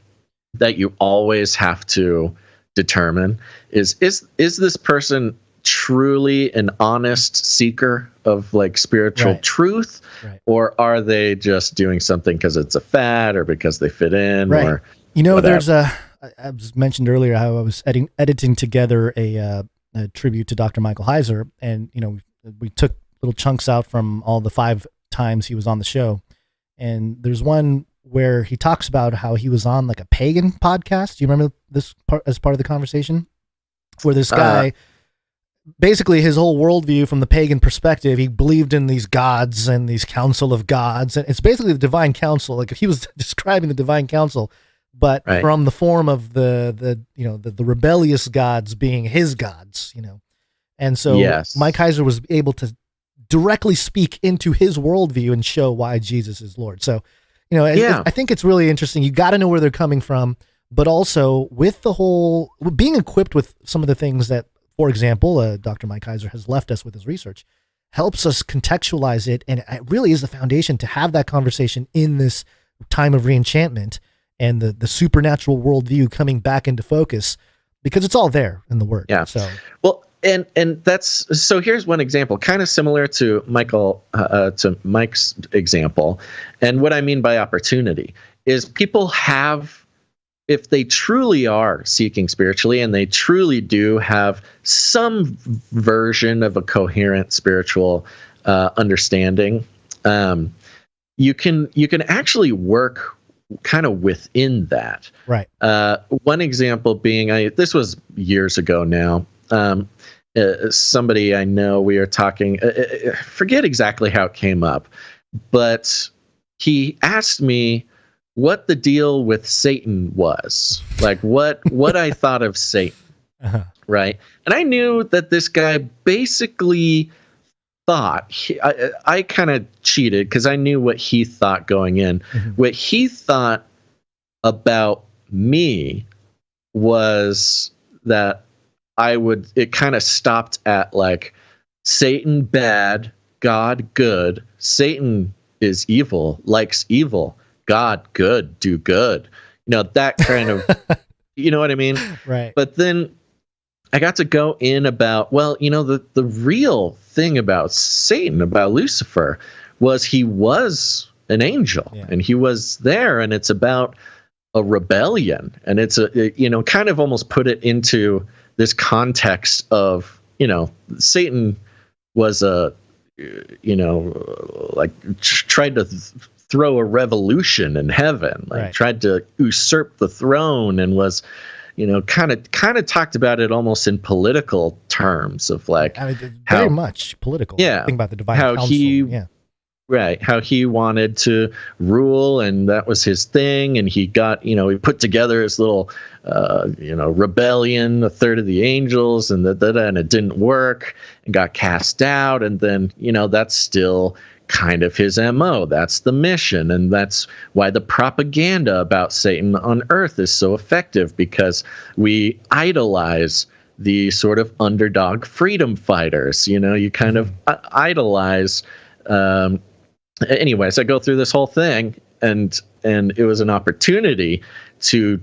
that you always have to determine is this person truly an honest seeker of like spiritual truth, or are they just doing something because it's a fad or because they fit in, or
there's I was mentioned earlier how I was editing together a tribute to Dr. Michael Heiser, and we took little chunks out from all the 5 times he was on the show, and there's one where he talks about how he was on like a pagan podcast. Do you remember this part as part of the conversation? Where this guy, basically his whole worldview from the pagan perspective, he believed in these gods and these council of gods. And it's basically the divine council. Like he was describing the divine council, but from the form of the rebellious gods being his gods, And so Mike Heiser was able to directly speak into his worldview and show why Jesus is Lord. So, I think it's really interesting. You got to know where they're coming from, but also with the whole being equipped with some of the things that, for example, Dr. Mike Heiser has left us with his research, helps us contextualize it. And it really is the foundation to have that conversation in this time of reenchantment and the supernatural worldview coming back into focus, because it's all there in the Word.
Yeah.
So,
well, and that's, so here's one example, kind of similar to Mike's example. And what I mean by opportunity is people have, if they truly are seeking spiritually and they truly do have some version of a coherent spiritual understanding, you can actually work kind of within that.
Right.
One example being, this was years ago now. Somebody I know, we are talking, forget exactly how it came up, but he asked me what the deal with Satan was, like what I thought of Satan. Right. And I knew that this guy basically thought, I kind of cheated because I knew what he thought going in. What he thought about me was that it kind of stopped at like Satan bad, God good. Satan is evil, likes evil. God good, do good. That kind of, you know what I mean?
Right.
But then I got to go in about, the real thing about Satan, about Lucifer, was he was an angel and he was there, and it's about a rebellion. And it's kind of almost put it into this context of, Satan was tried to throw a revolution in heaven, tried to usurp the throne, and was, kind of talked about it almost in political terms of
very much political.
Yeah.
Think about the divine council.
Right. How he wanted to rule, and that was his thing. And he got, he put together his little, rebellion, a third of the angels, and and it didn't work and got cast out. And then, that's still kind of his MO. That's the mission. And that's why the propaganda about Satan on earth is so effective, because we idolize the sort of underdog freedom fighters. You kind of idolize, anyways, I go through this whole thing, and it was an opportunity to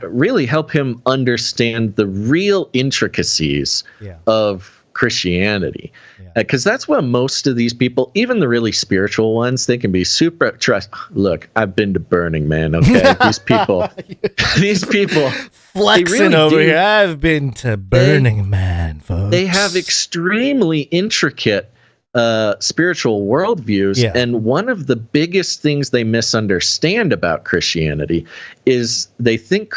really help him understand the real intricacies of Christianity. Because that's what most of these people, even the really spiritual ones, they can be super Look, I've been to Burning Man, okay? These people
flexing really over here. I've been to Burning Man, folks.
They have extremely intricate spiritual worldviews, and one of the biggest things they misunderstand about Christianity is they think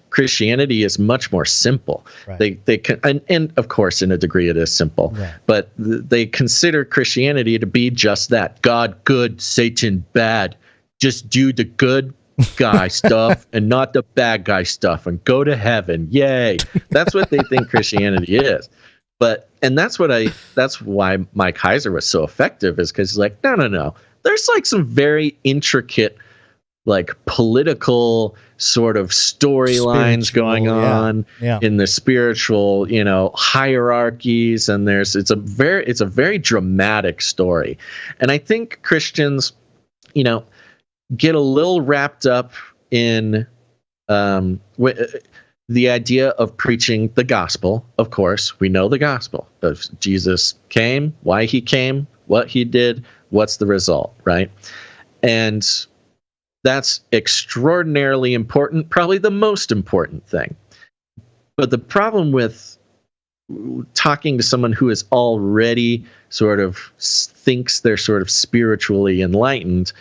Christianity is much more simple. Right. They can, and of course, in a degree, it is simple, but they consider Christianity to be just that: God good, Satan bad. Just do the good guy stuff and not the bad guy stuff, and go to heaven. Yay! That's what they think Christianity is. And that's why Mike Heiser was so effective, is because he's like, no. There's like some very intricate, like political sort of storylines going on in the spiritual, hierarchies. And it's a very dramatic story. And I think Christians, get a little wrapped up in, the idea of preaching the gospel. Of course, we know the gospel of Jesus came, why he came, what he did, what's the result, right? And that's extraordinarily important, probably the most important thing. But the problem with talking to someone who is already sort of thinks they're sort of spiritually enlightened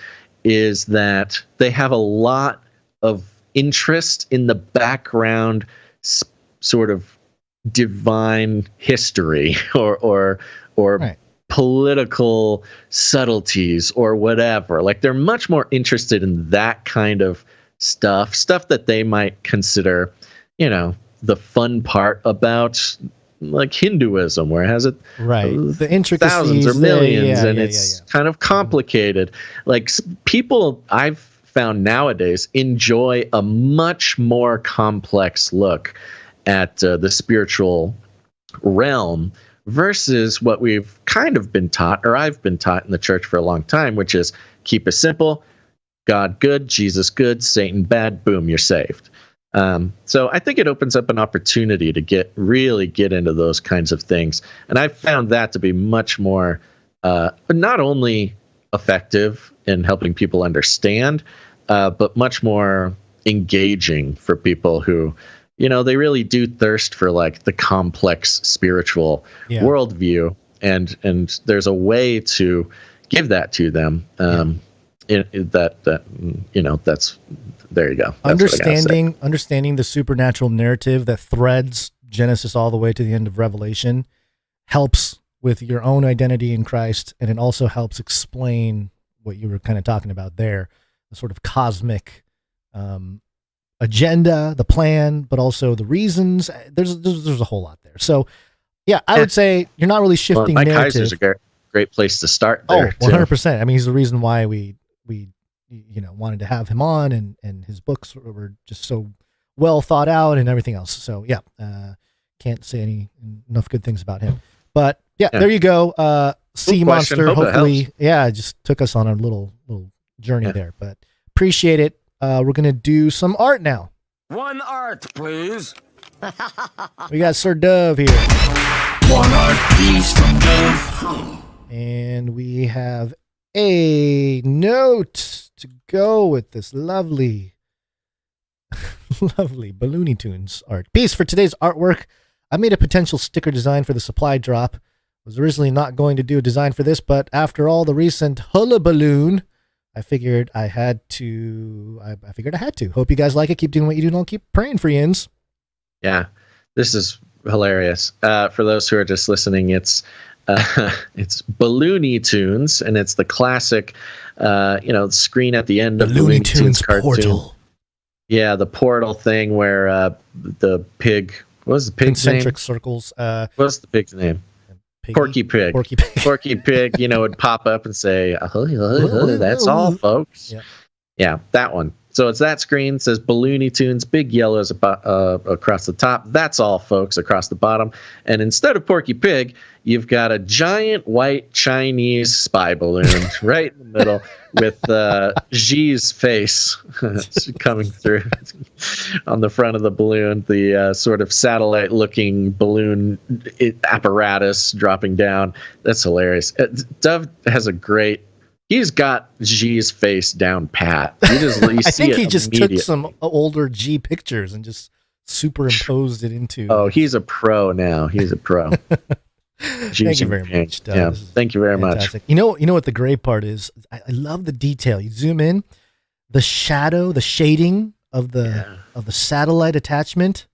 is that they have a lot of interest in the background sort of divine history or political subtleties or whatever. Like, they're much more interested in that kind of stuff that they might consider, the fun part about like Hinduism, where it has it
the intricacies,
thousands or millions, and it's kind of complicated. Like people I've found nowadays enjoy a much more complex look at the spiritual realm versus what we've kind of been taught, or I've been taught in the church for a long time, which is keep it simple. God good, Jesus good, Satan bad, boom, you're saved. So I think it opens up an opportunity to really get into those kinds of things. And I've found that to be much more, not only effective in helping people understand, but much more engaging for people who, they really do thirst for like the complex spiritual worldview. And there's a way to give that to them. That's there you go. That's
understanding the supernatural narrative that threads Genesis all the way to the end of Revelation helps with your own identity in Christ, and it also helps explain what you were kind of talking about there, the sort of cosmic agenda, the plan, but also the reasons. There's a whole lot there. So I would say you're not really shifting
Mike
narrative.
Heiser's a great place to start there.
100%. I mean, he's the reason why we wanted to have him on, and his books were just so well thought out and everything else. So can't say enough good things about him. But there you go. Sea Monster, hopefully, just took us on a little journey there. But appreciate it. We're gonna do some art now.
One art, please.
We got Sir Dove here.
One art, please, from Dove.
And we have a note to go with this lovely Balloony Tunes art piece. For today's artwork, I made a potential sticker design for the supply drop. Was originally not going to do a design for this, but after all the recent hullaballoon, I figured I had to. Hope you guys like it. Keep doing what you do, and I'll keep praying for yins.
Yeah, this is hilarious. For those who are just listening, it's Balloony Tunes, and it's the classic, screen at the end of the Looney Tunes cartoon. Portal. Yeah, the portal thing where the pig. What was the pig's name?
Concentric circles.
What's the pig's name? Piggy? Porky Pig. Porky Pig, would pop up and say, that's all, folks. Yeah, that one. So it's that screen, says Balloony Tunes, big yellows across the top. That's all, folks, across the bottom. And instead of Porky Pig, you've got a giant white Chinese spy balloon right in the middle with Xi's face coming through on the front of the balloon, the sort of satellite-looking balloon apparatus dropping down. That's hilarious. Dove has he's got G's face down pat. You
I think he just took some older G pictures and just superimposed it into.
Oh, he's a pro now. He's a pro.
Thank you very much, Doug.
Yeah, thank you very much.
You know what the great part is? I love the detail. You zoom in, the shadow, the shading of the satellite attachment.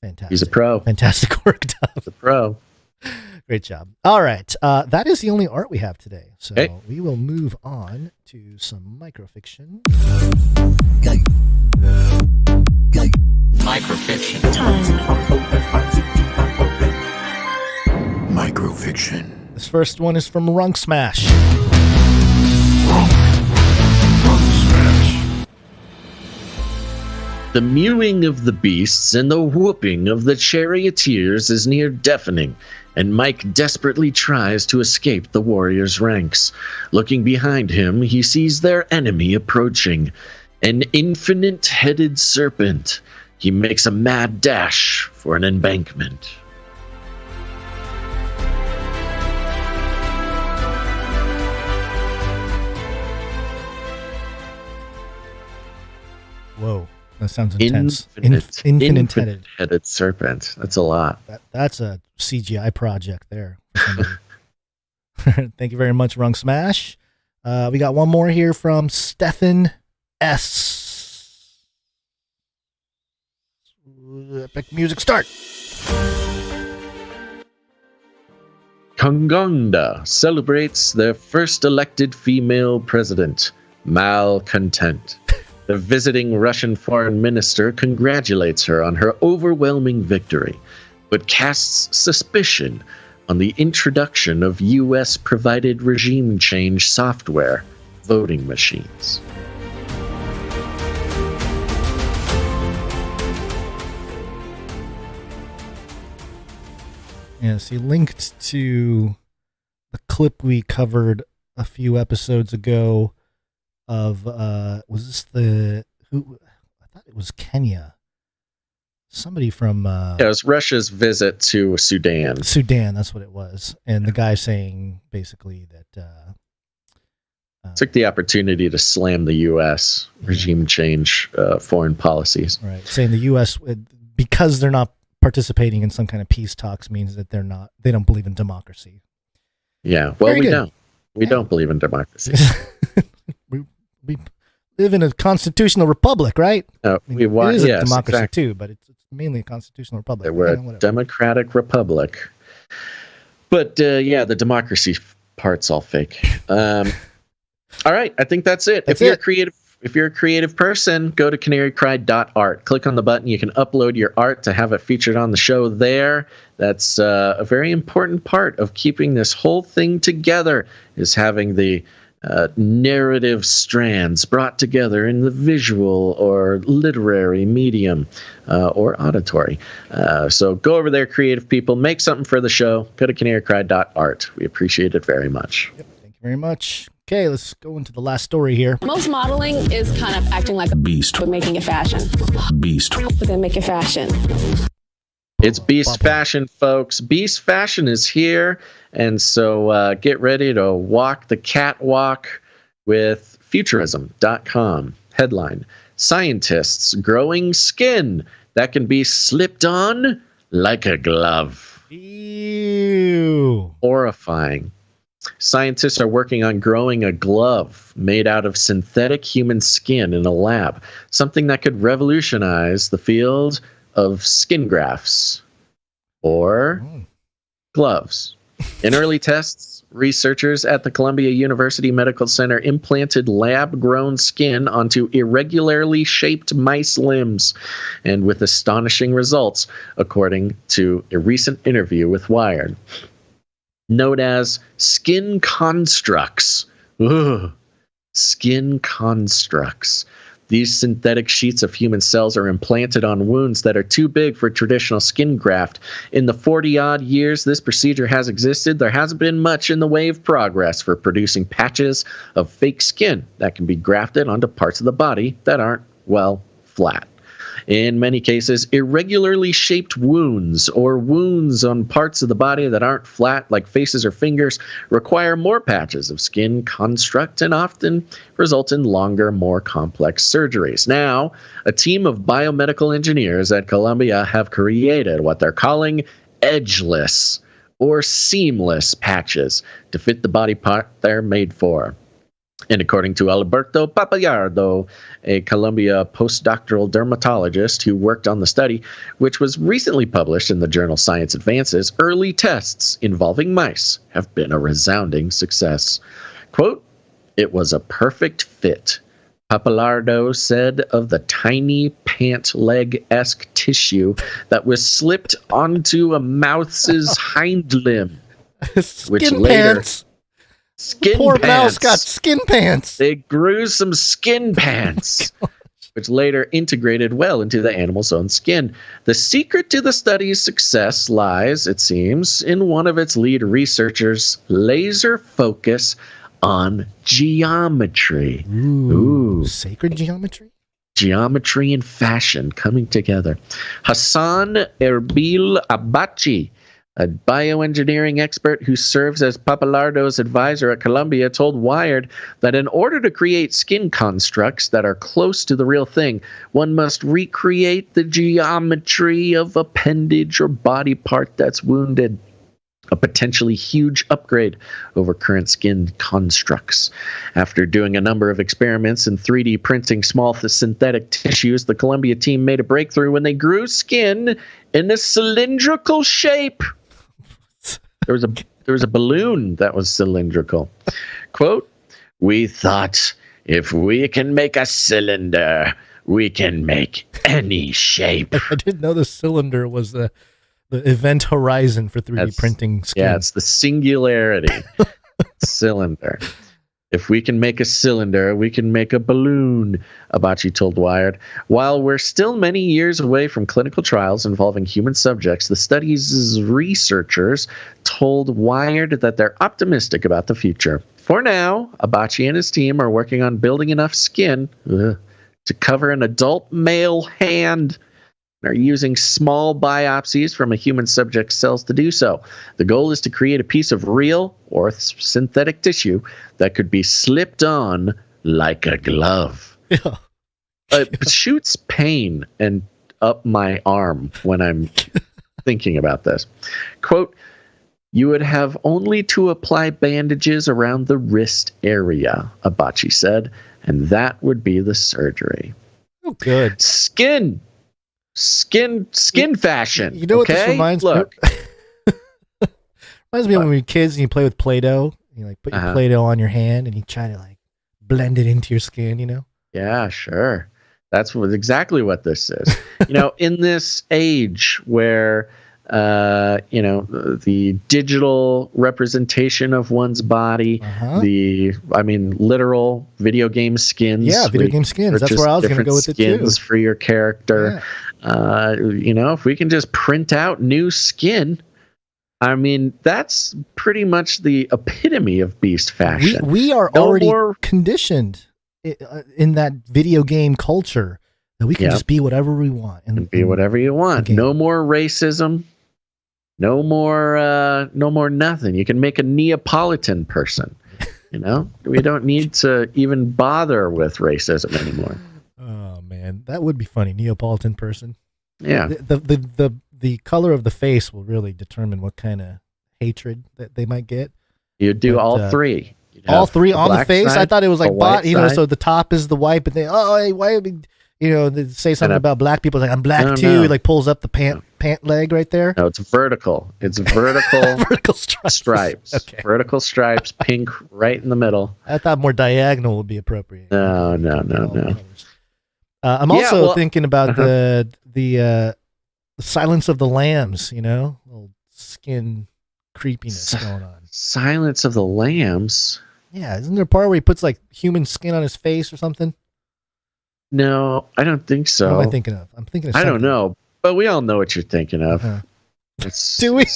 Fantastic.
He's a pro.
Fantastic work, Doug.
He's a pro.
Great job. All right. That is the only art we have today. So we will move on to some microfiction.
Microfiction.
Microfiction.
This first one is from Runk Smash.
The mewing of the beasts and the whooping of the charioteers is near deafening, and Mike desperately tries to escape the warriors' ranks. Looking behind him, he sees their enemy approaching, an infinite-headed serpent. He makes a mad dash for an embankment.
Whoa. That sounds intense.
Infinite-headed serpent. That's a lot.
That's a CGI project there. Thank you very much, Rung Smash. We got one more here from Stefan S. Epic music start.
Kongonda celebrates their first elected female president, Malcontent. The visiting Russian foreign minister congratulates her on her overwhelming victory, but casts suspicion on the introduction of U.S.-provided regime change software, voting machines.
Yes, he linked to the clip we covered a few episodes ago of, was this who? I thought it was Kenya. Somebody from...
Yeah, it was Russia's visit to Sudan.
Sudan, that's what it was. And the guy saying, basically, that...
took the opportunity to slam the U.S. regime change foreign policies.
Right, saying the U.S., because they're not participating in some kind of peace talks, means that they don't believe in democracy.
Yeah, well, we don't. We don't believe in democracy.
we live in a constitutional republic, right?
It
is a democracy too, but it's mainly a constitutional republic.
We're a democratic republic. But the democracy part's all fake. All right, I think that's it. If you're a creative person, go to canarycry.art. Click on the button. You can upload your art to have it featured on the show there. That's a very important part of keeping this whole thing together, is having the narrative strands brought together in the visual or literary medium or auditory. So go over there, creative people. Make something for the show. Go to canarycry.art. We appreciate it very much.
Yep, thank you very much. Okay, let's go into the last story here.
Most modeling is kind of acting like a beast, but making it fashion. Beast. But then make it fashion.
It's Beast Fashion, folks. Beast Fashion is here, and so get ready to walk the catwalk with Futurism.com. Headline: Scientists growing skin that can be slipped on like a glove.
Ew.
Horrifying. Scientists are working on growing a glove made out of synthetic human skin in a lab, something that could revolutionize the field of skin grafts or gloves. In early tests, researchers at the Columbia University Medical Center implanted lab-grown skin onto irregularly shaped mice limbs, and with astonishing results, according to a recent interview with Wired. Known as skin constructs. Ugh. Skin constructs. These synthetic sheets of human cells are implanted on wounds that are too big for traditional skin graft. In the 40-odd years this procedure has existed, there hasn't been much in the way of progress for producing patches of fake skin that can be grafted onto parts of the body that aren't, well, flat. In many cases, irregularly shaped wounds or wounds on parts of the body that aren't flat, like faces or fingers, require more patches of skin construct and often result in longer, more complex surgeries. Now, a team of biomedical engineers at Columbia have created what they're calling edgeless or seamless patches to fit the body part they're made for. And according to Alberto Pappalardo, a Columbia postdoctoral dermatologist who worked on the study, which was recently published in the journal Science Advances, early tests involving mice have been a resounding success. Quote, "It was a perfect fit," Pappalardo said of the tiny pant leg-esque tissue that was slipped onto a mouse's hind limb, which later...
Pants. Poor mouse got skin pants.
They grew some skin pants, which later integrated well into the animal's own skin. The secret to the study's success lies, it seems, in one of its lead researchers' laser focus on geometry.
Ooh. Sacred geometry?
Geometry and fashion coming together. Hassan Erbil Abachi, a bioengineering expert who serves as Pappalardo's advisor at Columbia, told Wired that in order to create skin constructs that are close to the real thing, one must recreate the geometry of appendage or body part that's wounded. A potentially huge upgrade over current skin constructs. After doing a number of experiments in 3D printing small synthetic tissues, the Columbia team made a breakthrough when they grew skin in a cylindrical shape. There was a balloon that was cylindrical. Quote, "We thought if we can make a cylinder, we can make any shape."
I didn't know the cylinder was the event horizon for 3D printing skin.
Yeah, it's the singularity cylinder. If we can make a cylinder, we can make a balloon, Abachi told Wired. While we're still many years away from clinical trials involving human subjects, the study's researchers told Wired that they're optimistic about the future. For now, Abachi and his team are working on building enough skin to cover an adult male hand. Are using small biopsies from a human subject's cells to do so. The goal is to create a piece of real or synthetic tissue that could be slipped on like a glove.
Yeah.
It shoots pain and up my arm when I'm thinking about this. Quote, you would have only to apply bandages around the wrist area, Abachi said, and that would be the surgery.
Oh, good.
Skin fashion.
You know what this reminds
me?
Reminds me of when we were kids and you play with Play-Doh. You like put your Play-Doh on your hand and you try to like blend it into your skin, you know?
Yeah, sure. That's exactly what this is. In this age where the digital representation of one's body, literal video game skins.
Yeah, video game skins. That's where I was going to go with it too.
Skins for your character. Yeah. If we can just print out new skin, I mean, that's pretty much the epitome of beast fashion.
We are already conditioned in that video game culture that we can just be whatever we want.
And be whatever you want. No more racism. No more nothing. You can make a Neapolitan person. We don't need to even bother with racism anymore.
Oh man, that would be funny. Neapolitan person.
Yeah.
The color of the face will really determine what kind of hatred that they might get.
You do all three.
All three on the face.
Side,
I thought it was like
side.
so the top is the white, but then why would we? They say something about black people. Like I'm black too.
No.
Like pulls up the pant leg right there.
No, it's vertical. It's vertical.
Vertical stripes.
Okay. Vertical stripes, pink right in the middle.
I thought more diagonal would be appropriate.
No.
I'm also thinking about the Silence of the Lambs. Little skin creepiness going on.
Silence of the Lambs.
Yeah, isn't there a part where he puts like human skin on his face or something?
No, I don't think so.
What am I thinking of? I'm thinking of something.
I don't know, but we all know what you're thinking of.
Do we?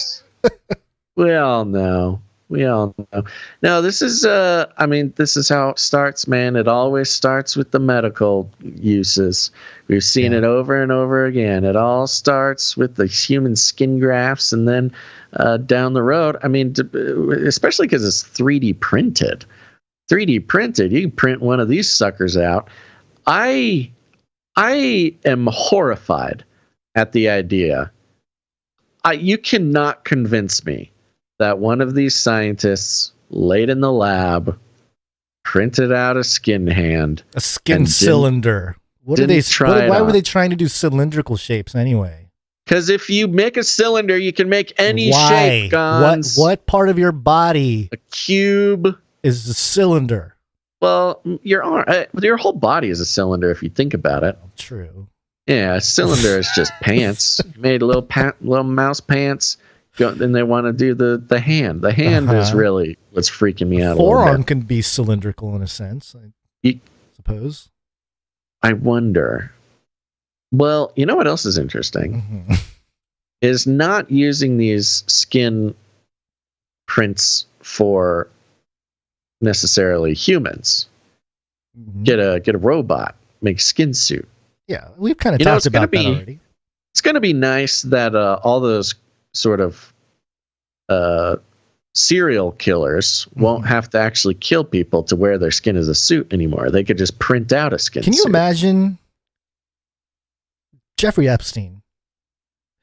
We all know. No, this is this is how it starts, man. It always starts with the medical uses. We've seen it over and over again. It all starts with the human skin grafts, and then down the road, especially because it's 3D printed. 3D printed, you can print one of these suckers out. I am horrified at the idea. You cannot convince me that one of these scientists laid in the lab, printed out a skin hand,
a skin cylinder. Why were they trying to do cylindrical shapes anyway?
Because if you make a cylinder, you can make any shape. Gons.
What part of your body?
A cube
is a cylinder.
Well, your whole body is a cylinder if you think about it.
True.
Yeah, a cylinder is just pants. You made little mouse pants. Then they want to do the hand. The hand is really what's freaking me out.
Forearm can be cylindrical in a sense, I suppose.
I wonder. Well, you know what else is interesting? Is not using these skin prints for necessarily humans. Get a robot, make a skin suit.
Yeah, we've kind of talked about that already.
It's going to be nice that all those sort of serial killers won't have to actually kill people to wear their skin as a suit anymore. They could just print out a skin suit.
Can you imagine Jeffrey Epstein?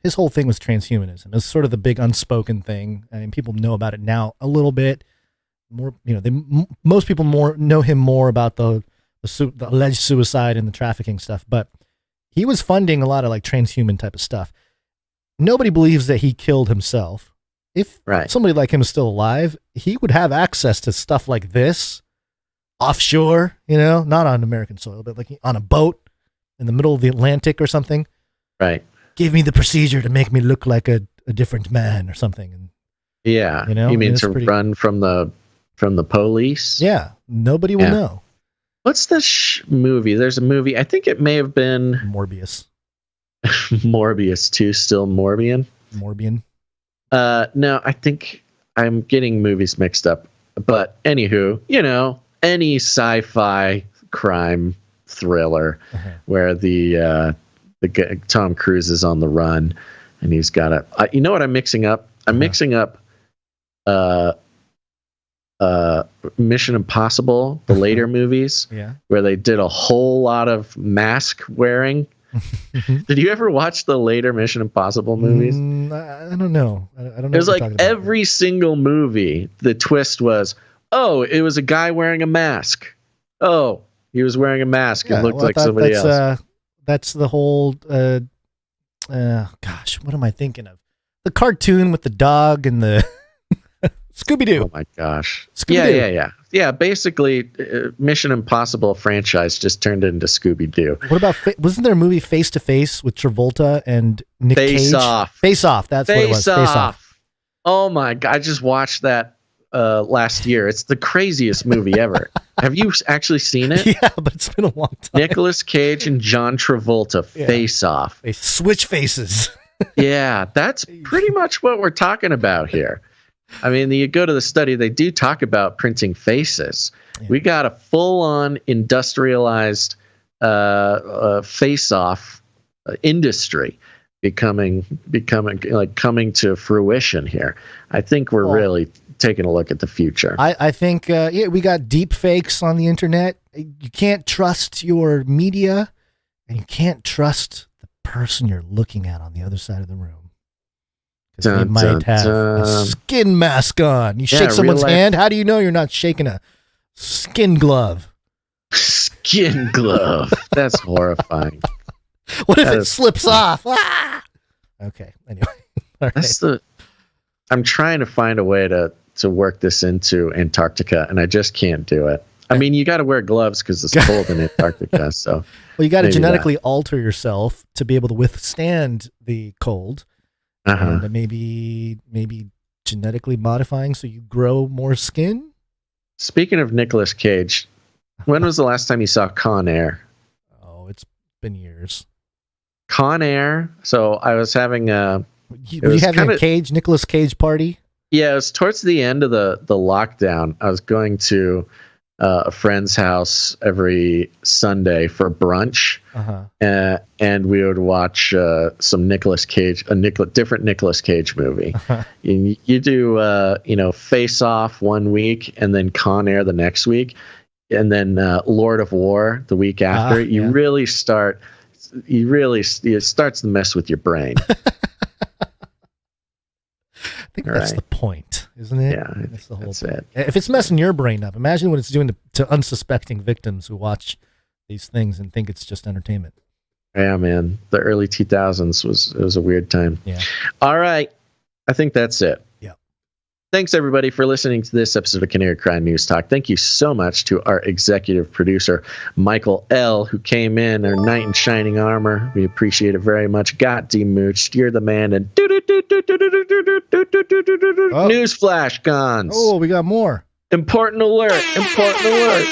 His whole thing was transhumanism. It's sort of the big unspoken thing. I mean, people know about it now a little bit. More, most people know him more about the alleged suicide and the trafficking stuff, but he was funding a lot of like transhuman type of stuff. Nobody believes that he killed himself. If somebody like him is still alive, he would have access to stuff like this offshore, not on American soil, but like on a boat in the middle of the Atlantic or something.
Right.
Give me the procedure to make me look like a a different man or something. And
Yeah.
You know,
you mean
it's
to
pretty-
run from the police?
yeah, nobody will know.
What's the movie? There's a movie. I think it may have been
Morbius.
Morbius 2, still Morbian. No, I think I'm getting movies mixed up. But anywho, you know, any sci-fi crime thriller where the Tom Cruise is on the run and he's got a. You know what I'm mixing up? I'm mixing up Mission Impossible, the later movies, where they did a whole lot of mask wearing. Did you ever watch the later Mission Impossible movies?
I don't know. I don't know.
It was like every single movie, the twist was, oh, it was a guy wearing a mask. Oh, he was wearing a mask and looked like somebody else.
That's the whole. Gosh, what am I thinking of? The cartoon with the dog and the Scooby-Doo.
Oh my gosh.
Scooby-Doo.
Yeah, basically, Mission Impossible franchise just turned into Scooby-Doo.
What about, wasn't there a movie Face to Face with Travolta and Nick Cage?
Face Off.
Face Off, that's what it was. Face Off.
Oh my God, I just watched that last year. It's the craziest movie ever. Have you actually seen it?
Yeah, but it's been a long time.
Nicolas Cage and John Travolta, Face Off.
They switch faces.
Yeah, that's pretty much what we're talking about here. I mean, you go to the study, they do talk about printing faces. Yeah. We got a full-on industrialized face-off industry becoming like coming to fruition here. I think we're really taking a look at the future.
I think we got deep fakes on the internet. You can't trust your media, and you can't trust the person you're looking at on the other side of the room. Because they might have a skin mask on. You shake someone's hand, how do you know you're not shaking a skin glove?
Skin glove. That's horrifying.
What if it slips off? Ah! Okay, anyway. All
right. I'm trying to find a way to work this into Antarctica, and I just can't do it. I mean, you got to wear gloves because it's cold in Antarctica. So,
well, you got to genetically alter yourself to be able to withstand the cold. And maybe genetically modifying so you grow more skin.
Speaking of Nicolas Cage, when was the last time you saw Con Air?
Oh, it's been years.
Con Air. So I was having
were you having a Nicolas Cage party?
Yeah, it was towards the end of the lockdown. I was going to a friend's house every Sunday for brunch, and we would watch some Nicolas Cage, different Nicolas Cage movie. You do Face Off one week, and then Con Air the next week, and then Lord of War the week after. It starts to mess with your brain.
I think that's the point, isn't it?
Yeah,
that's the whole
point.
It. If it's messing your brain up, imagine what it's doing to unsuspecting victims who watch these things and think it's just entertainment.
Yeah, man. The early 2000s was a weird time.
Yeah.
All right. I think that's it.
Yeah.
Thanks, everybody, for listening to this episode of Canary Cry News Talk. Thank you so much to our executive producer, Michael L., who came in, our knight in shining armor. We appreciate it very much. Got demooched. You're the man. And newsflash, Gons.
Oh, we got more.
Important alert. Important alert.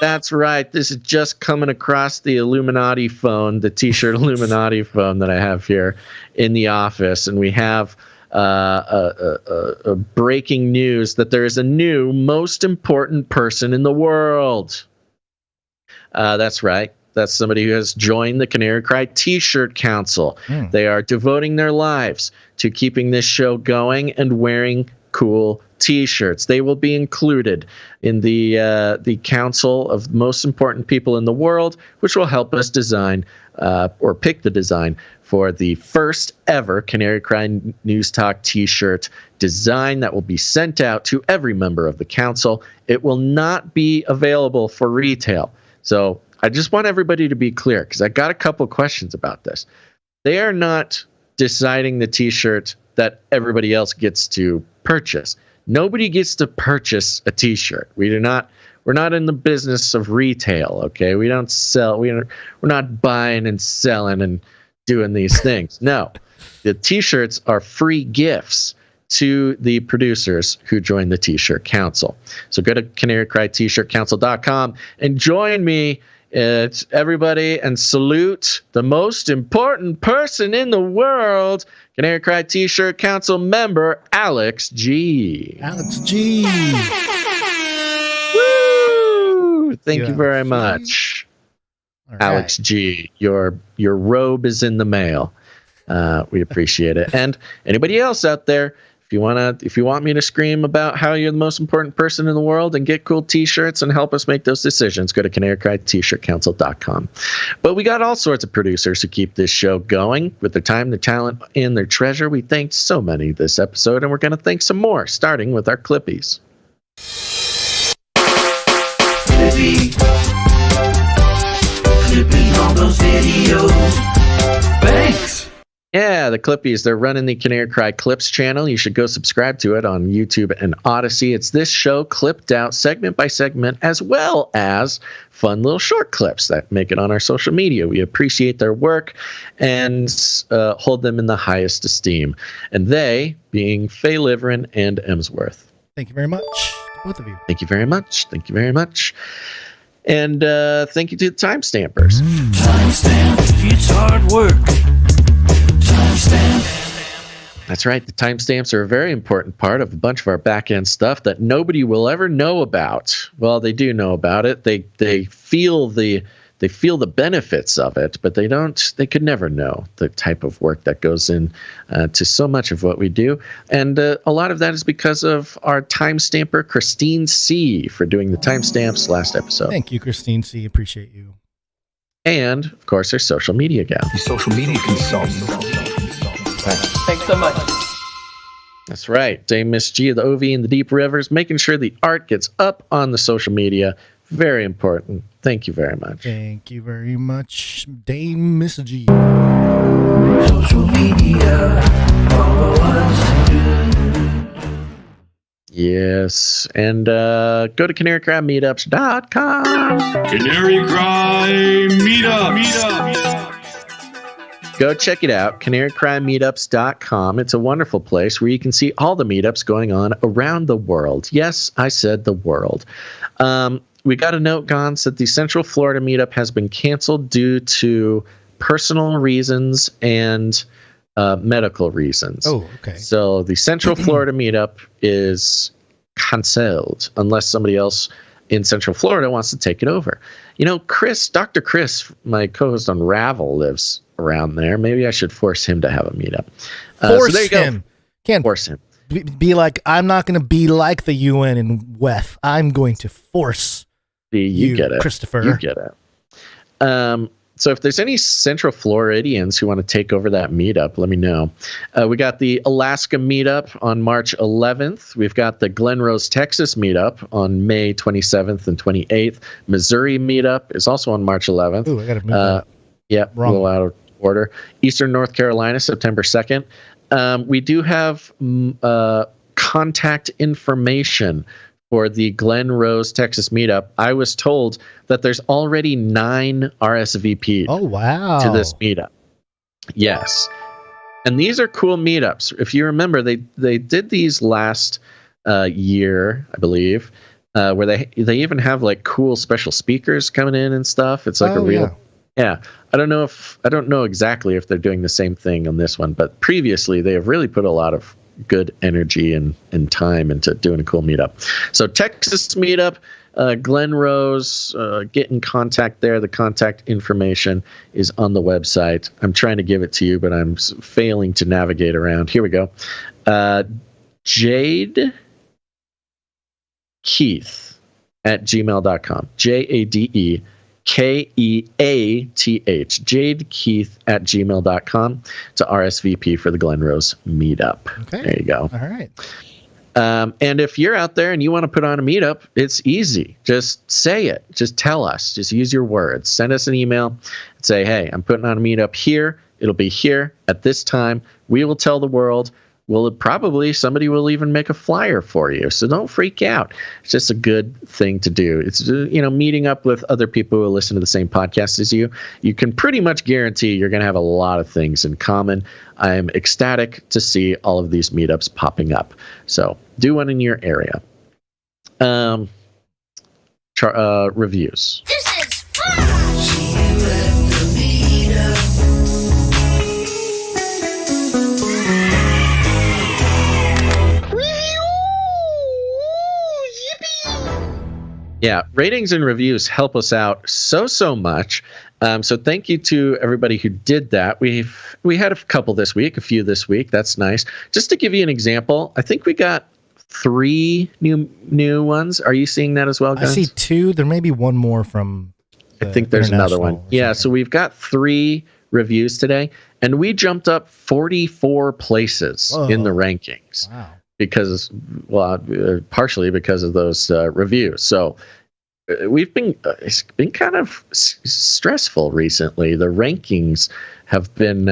That's right. This is just coming across the Illuminati phone, the T-shirt Illuminati phone that I have here in the office. And we have a breaking news that there is a new most important person in the world. That's right. That's somebody who has joined the Canary Cry T-shirt Council. They are devoting their lives to keeping this show going and wearing cool T-shirts. They will be included in the council of most important people in the world, which will help us design or pick the design for the first ever Canary Cry News Talk T-shirt design that will be sent out to every member of the council. It will not be available for retail. So I just want everybody to be clear, because I got a couple questions about this. They are not deciding the T-shirt that everybody else gets to purchase. Nobody gets to purchase a T-shirt. We're not in the business of retail, okay? We don't sell. We're not buying and selling and doing these things. No. The T-shirts are free gifts to the producers who join the T-shirt council. So go to canarycryt-shirtcouncil.com and join me, everybody, and salute the most important person in the world, Canary Cry T-shirt council member Alex G.
Alex G.
Woo! Thank you very much,
right.
Alex G. Your robe is in the mail. We appreciate it. And anybody else out there, if you want me to scream about how you're the most important person in the world and get cool T-shirts and help us make those decisions, go to canarycryt-shirtcouncil.com. But we got all sorts of producers who keep this show going with their time, their talent, and their treasure. We thanked so many this episode, and we're going to thank some more, starting with our Clippies.
Flippy. Flippy on those videos. Thanks.
Yeah, the Clippies, they're running the Canary Cry Clips channel. You should go subscribe to it on YouTube and Odyssey. It's this show clipped out segment by segment, as well as fun little short clips that make it on our social media. We appreciate their work and hold them in the highest esteem. And they being Faye Liverin and Emsworth.
Thank you very much to both of you.
Thank you very much. Thank you very much. And thank you to the timestampers.
Timestamp, it's hard work.
That's right. The timestamps are a very important part of a bunch of our back-end stuff that nobody will ever know about. Well, they do know about it. They feel the benefits of it, but they could never know the type of work that goes in to so much of what we do. And a lot of that is because of our timestamper, Christine C., for doing the timestamps last episode.
Thank you, Christine C. Appreciate you.
And, of course, our social media gal.
The social media consultant.
Thanks so much.
That's right. Dame Miss G of the OV and the Deep Rivers, making sure the art gets up on the social media. Very important. Thank you very much.
Thank you very much, Dame Miss G.
Social media, follow us.
Yes. And go to canarycrymeetups.com.
Canary Cry Meetups.
Go check it out, canarycrymeetups.com. It's a wonderful place where you can see all the meetups going on around the world. Yes, I said the world. We got a note, Gons, that the Central Florida meetup has been canceled due to personal reasons and medical reasons.
Oh, okay.
So the Central Florida meetup is canceled unless somebody else in Central Florida wants to take it over. You know, Dr. Chris, my co-host on Ravel, lives around there. Maybe I should force him to have a meetup.
Force
so there you
him.
Go.
Can't
force him.
Be like, I'm not going to be like the UN and WEF. I'm going to force
you get it,
Christopher.
You get it. So if there's any Central Floridians who want to take over that meetup, let me know. We got the Alaska meetup on March 11th. We've got the Glen Rose, Texas meetup on May 27th and 28th. Missouri meetup is also on March 11th.
Ooh, I got to move that.
Yeah, a little out of order. Eastern North Carolina, September 2nd. We do have contact information for the Glen Rose, Texas meetup. I was told that there's already 9 RSVP'd to this meetup. Yes. And these are cool meetups. If you remember, they did these last year, I believe, where they even have like cool special speakers coming in and stuff. It's like a real... Yeah. I don't know exactly if they're doing the same thing on this one, but previously they have really put a lot of good energy and time into doing a cool meetup. So Texas meetup, Glen Rose, get in contact there. The contact information is on the website. I'm trying to give it to you, but I'm failing to navigate around. Here we go. Jade Keith at gmail.com. JADE KEATH, Jade Keith at gmail.com to RSVP for the Glen Rose meetup.
Okay.
There you go.
All right.
And if you're out there and you want to put on a meetup, it's easy. Just say it. Just tell us. Just use your words. Send us an email and say, hey, I'm putting on a meetup here. It'll be here at this time. We will tell the world probably somebody will even make a flyer for you. So don't freak out. It's just a good thing to do. It's, meeting up with other people who listen to the same podcast as you. You can pretty much guarantee you're going to have a lot of things in common. I'm ecstatic to see all of these meetups popping up. So do one in your area. Reviews.
This is fun! See you at the meetup.
Yeah, ratings and reviews help us out so much. So thank you to everybody who did that. We had a couple this week, a few this week. That's nice. Just to give you an example, I think we got 3 new ones. Are you seeing that as well, guys?
I see 2. There may be one more from.
I think there's another one. Yeah, so we've got 3 reviews today, and we jumped up 44 places in the rankings.
Wow.
Because, partially because of those reviews. So it's been kind of stressful recently. The rankings have been,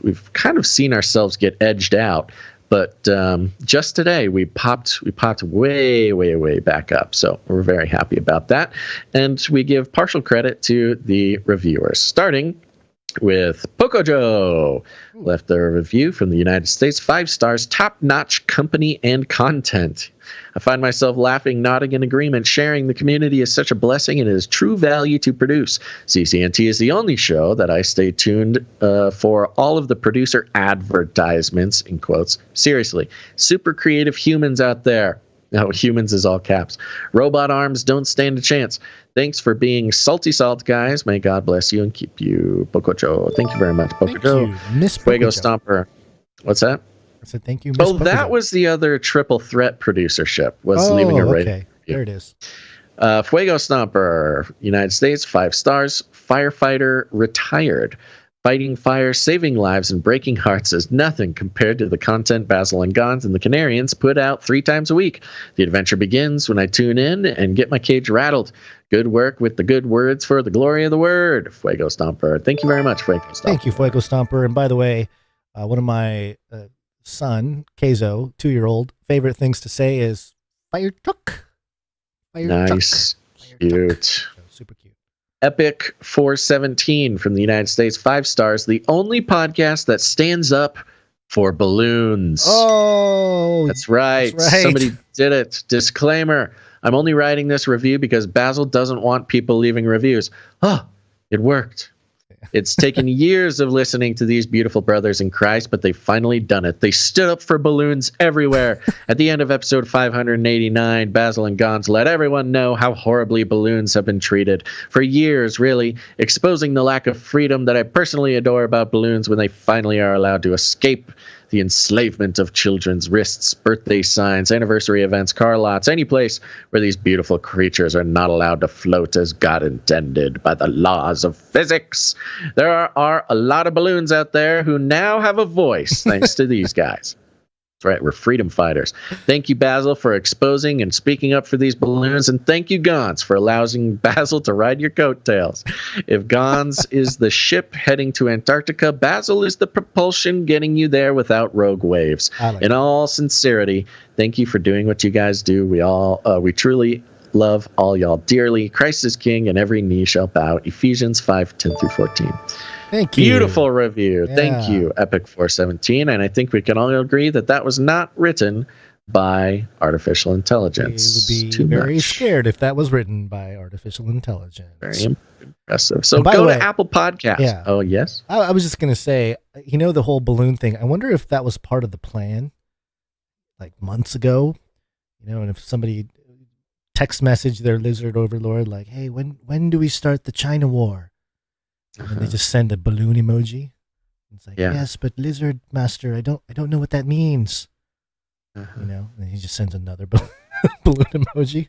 we've kind of seen ourselves get edged out. But just today we popped way back up. So we're very happy about that. And we give partial credit to the reviewers, starting with Pocojo. Left a review from the United States, 5 stars, top-notch company and content. I find myself laughing, nodding in agreement. Sharing the community is such a blessing and it is true value to produce. CCNT is the only show that I stay tuned for all of the producer advertisements, in quotes. Seriously, super creative humans out there. No, humans is all caps. Robot arms don't stand a chance. Thanks for being salty salt, guys. May God bless you and keep you, Pocojo. Thank you very much, Pocojo.
Miss
Fuego Stomper. What's that?
I said thank you, Miss
Oh, that
Pocojo.
was the other triple threat producership. Was leaving a rating.
Okay. There it is.
Fuego Stomper, United States, 5 stars. Firefighter, retired. Fighting fire, saving lives, and breaking hearts is nothing compared to the content Basil and Gons and the Canarians put out 3 times a week. The adventure begins when I tune in and get my cage rattled. Good work with the good words for the glory of the word. Fuego Stomper. Thank you very much, Fuego Stomper.
Thank you, Fuego Stomper. And by the way, one of my son, Keizo, 2-year-old, favorite things to say is fire truck. Fire
nice.
truck.
Cute.
So, super cute.
Epic 417 from the United States, 5 stars. The only podcast that stands up for balloons.
Oh,
that's right. Somebody did it. Disclaimer. I'm only writing this review because Basil doesn't want people leaving reviews. Oh, it worked. It's taken years of listening to these beautiful brothers in Christ, but they've finally done it. They stood up for balloons everywhere. At the end of episode 589, Basil and Gons let everyone know how horribly balloons have been treated for years, really, exposing the lack of freedom that I personally adore about balloons when they finally are allowed to escape the enslavement of children's wrists, birthday signs, anniversary events, car lots, any place where these beautiful creatures are not allowed to float as God intended by the laws of physics. There are a lot of balloons out there who now have a voice thanks to these guys. That's right, we're freedom fighters. Thank you, Basil, for exposing and speaking up for these balloons, and thank you, Gons, for allowing Basil to ride your coattails. If Gons is the ship heading to Antarctica, Basil is the propulsion getting you there without rogue waves. In all sincerity, thank you for doing what you guys do. We truly love all y'all dearly. Christ is King, and every knee shall bow. Ephesians 5:10-14.
Thank you.
Beautiful review.
Yeah.
Thank you, Epic 417. And I think we can all agree that that was not written by artificial intelligence.
We would be very scared if that was written by artificial intelligence.
Very impressive. So
by
go
the way,
to Apple Podcasts.
Yeah.
Oh, yes?
I was just going to say, the whole balloon thing, I wonder if that was part of the plan, like months ago, and if somebody text messaged their lizard overlord, like, hey, when do we start the China war? And they just send a balloon emoji. It's like, yes, but lizard master, I don't know what that means. And he just sends another balloon emoji.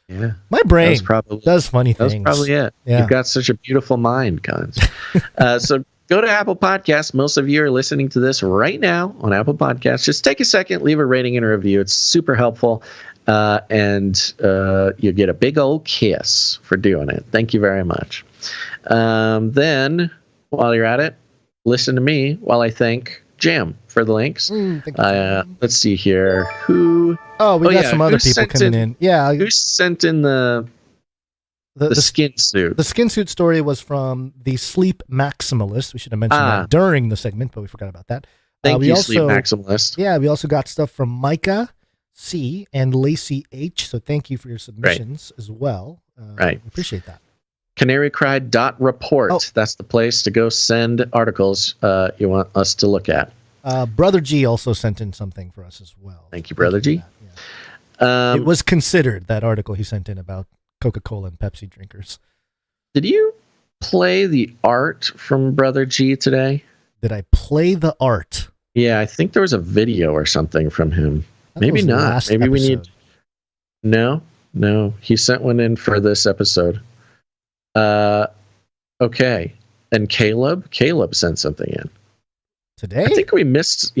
Yeah.
My brain does funny things.
That's probably it.
Yeah.
You've got such a beautiful mind, Gons. So go to Apple Podcasts. Most of you are listening to this right now on Apple Podcasts. Just take a second, leave a rating and a review. It's super helpful. And you get a big old kiss for doing it. Thank you very much. Then, while you're at it, listen to me while I thank Jam, for the links. Let's see here. Who?
Oh, we got some other people coming in. Yeah.
Who sent in the skin suit?
The skin suit story was from the Sleep Maximalist. We should have mentioned that during the segment, but we forgot about that.
Thank you, Sleep Maximalist.
Yeah, we also got stuff from Micah C and Lacey H. So thank you for your submissions as well.
Right.
Appreciate that.
CanaryCry.report. That's the place to go send articles you want us to look at.
Brother G also sent in something for us as well.
Thank you, Brother G.
It was considered, that article he sent in about Coca-Cola and Pepsi drinkers.
Did you play the art from Brother G today?
Did I play the art?
Yeah, I think there was a video or something from him. Maybe not. Maybe we need... No. He sent one in for this episode. Okay. And Caleb sent something in.
Today?
I think we missed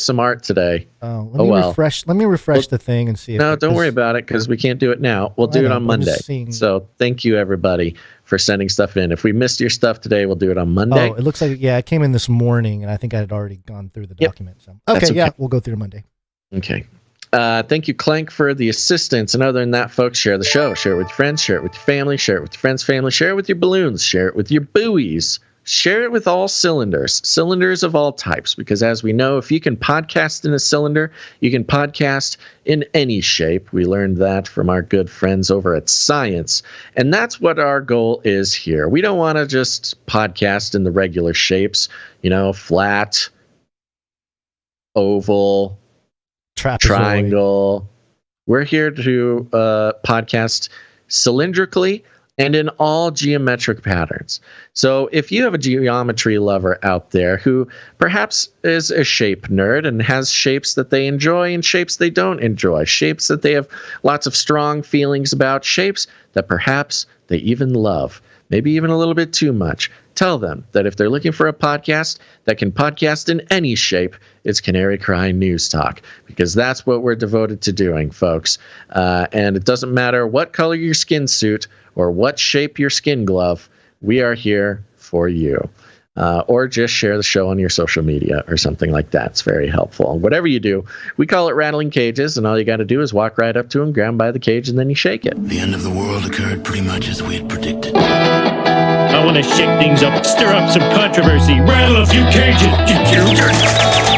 some art today.
Let me refresh the thing and see.
Don't worry about it, because we can't do it now. We'll do it on Monday. So thank you, everybody, for sending stuff in. If we missed your stuff today, we'll do it on Monday.
Oh, it looks like, it came in this morning, and I think I had already gone through the document. So. Okay, we'll go through Monday.
Okay. Thank you, Clank, for the assistance. And other than that, folks, share the show. Share it with your friends. Share it with your family. Share it with your friends' family. Share it with your balloons. Share it with your buoys. Share it with all cylinders of all types. Because as we know, if you can podcast in a cylinder, you can podcast in any shape. We learned that from our good friends over at Science. And that's what our goal is here. We don't want to just podcast in the regular shapes, flat, oval, triangle. We're here to podcast cylindrically and in all geometric patterns. So if you have a geometry lover out there who perhaps is a shape nerd and has shapes that they enjoy and shapes they don't enjoy, shapes that they have lots of strong feelings about, shapes that perhaps they even love, maybe even a little bit too much, tell them that if they're looking for a podcast that can podcast in any shape, it's Canary Cry News Talk, because that's what we're devoted to doing, folks. And it doesn't matter what color your skin suit or what shape your skin glove, we are here for you. Or just share the show on your social media or something like that. It's very helpful. Whatever you do, we call it rattling cages, and all you got to do is walk right up to them, grab by the cage, and then you shake it.
The end of the world occurred pretty much as we had predicted.
I want to shake things up, stir up some controversy, rattle a few cages.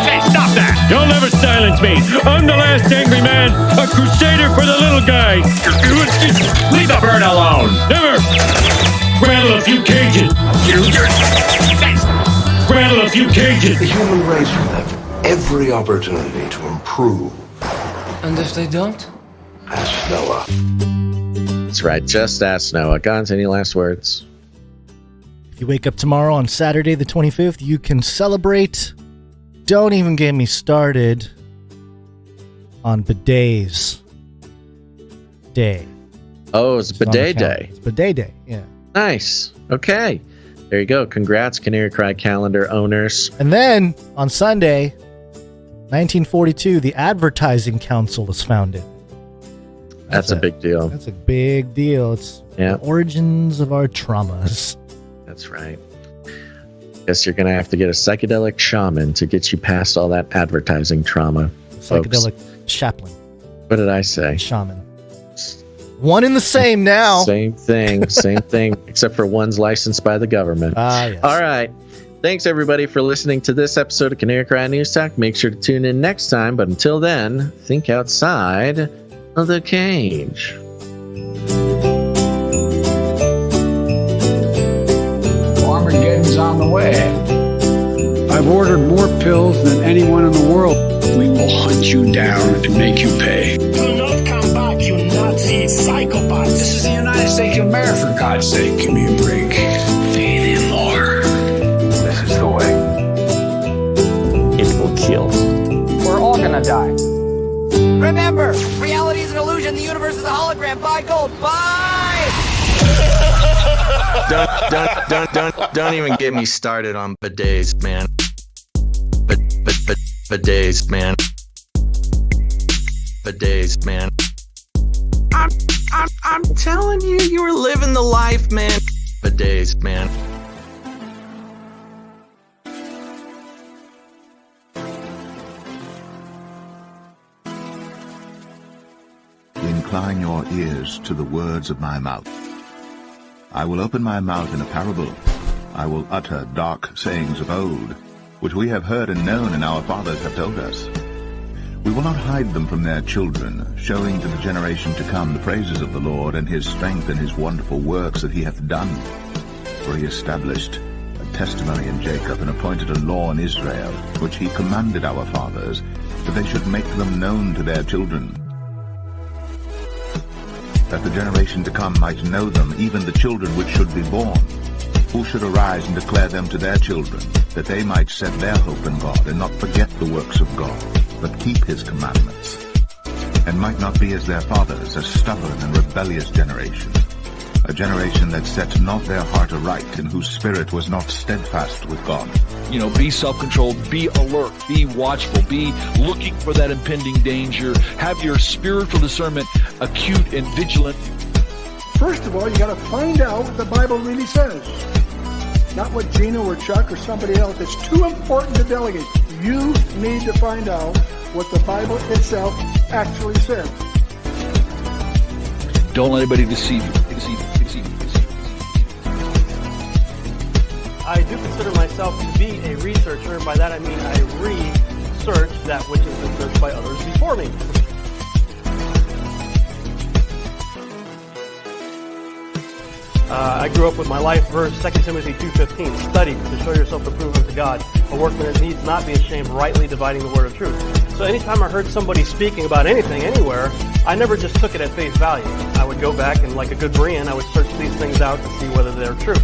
Hey, stop that! You'll never silence me. I'm the last angry man, a crusader for the little guy. Leave the bird alone. Never. Rattle a few cages. Rattle a few cages.
The human race will have every opportunity to improve.
And if they don't?
Ask Noah.
That's right, just ask Noah. Gons, any last words?
If you wake up tomorrow on Saturday the 25th, you can celebrate. Don't even get me started on Bidet's Day.
Oh, it's Bidet Day.
It's Bidet Day, yeah.
Nice. Okay. There you go. Congrats, Canary Cry calendar owners.
And then, on Sunday, 1942, the Advertising Council was founded.
That's a big deal.
That's a big deal. It's the origins of our traumas.
That's right. Guess you're going to have to get a psychedelic shaman to get you past all that advertising trauma.
Psychedelic chaplain.
What did I say?
Shaman. One and the same now.
Same thing, except for one's licensed by the government.
Yes.
All right. Thanks, everybody, for listening to this episode of Canary Cry News Talk. Make sure to tune in next time. But until then, think outside of the cage.
Armageddon's on the way. I've ordered more pills than anyone in the world. We will hunt you down and make you pay.
Do not come back, you Nazi psychopath.
This is the United States of America, for God's sake. Give me a break. Feed him more. This is the way.
It will kill.
We're all gonna die.
Remember, reality is an illusion. The universe is a hologram. Buy gold. Buy!
Don't even get me started on bidets, man. Bidets, man. Bidets, man. I'm telling you, you were living the life, man. Bidets, man.
incline your ears to the words of my mouth. I will open my mouth in a parable. I will utter dark sayings of old, which we have heard and known and our fathers have told us. We will not hide them from their children, showing to the generation to come the praises of the Lord and his strength and his wonderful works that he hath done. For he established a testimony in Jacob and appointed a law in Israel, which he commanded our fathers, that they should make them known to their children, that the generation to come might know them, even the children which should be born, who should arise and declare them to their children, that they might set their hope in God, and not forget the works of God, but keep his commandments, and might not be as their fathers, a stubborn and rebellious generation, a generation that set not their heart aright, and whose spirit was not steadfast with God.
You know, be self-controlled, be alert, be watchful, be looking for that impending danger, have your spiritual discernment acute and vigilant.
First of all, you got to find out what the Bible really says. Not what Gina or Chuck or somebody else. It's too important to delegate. You need to find out what the Bible itself actually said.
Don't let anybody deceive you.
I do consider myself to be a researcher, and by that I mean I research that which has been searched by others before me. I grew up with my life verse, 2 Timothy 2:15, study to show yourself approved unto God, a workman that needs not be ashamed, rightly dividing the word of truth. So anytime I heard somebody speaking about anything, anywhere, I never just took it at face value. I would go back and, like a good Berean, I would search these things out to see whether they're true.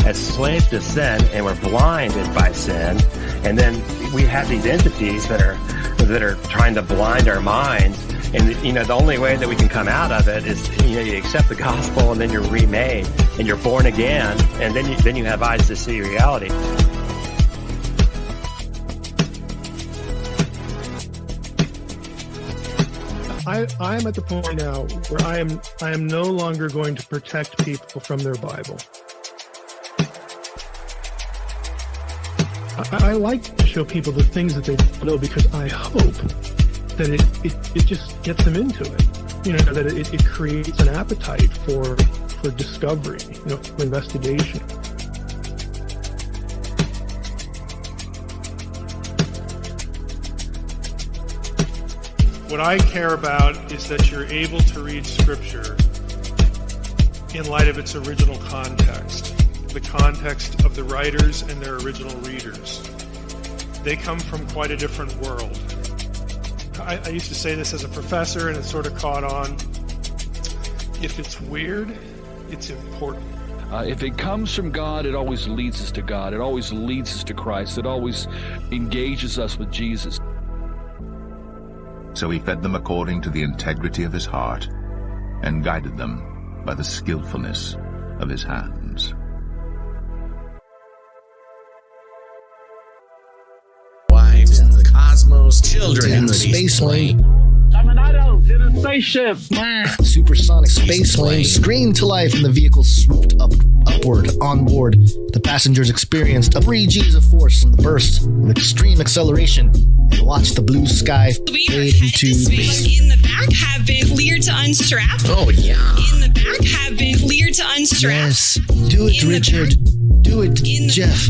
As slaves to sin, and we're blinded by sin, and then we have these entities that are trying to blind our minds. And, you know, the only way that we can come out of it is, you know, you accept the gospel and then you're remade and you're born again, and then you have eyes to see reality.
I'm at the point now where I am no longer going to protect people from their Bible. I like to show people the things that they don't know, because I hope that it just gets them into it. You know, that it creates an appetite for discovery, you know, for investigation. What I care about is that you're able to read Scripture in light of its original context, the context of the writers and their original readers. They come from quite a different world. I used to say this as a professor, and it sort of caught on. If it's weird, it's important.
If it comes from God, it always leads us to God. It always leads us to Christ. It always engages us with Jesus.
So he fed them according to the integrity of his heart, and guided them by the skillfulness of his hands.
Wives in the cosmos, children in the space lane.
I'm an adult in a spaceship.
Supersonic space plane screamed to life, and the vehicle swooped upward. On board, the passengers experienced a 3 G's of force from the burst of extreme acceleration, and watched the blue sky fade into space.
In the back have been cleared to unstrap.
Oh yeah.
In the back have been cleared to unstrap.
Yes, do it, Richard. Do it, Jeff.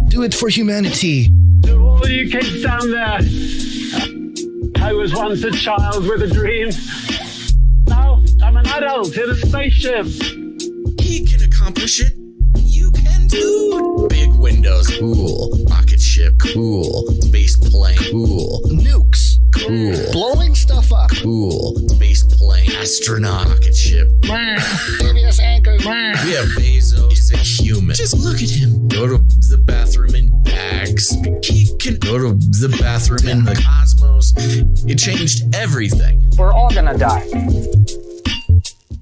Do it for humanity.
To all you kids down there, I was once a child with a dream. Now I'm an adult in a spaceship.
He can accomplish it. You can too. Big windows, cool. Rocket ship, cool. Space plane, cool.
Nukes,
cool.
Blowing stuff up,
cool. Space plane, astronaut, rocket ship.
Previous anchor.
We have Bezos. He's a human. Just look at him. Go to the bathroom in bags. He can go to the bathroom in the cosmos. It changed everything.
We're all gonna die.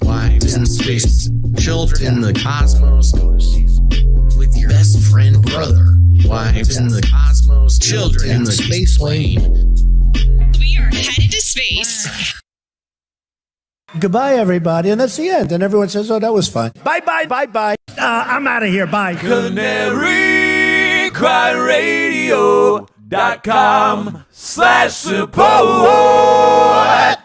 Wives in space, children in the cosmos. With your best friend brother. Wives in the cosmos, children in the space plane.
We are headed to space.
Goodbye, everybody. And that's the end. And everyone says, oh, that was fun.
Bye. I'm out of here. Bye.
Canary Cry Radio.
patreon.com/support.